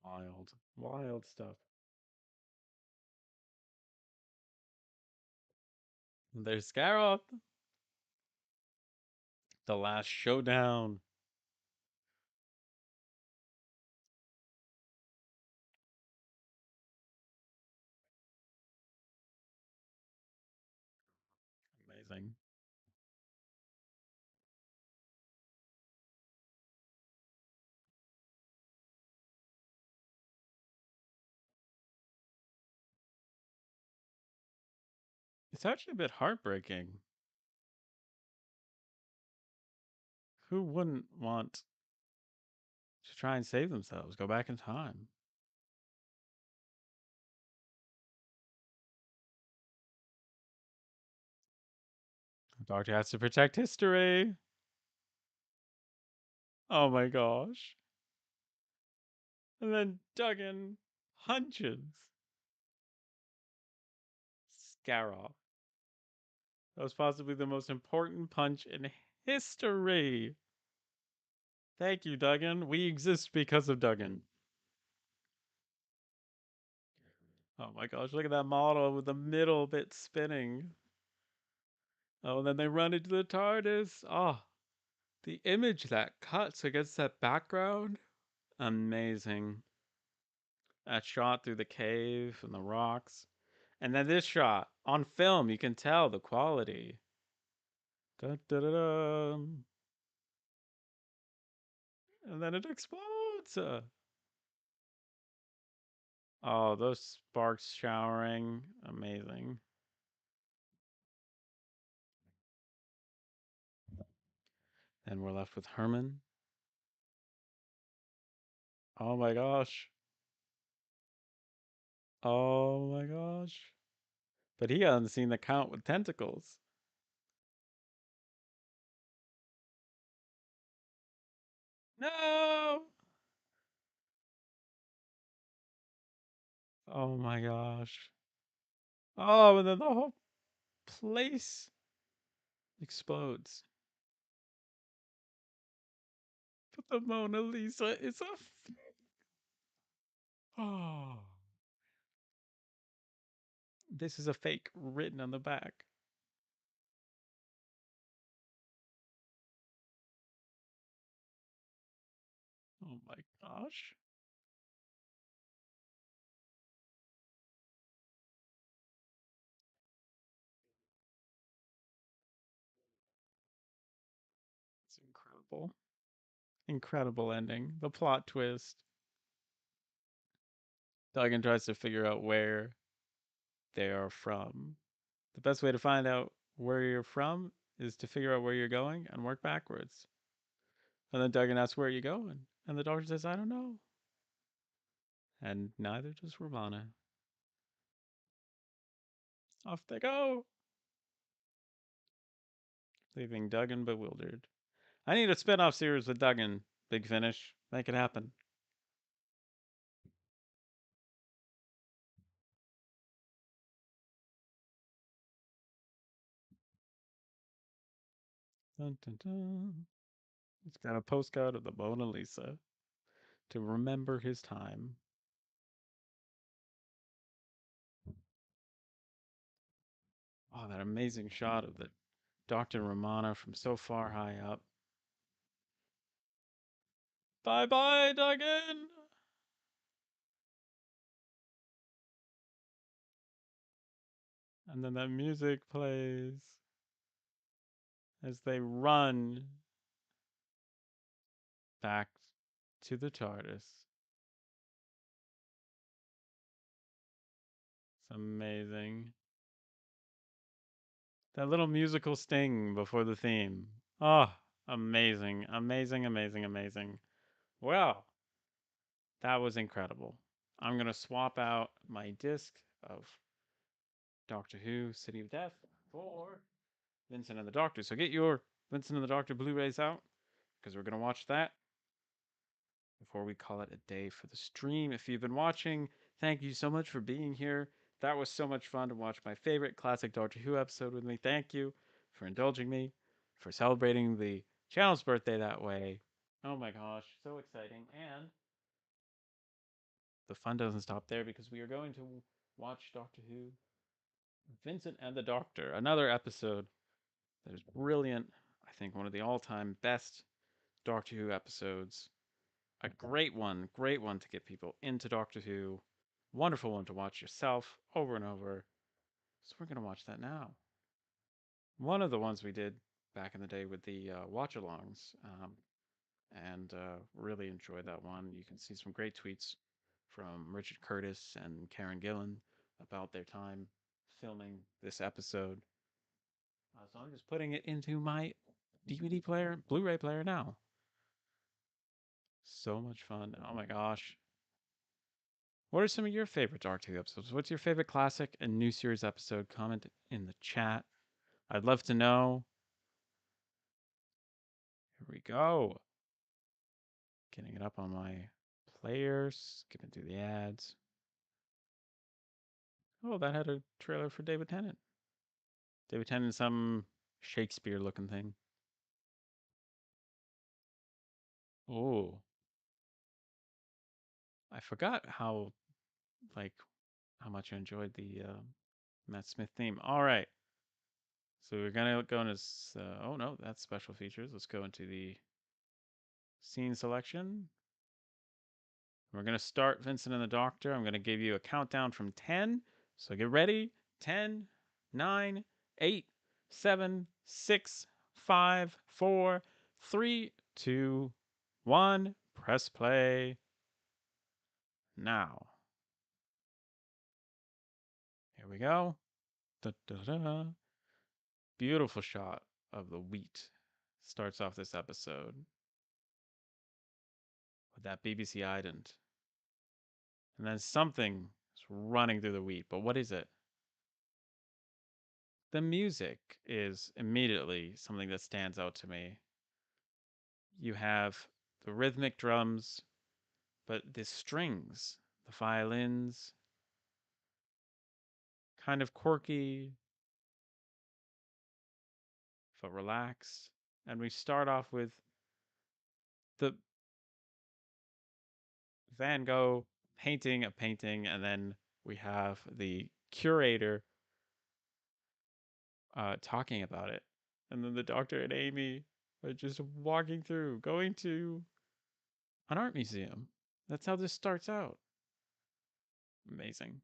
Wild. Wild stuff. And there's Scaroth. The last showdown. Amazing. It's actually a bit heartbreaking. Who wouldn't want to try and save themselves, go back in time? The Doctor has to protect history. Oh my gosh. And then Duggan hunches Scaroth. That was possibly the most important punch in history. Thank you, Duggan. We exist because of Duggan. Oh my gosh, look at that model with the middle bit spinning. Oh, and then they run into the TARDIS. Oh, the image that cuts against that background. Amazing. That shot through the cave and the rocks. And then this shot on film, you can tell the quality. Da, da, da, da. And then it explodes. Oh, those sparks showering. Amazing. And we're left with Herman. Oh my gosh. Oh my gosh. But he hasn't seen the count with tentacles. No! Oh my gosh. Oh, and then the whole place explodes. But the Mona Lisa is a. Oh. This is a fake written on the back. Oh my gosh. It's incredible. Incredible ending. The plot twist. Duggan tries to figure out where they are from. The best way to find out where you're from is to figure out where you're going and work backwards. And then Duggan asks, "Where are you going?" And the doctor says, "I don't know." And neither does Romana. Off they go, leaving Duggan bewildered. I need a spin-off series with Duggan. Big Finish. Make it happen. Dun, dun, dun. It's got a postcard of the Mona Lisa to remember his time. Oh, that amazing shot of the Dr. Romana from so far high up. Bye bye, Duggan! And then that music plays as they run back to the TARDIS. It's amazing. That little musical sting before the theme. Oh, amazing, amazing, amazing, amazing. Well, that was incredible. I'm going to swap out my disc of Doctor Who City of Death for Vincent and the Doctor. So get your Vincent and the Doctor Blu-rays out because we're going to watch that before we call it a day for the stream. If you've been watching, thank you so much for being here. That was so much fun to watch my favorite classic Doctor Who episode with me. Thank you for indulging me, for celebrating the channel's birthday that way. Oh my gosh, so exciting. And the fun doesn't stop there because we are going to watch Doctor Who Vincent and the Doctor, another episode that is brilliant. I think one of the all-time best Doctor Who episodes. A great one to get people into Doctor Who. Wonderful one to watch yourself over and over. So we're going to watch that now. One of the ones we did back in the day with the Watchalongs, and really enjoyed that one. You can see some great tweets from Richard Curtis and Karen Gillan about their time filming this episode. So I'm just putting it into my DVD player, Blu-ray player now. So much fun. Oh my gosh. What are some of your favorite Doctor Who episodes? What's your favorite classic and new series episode? Comment in the chat. I'd love to know. Here we go. Getting it up on my players. Skipping through the ads. Oh, that had a trailer for David Tennant. David Tennant, some Shakespeare looking thing. Oh, I forgot how, like, how much I enjoyed the Matt Smith theme. All right. So we're going to go into, oh no, that's special features. Let's go into the scene selection. We're going to start Vincent and the Doctor. I'm going to give you a countdown from 10. So get ready. 10, 9, 8, 7, 6, 5, 4, 3, 2, 1. Press play now. Here we go. Da, da, da. Beautiful shot of the wheat. Starts off this episode with that BBC ident. And then something is running through the wheat. But what is it? The music is immediately something that stands out to me. You have the rhythmic drums, but the strings, the violins, kind of quirky, but relaxed. And we start off with the Van Gogh painting a painting, and then we have the curator talking about it. And then the doctor and Amy are just walking through, going to an art museum. That's how this starts out. Amazing.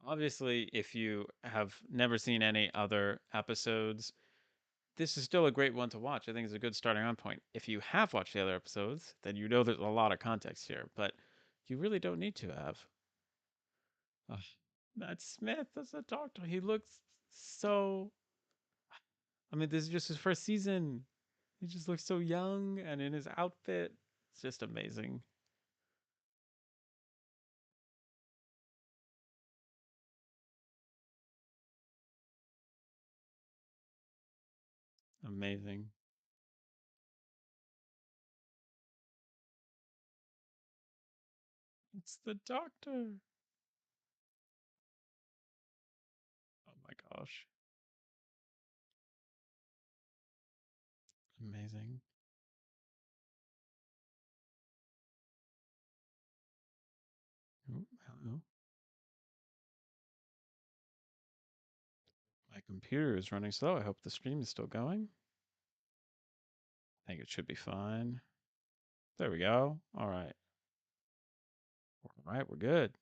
Obviously, if you have never seen any other episodes, this is still a great one to watch. I think it's a good starting on point. If you have watched the other episodes, then you know there's a lot of context here, but you really don't need to have. Ugh. Matt Smith as a doctor. He looks so. I mean, this is just his first season. He just looks so young, and in his outfit, it's just amazing. Amazing. It's the doctor. Oh my gosh. Amazing. Oh, hello. My computer is running slow. I hope the stream is still going. I think it should be fine. There we go. All right. All right, we're good.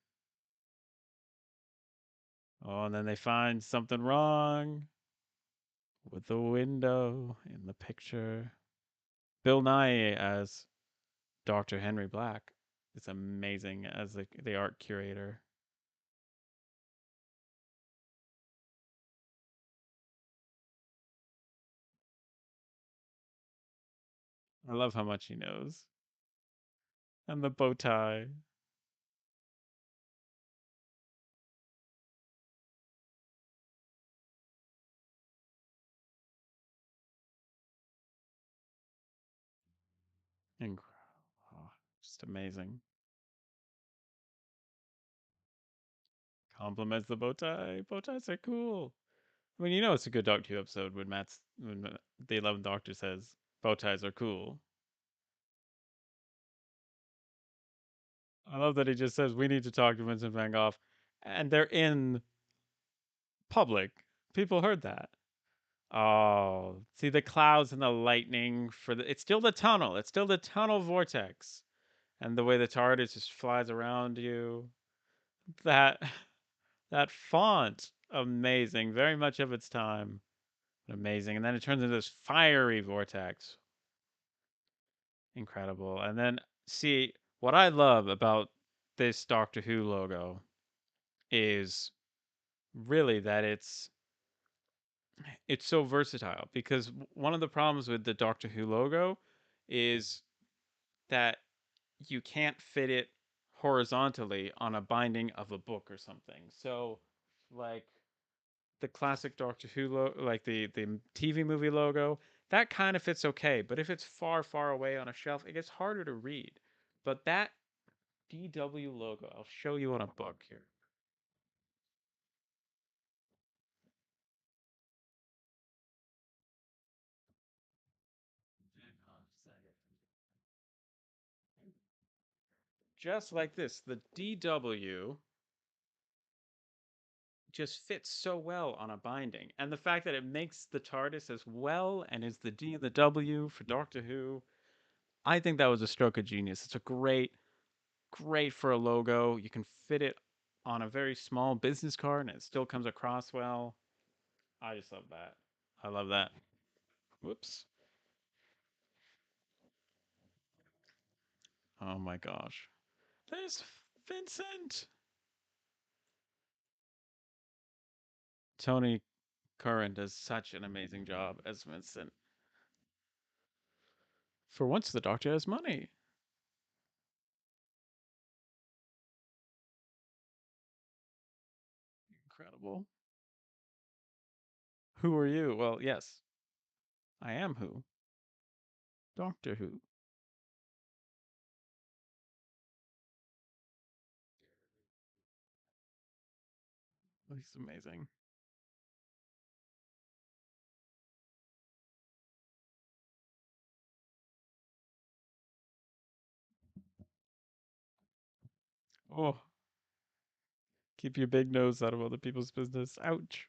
Oh, and then they find something wrong with the window in the picture. Bill Nye as Dr. Henry Black is amazing as the art curator. I love how much he knows. And the bow tie. Incredible. Oh, just amazing. Compliments the bow tie. Bow ties are cool. I mean, you know, it's a good Doctor Who episode when the 11th Doctor says bow ties are cool. I love that he just says we need to talk to Vincent Van Gogh, and they're in public. People heard that. Oh, see the clouds and the lightning for the. It's still the tunnel. It's still the tunnel vortex, and the way the TARDIS just flies around you. That that font, amazing. Very much of its time, amazing. And then it turns into this fiery vortex, incredible. And then see what I love about this Doctor Who logo is really that it's so versatile because one of the problems with the Doctor Who logo is that you can't fit it horizontally on a binding of a book or something. So, like the classic Doctor Who like the TV movie logo, that kind of fits okay. But if it's far, far away on a shelf, it gets harder to read. But that DW logo, I'll show you on a book here. Just like this, the DW just fits so well on a binding. And the fact that it makes the TARDIS as well and is the D and the W for Doctor Who, I think that was a stroke of genius. It's a great for a logo. You can fit it on a very small business card and it still comes across well. I just love that. I love that. Whoops. Oh my gosh. There's Vincent. Tony Curran does such an amazing job as Vincent. For once, the Doctor has money. Incredible. Who are you? Well, yes, I am who? Doctor Who. He's amazing. Oh, keep your big nose out of other people's business. Ouch.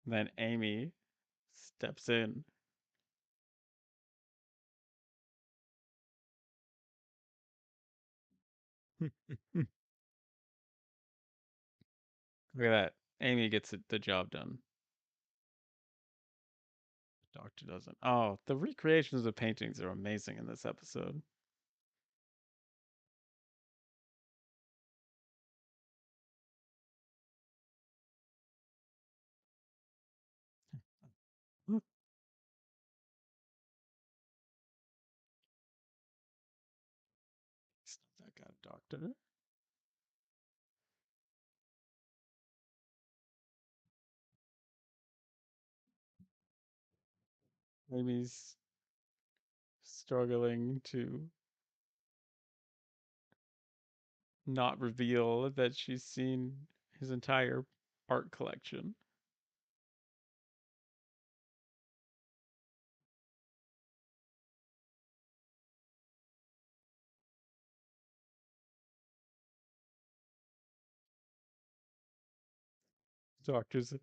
Then Amy steps in. Look at that. Amy gets the job done. Doctor doesn't. Oh, the recreations of paintings are amazing in this episode. He's not that kind of doctor. Maybe he's struggling to not reveal that she's seen his entire art collection. Doctor's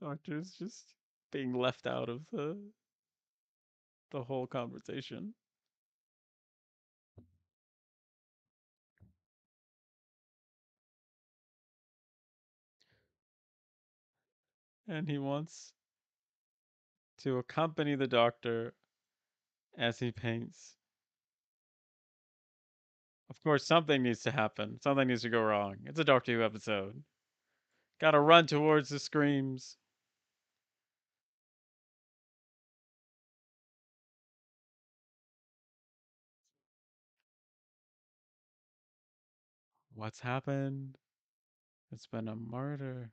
Doctor's just being left out of the whole conversation. And he wants to accompany the doctor as he paints. Of course, something needs to happen. Something needs to go wrong. It's a Doctor Who episode. Gotta run towards the screams. What's happened? It's been a murder.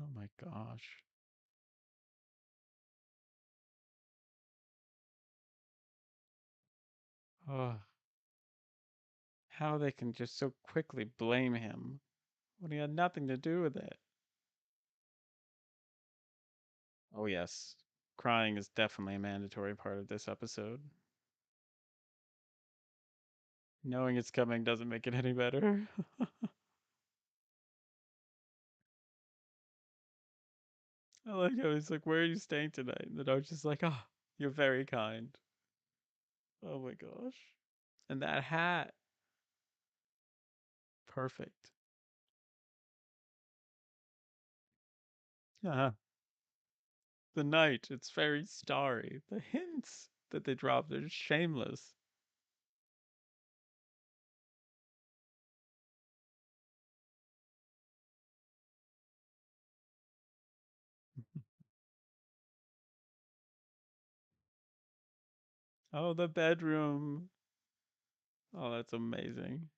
Oh my gosh. Oh, how they can just so quickly blame him when he had nothing to do with it. Oh, yes. Crying is definitely a mandatory part of this episode. Knowing it's coming doesn't make it any better. I like how he's like, "Where are you staying tonight?" And the dog's just like, "Oh, you're very kind." Oh my gosh. And that hat. Perfect. Uh-huh. The night, it's very starry. The hints that they drop, they're just shameless. Oh, the bedroom. Oh, that's amazing.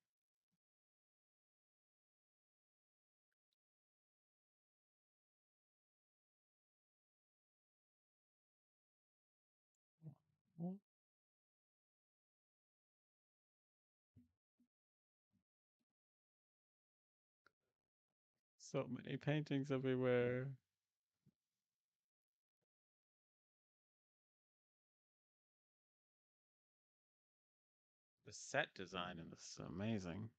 So many paintings everywhere. The set design in this is amazing.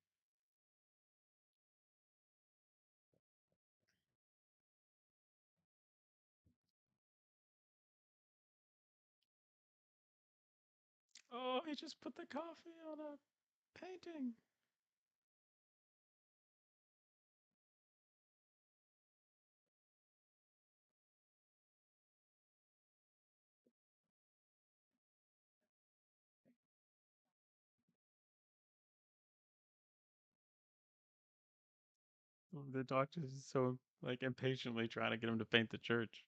Oh, he just put the coffee on a painting. The doctor is so like impatiently trying to get him to paint the church.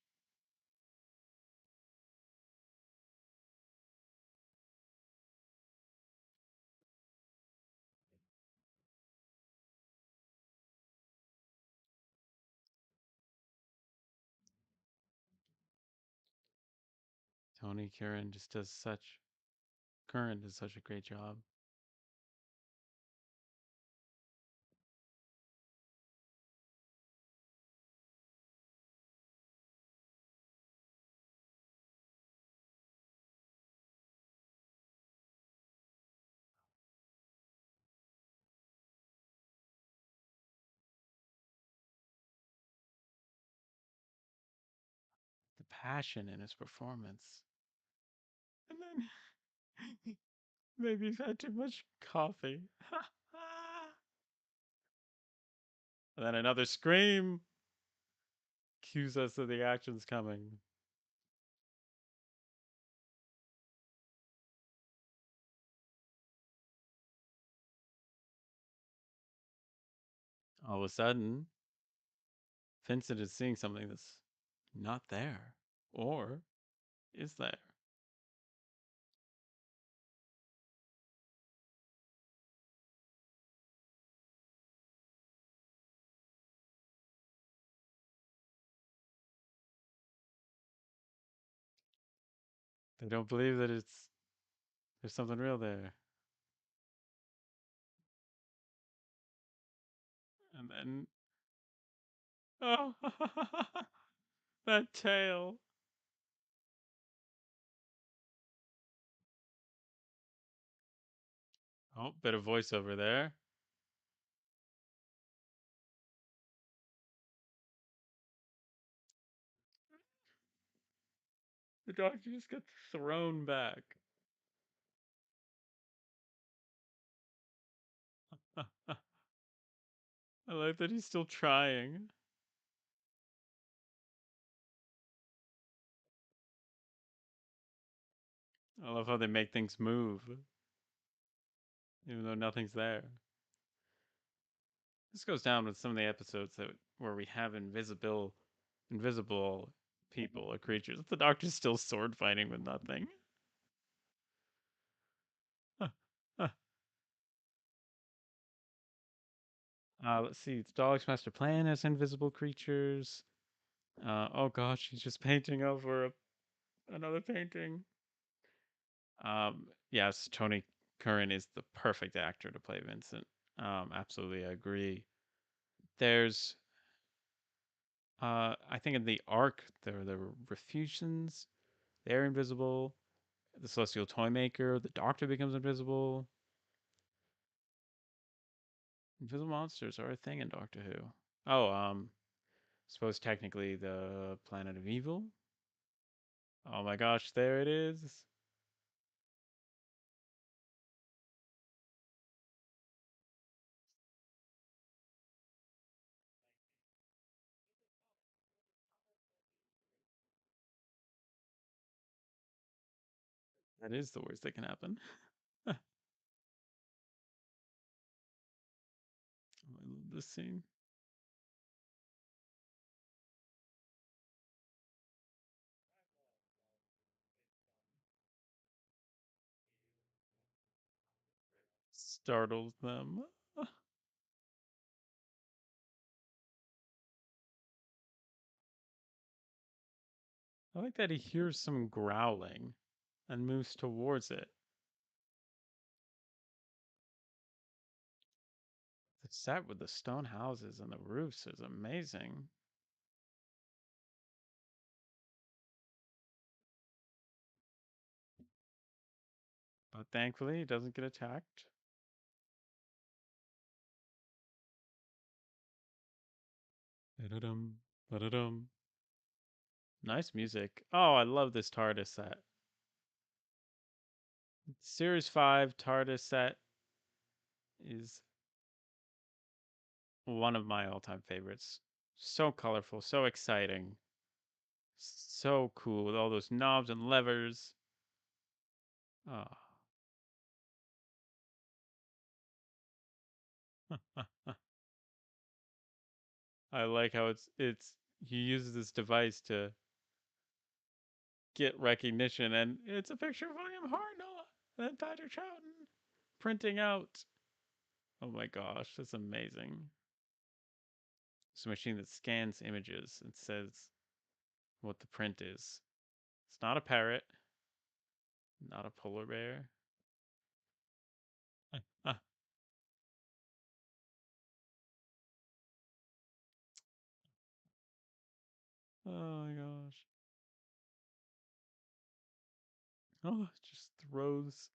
Tony Curran just does such Curran does such a great job. The passion in his performance. And then maybe you've had too much coffee. And then another scream cues us that the action's coming. All of a sudden, Vincent is seeing something that's not there. Or is there? They don't believe that there's something real there. And then, oh, that tail. Oh, bit of voiceover there. The doctor just gets thrown back. I like that he's still trying. I love how they make things move, even though nothing's there. This goes down with some of the episodes where we have invisible people or creatures. The doctor's still sword fighting with nothing. Let's see. It's Dalek's master plan as invisible creatures. Oh gosh, he's just painting over another painting. Yes, Tony Curran is the perfect actor to play Vincent. Absolutely, I agree. There's, I think in the arc, there are the Refusions. They're invisible. The Celestial Toymaker, the Doctor becomes invisible. Invisible monsters are a thing in Doctor Who. Oh, suppose technically the Planet of Evil. Oh my gosh, there it is. That is the worst that can happen. I love this scene. Startles them. I like that he hears some growling and moves towards it. The set with the stone houses and the roofs is amazing. But thankfully, he doesn't get attacked. Ba-da-dum, ba-da-dum. Nice music. Oh, I love this TARDIS set. Series 5 TARDIS set is one of my all-time favorites. So colorful, so exciting, so cool with all those knobs and levers. Oh. I like how it's he uses this device to get recognition, and it's a picture of William Hartnell and Patrick Troughton printing out. Oh my gosh, that's amazing. It's a machine that scans images and says what the print is. It's not a parrot, not a polar bear. Oh my gosh. Oh, it just throws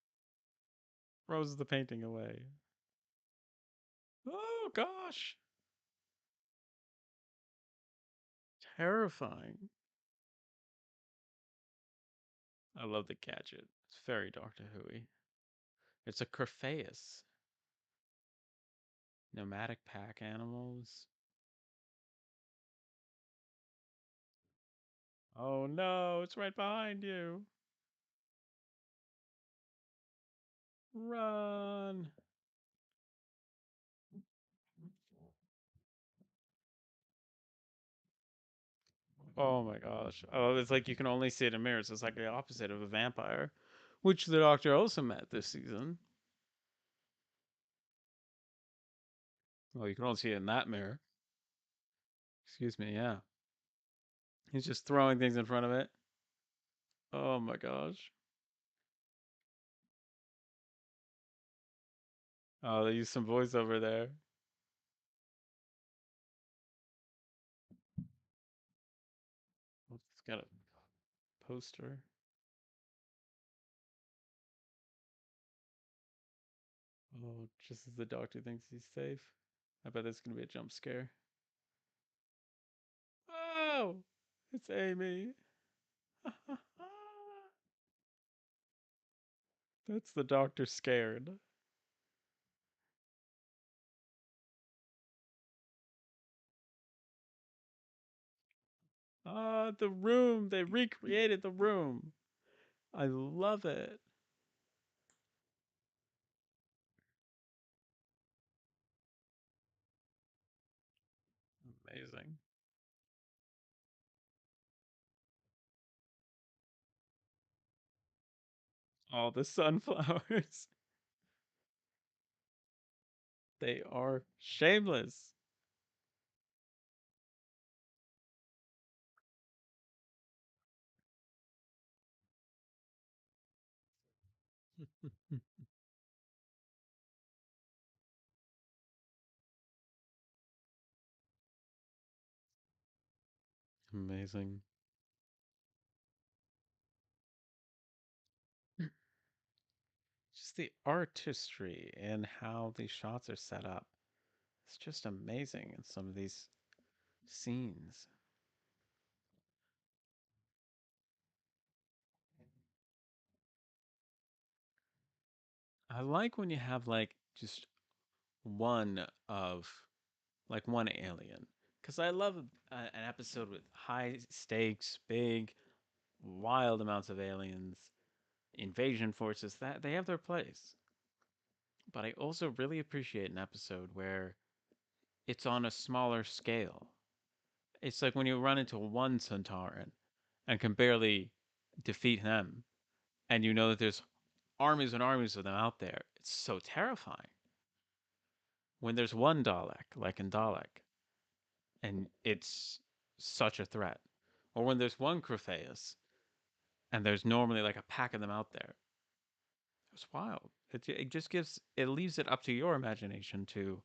the painting away. Oh gosh. Terrifying. I love the gadget. It's very Doctor Who-y. It's a Crephaeus. Nomadic pack animals. Oh no, it's right behind you. Run. Oh my gosh. Oh, it's like you can only see it in mirrors. It's like the opposite of a vampire, which the Doctor also met this season. Well, you can only see it in that mirror. Excuse me, yeah. He's just throwing things in front of it. Oh my gosh. Oh, they used some voiceover there. It's got a poster. Oh, just as the Doctor thinks he's safe. I bet there's gonna be a jump scare. Oh, it's Amy. That's the Doctor scared. Ah, the room. They recreated the room. I love it. Amazing. All the sunflowers. They are shameless. Amazing. Just the artistry and how these shots are set up. It's just amazing in some of these scenes. I like when you have like just one of like one alien. Because I love an episode with high stakes, big, wild amounts of aliens, invasion forces, that they have their place. But I also really appreciate an episode where it's on a smaller scale. It's like when you run into one Centauran and can barely defeat them, and you know that there's armies and armies of them out there. It's so terrifying. When there's one Dalek, like in Dalek, and it's such a threat. Or when there's one Crephaeus, and there's normally like a pack of them out there. It's wild. It just gives, it leaves it up to your imagination to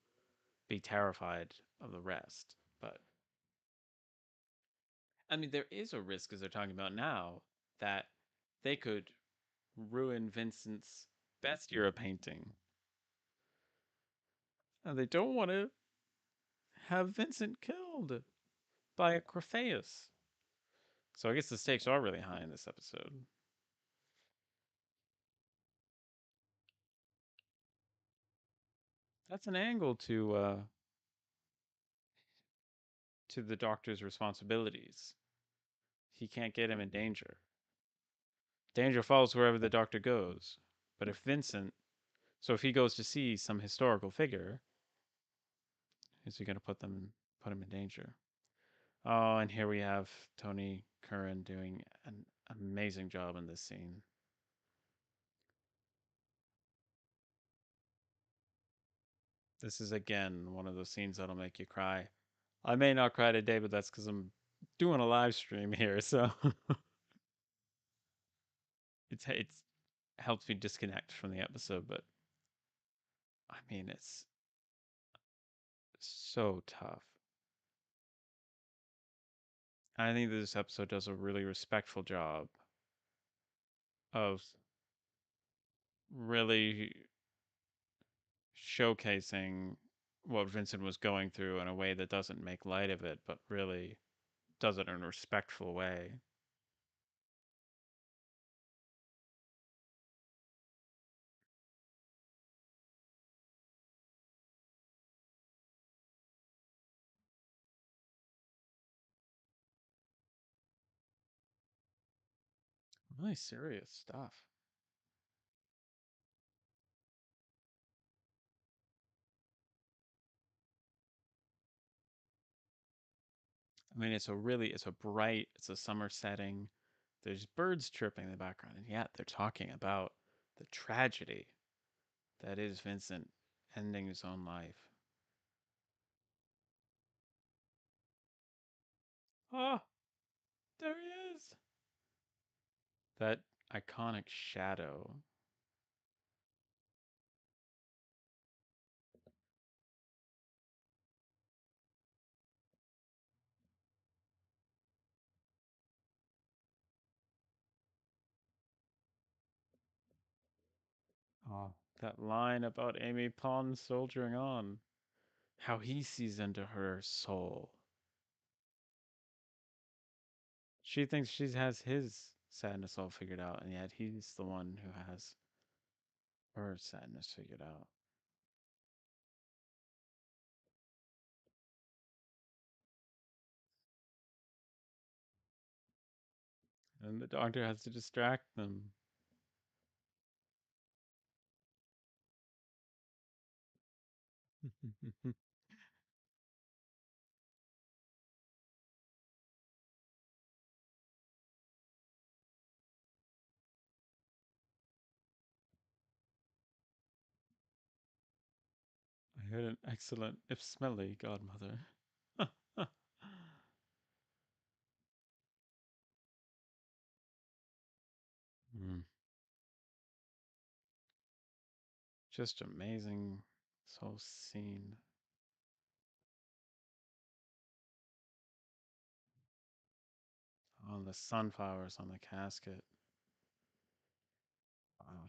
be terrified of the rest. But I mean, there is a risk, as they're talking about now, that they could ruin Vincent's best era painting. And they don't want to have Vincent killed by a Crephaeus. So I guess the stakes are really high in this episode. That's an angle to the Doctor's responsibilities. He can't get him in danger. Danger follows wherever the Doctor goes. But if Vincent, so if he goes to see some historical figure, is he going to put him in danger? Oh, and here we have Tony Curran doing an amazing job in this scene. This is again one of those scenes that'll make you cry. I may not cry today, but that's because I'm doing a live stream here, so it's helps me disconnect from the episode. But I mean, it's so tough. I think this episode does a really respectful job of really showcasing what Vincent was going through in a way that doesn't make light of it, but really does it in a respectful way. Really serious stuff. I mean, it's a bright, it's a summer setting. There's birds chirping in the background, and yet they're talking about the tragedy that is Vincent ending his own life. Oh, there he is. That iconic shadow. Oh, that line about Amy Pond soldiering on. How he sees into her soul. She thinks she has his sadness all figured out, and yet he's the one who has her sadness figured out. And the doctor has to distract them. I heard an excellent, if smelly, godmother. Mm, just amazing. This whole scene. On the sunflowers on the casket. Wow.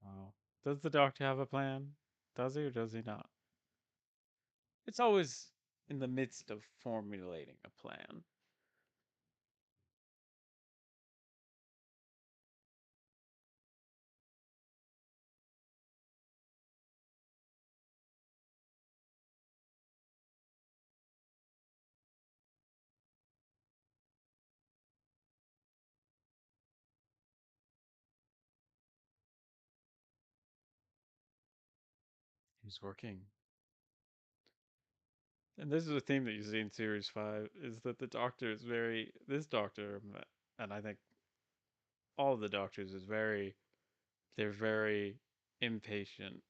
Wow. Does the doctor have a plan? Does he or does he not? It's always in the midst of formulating a plan. He's working. And this is a theme that you see in series 5 is that the doctor is very this doctor and I think all of the doctors is very they're very impatient.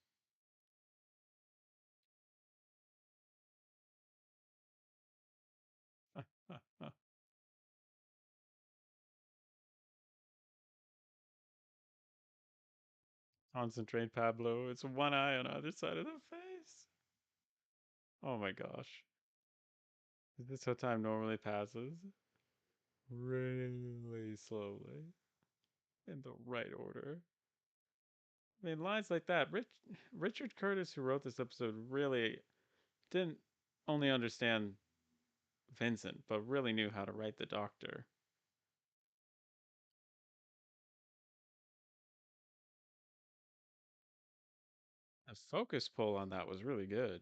Concentrate, Pablo. It's one eye on either side of the face. Oh my gosh. Is this how time normally passes? Really slowly. In the right order. I mean, lines like that. Richard Curtis, who wrote this episode, really didn't only understand Vincent, but really knew how to write the doctor. The focus pull on that was really good.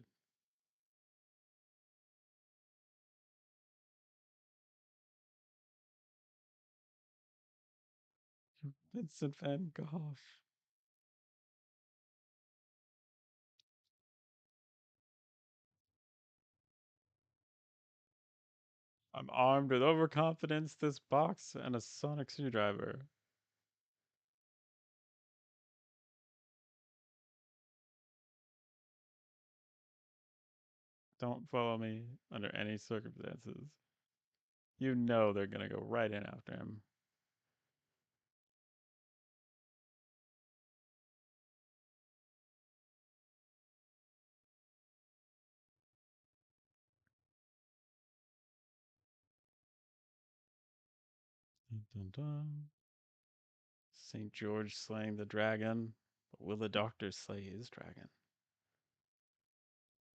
Vincent van Gogh. I'm armed with overconfidence, this box, and a sonic screwdriver. Don't follow me under any circumstances. You know they're gonna go right in after him. Dun, dun, dun. St. George slaying the dragon, but will the doctor slay his dragon?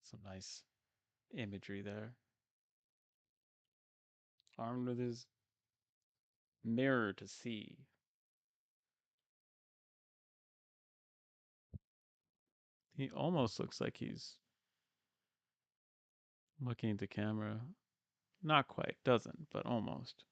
Some nice imagery there. Armed with his mirror to see. He almost looks like he's looking at the camera. Not quite, doesn't, but almost.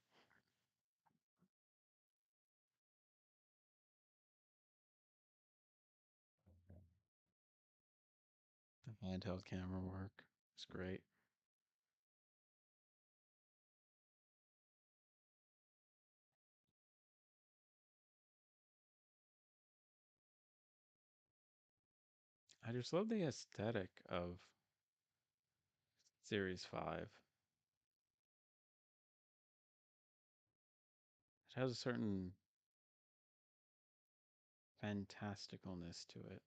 The handheld camera work. It's great. I just love the aesthetic of Series 5. It has a certain fantasticalness to it.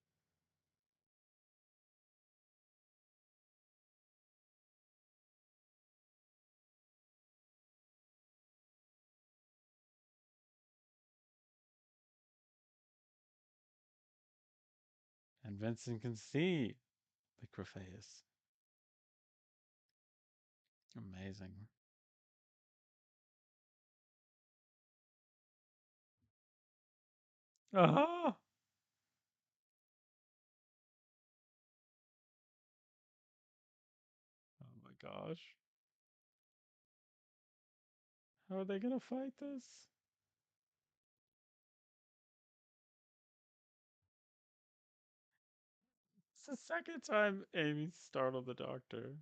And Vincent can see the Crephaeus. Amazing. Aha! Oh my gosh. How are they gonna fight this? It's the second time Amy startled the doctor.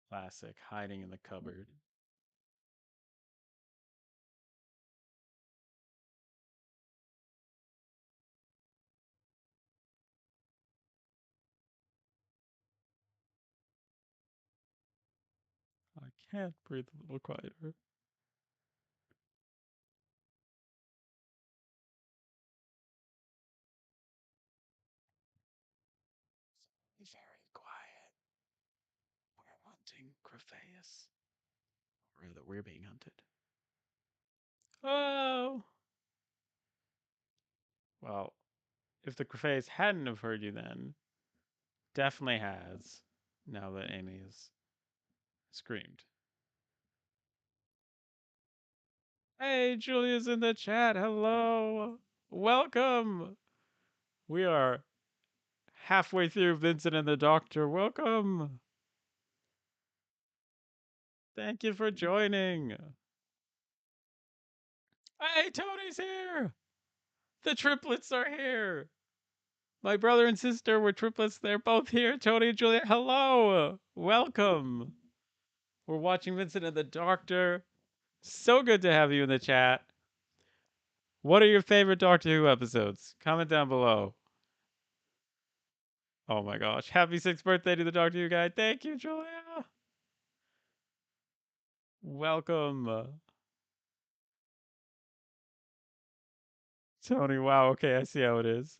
Classic, hiding in the cupboard. I can't breathe a little quieter. Be very quiet. We're hunting Crephaeus. Or that we're being hunted. Oh! Well, if the Crephaeus hadn't have heard you then, definitely has. Now that Amy has screamed. Hey, Julia's in the chat. Hello. Welcome. We are halfway through Vincent and the Doctor. Welcome. Thank you for joining. Hey, Tony's here. The triplets are here. My brother and sister were triplets. They're both here. Tony and Julia, hello. Welcome. We're watching Vincent and the Doctor. So good to have you in the chat. What are your favorite Doctor Who episodes? Comment down below. Oh my gosh. Happy 6th birthday to the Doctor Who guy. Thank you, Julia. Welcome. Tony, wow. Okay, I see how it is.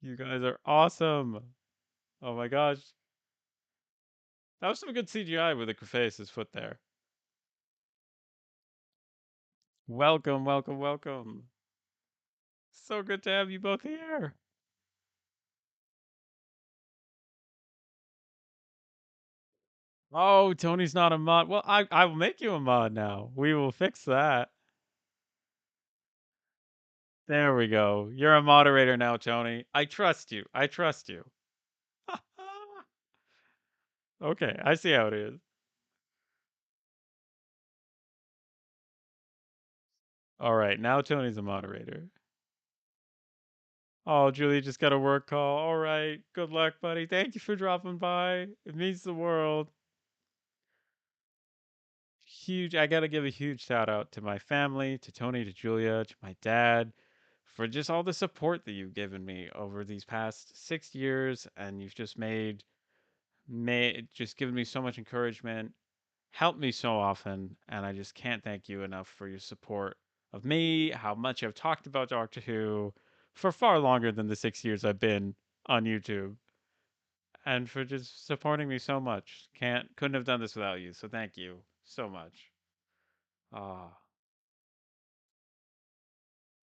You guys are awesome. Oh my gosh. That was some good CGI with the Crephaeus' foot there. Welcome, welcome, welcome. So good to have you both here. Oh, Tony's not a mod. Well, I will make you a mod now. We will fix that. There we go. You're a moderator now, Tony. I trust you. I trust you. Okay, I see how it is. All right, now Tony's a moderator. Oh, Julie just got a work call. All right, good luck, buddy. Thank you for dropping by. It means the world. Huge. I got to give a huge shout out to my family, to Tony, to Julia, to my dad, for just all the support that you've given me over these past 6 years, and you've just made just given me so much encouragement, helped me so often, and I just can't thank you enough for your support of me, how much I've talked about Doctor Who for far longer than the 6 years I've been on YouTube, and for just supporting me so much. Couldn't have done this without you, so thank you so much. Ah.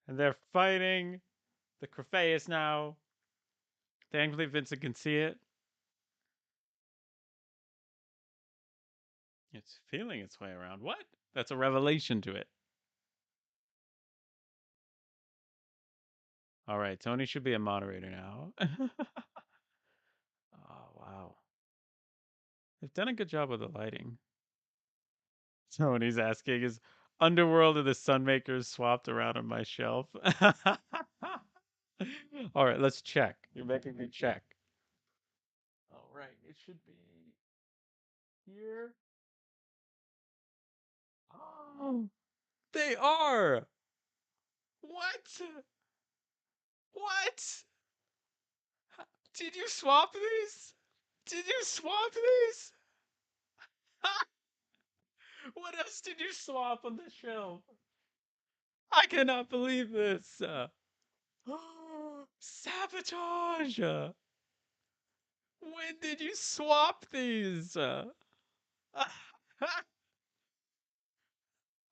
And they're fighting the Crephaeus now. Thankfully, Vincent can see it. It's feeling its way around. What? That's a revelation to it. All right, Tony should be a moderator now. Oh, wow. They've done a good job with the lighting. Tony's asking, is Underworld of the Sunmakers swapped around on my shelf? All right, let's check. You're making me check. All right, it should be here. Oh, they are. What? What? Did you swap these? Did you swap these? What else did you swap on the shelf? I cannot believe this. Sabotage! When did you swap these?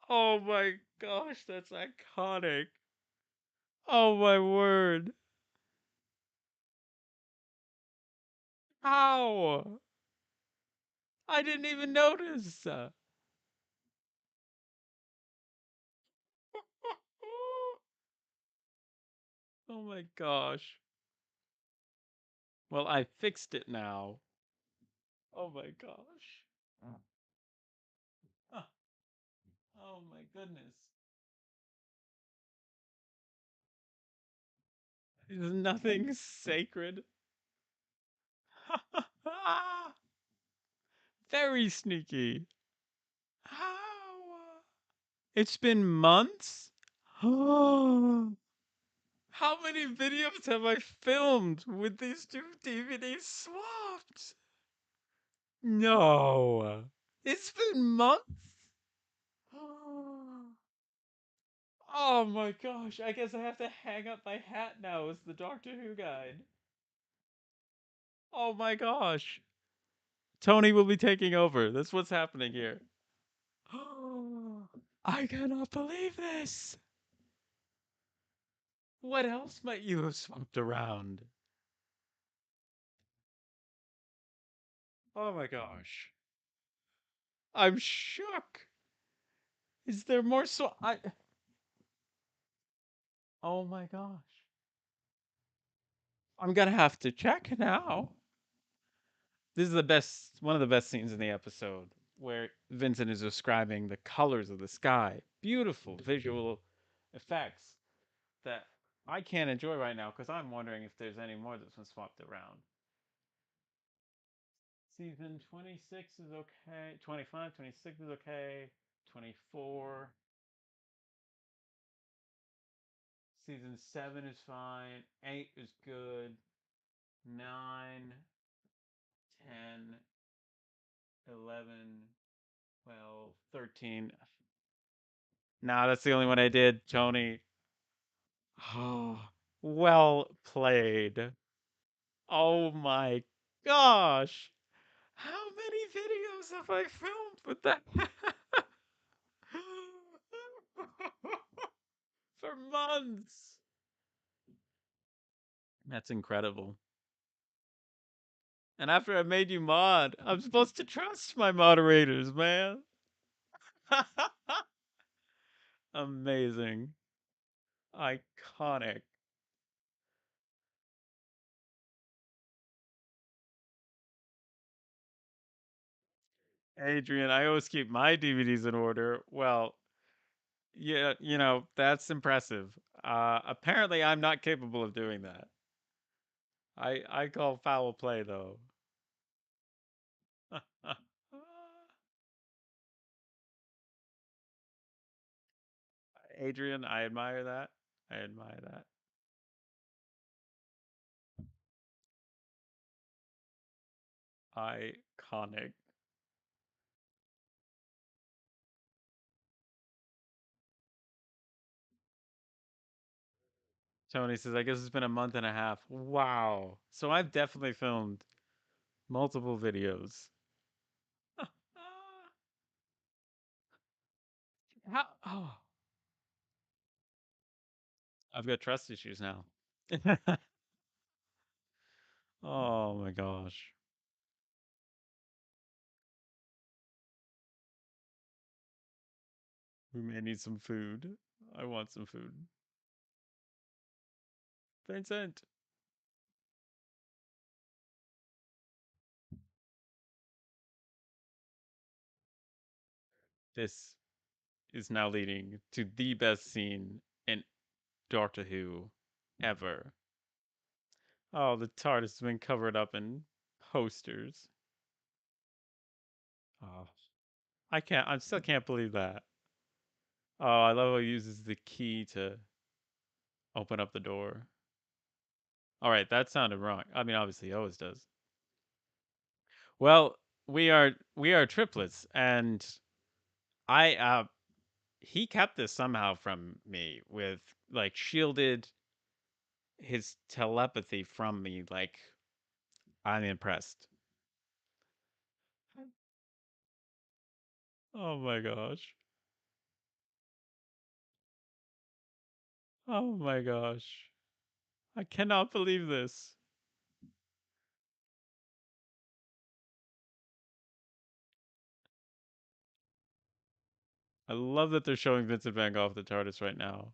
Oh my gosh, that's iconic. Oh my word. How? I didn't even notice. Oh my gosh. Well, I fixed it now. Oh my gosh. Ah, oh my goodness. Is nothing sacred? Very sneaky. How? It's been months? How many videos have I filmed with these two DVDs swapped? No. It's been months? Oh my gosh. I guess I have to hang up my hat now as the Doctor Who guide. Oh my gosh. Tony will be taking over. That's what's happening here. I cannot believe this. What else might you have swapped around? Oh my gosh. I'm shook. Is there more I Oh my gosh. I'm gonna have to check now. This is the best one of the best scenes in the episode where Vincent is describing the colors of the sky. Beautiful visual effects that I can't enjoy right now because I'm wondering if there's any more that's been swapped around. Season 26 is okay. 25, 26 is okay. 24. Season 7 is fine. 8 is good. 9, 10, 11, 12, 13. Nah, that's the only one I did, Tony. Oh, well played. Oh my gosh. How many videos have I filmed with that? For months. That's incredible. And after I made you mod, I'm supposed to trust my moderators, man. Amazing. Iconic. Adrian, I always keep my DVDs in order. Well, yeah, that's impressive. Apparently I'm not capable of doing that. I call foul play though. Adrian, I admire that. I admire that. Iconic. Tony says, I guess it's been a month and a half. Wow. So I've definitely filmed multiple videos. How? Oh, I've got trust issues now. Oh my gosh. We may need some food. I want some food. Vincent! This is now leading to the best scene in Doctor Who ever. Oh, the TARDIS has been covered up in posters. Oh, I still can't believe that. Oh, I love how he uses the key to open up the door. All right, that sounded wrong. I mean, obviously, he always does. Well, we are triplets, and I he kept this somehow from me with like shielded his telepathy from me. Like I'm impressed. Oh my gosh. Oh my gosh. I cannot believe this. I love that they're showing Vincent Van Gogh the TARDIS right now.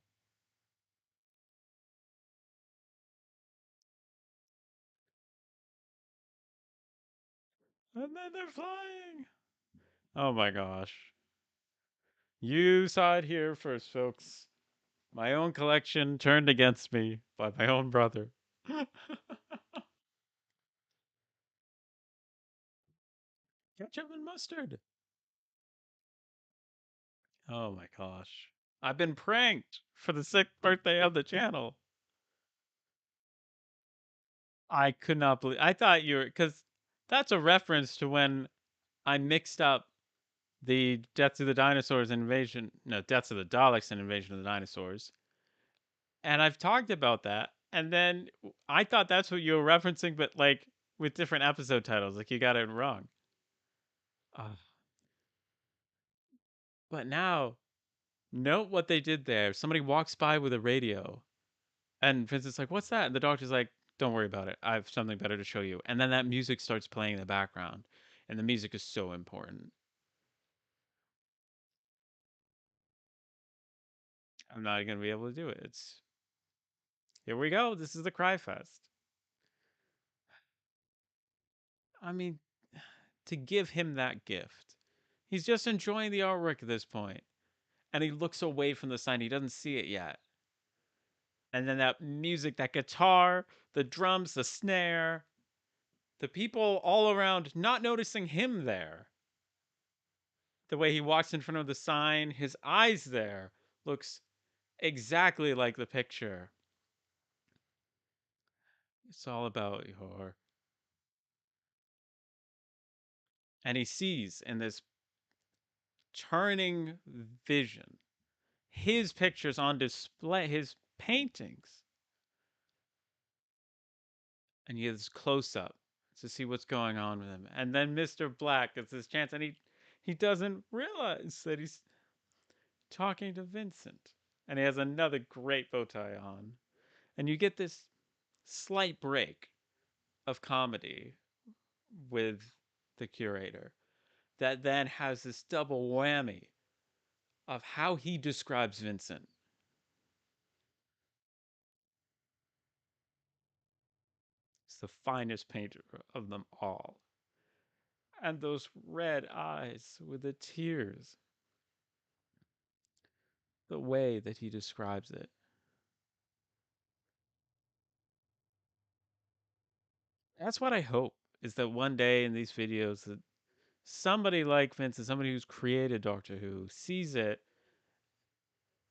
And then they're flying. Oh my gosh. You saw it here first, folks. My own collection turned against me by my own brother. Ketchup and mustard. Oh my gosh. I've been pranked for the 6th birthday of the channel. I could not believe. I thought you were, because that's a reference to when I mixed up the Deaths of the Dinosaurs and Invasion, no, Deaths of the Daleks and Invasion of the Dinosaurs. And I've talked about that. And then I thought that's what you were referencing, but like with different episode titles. Like you got it wrong. Uh, but now, note what they did there. Somebody walks by with a radio, and Vincent's like, "What's that?" And the doctor's like, "Don't worry about it. I have something better to show you." And then that music starts playing in the background, and the music is so important. I'm not gonna be able to do it. It's here we go. This is the Cry Fest. I mean, to give him that gift, he's just enjoying the artwork at this point, and he looks away from the sign. He doesn't see it yet. And then that music, that guitar, the drums, the snare, the people all around not noticing him there. The way he walks in front of the sign, his eyes there looks exactly like the picture. It's all about your. And he sees in this turning vision his pictures on display, his paintings, and he has close up to see what's going on with him. And then Mr. Black gets his chance, and he doesn't realize that he's talking to Vincent, and he has another great bow tie on, and you get this slight break of comedy with the curator that then has this double whammy of how he describes Vincent. It's the finest painter of them all. And those red eyes with the tears, the way that he describes it. That's what I hope is that one day in these videos that somebody like Vincent, somebody who's created Doctor Who, sees it,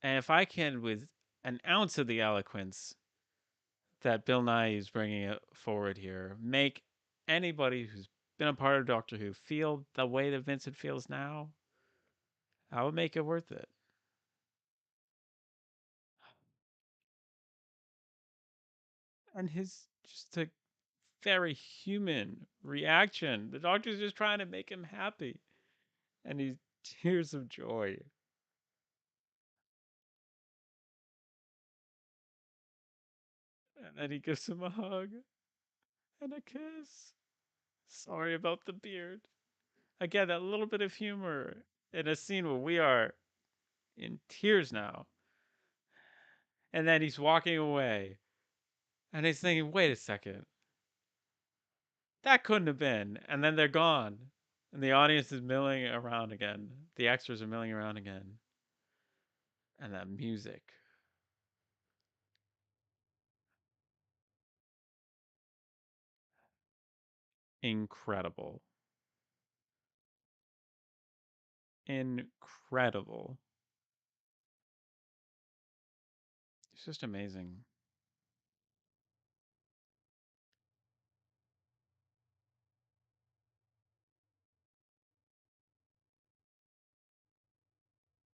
and if I can, with an ounce of the eloquence that Bill Nye is bringing it forward here, make anybody who's been a part of Doctor Who feel the way that Vincent feels now, I would make it worth it. And his just a very human reaction. The doctor's just trying to make him happy, and he's tears of joy. And then he gives him a hug and a kiss. Sorry about the beard. Again, that little bit of humor in a scene where we are in tears now. And then he's walking away. And he's thinking, wait a second, that couldn't have been. And then they're gone. And the audience is milling around again. The extras are milling around again. And that music. Incredible. Incredible. It's just amazing.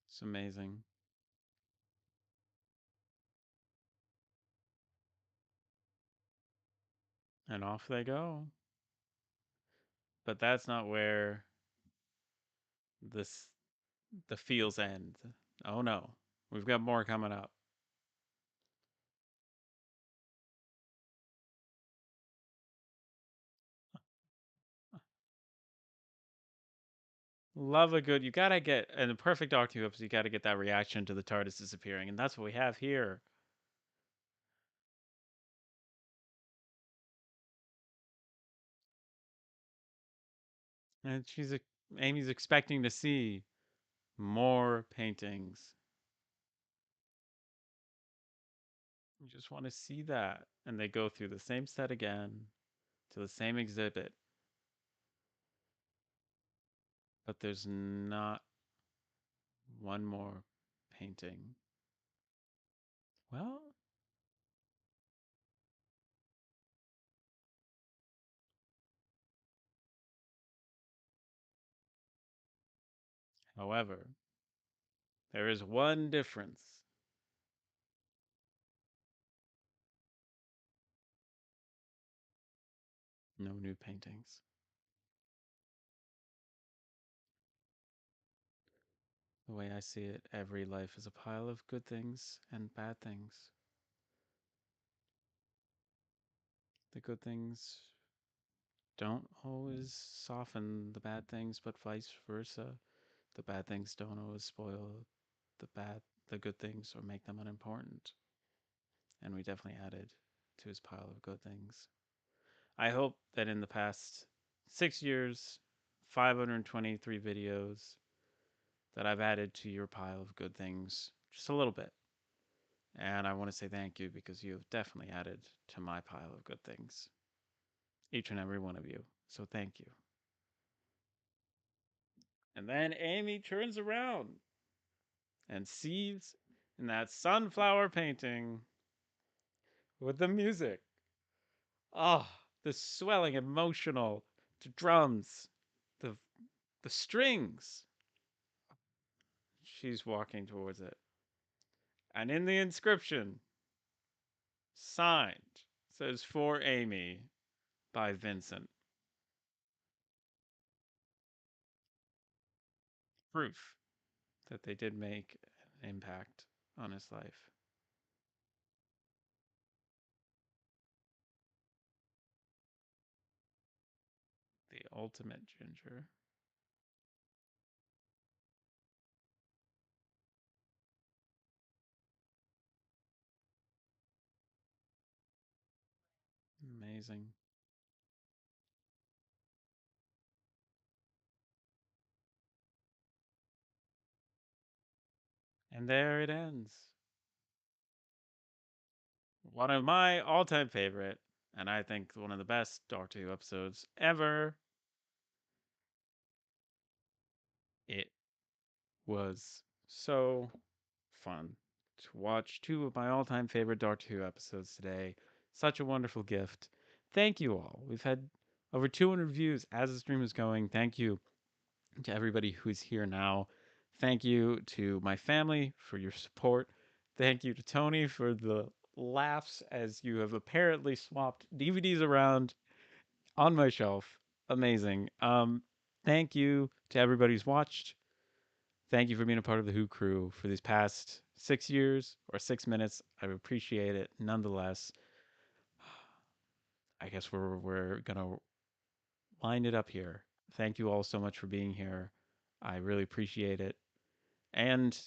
It's amazing. And off they go. But that's not where this the feels end. Oh no. We've got more coming up. Love a good. You gotta get in the perfect Doctor Who episode. You gotta get that reaction to the TARDIS disappearing, and that's what we have here. And Amy's expecting to see more paintings. You just want to see that, and they go through the same set again to the same exhibit, but there's not one more painting. Well, however, there is one difference. No new paintings. The way I see it, every life is a pile of good things and bad things. The good things don't always soften the bad things, but vice versa. The bad things don't always spoil the good things or make them unimportant. And we definitely added to his pile of good things. I hope that in the past 6 years, 523 videos, that I've added to your pile of good things just a little bit. And I want to say thank you because you have definitely added to my pile of good things, each and every one of you. So thank you. And then Amy turns around and sees in that sunflower painting with the music. Oh, the swelling emotional, the drums, the the strings. She's walking towards it. And in the inscription, signed, says for Amy by Vincent. Proof that they did make an impact on his life. The ultimate ginger. Amazing. And there it ends. One of my all time favorite, and I think one of the best Doctor Who episodes ever. It was so fun to watch two of my all time favorite Doctor Who episodes today. Such a wonderful gift. Thank you all. We've had over 200 views as the stream is going. Thank you to everybody who's here now. Thank you to my family for your support. Thank you to Tony for the laughs as you have apparently swapped DVDs around on my shelf. Amazing. Thank you to everybody who's watched. Thank you for being a part of the Who crew for these past 6 years or 6 minutes. I appreciate it nonetheless. I guess we're gonna wind it up here. Thank you all so much for being here. I really appreciate it. And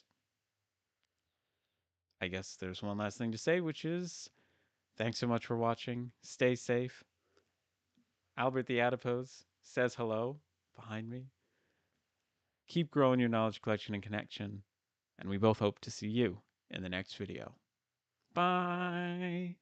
I guess there's one last thing to say, which is thanks so much for watching. Stay safe. Albert the Adipose says hello behind me. Keep growing your knowledge collection and connection, and we both hope to see you in the next video. Bye!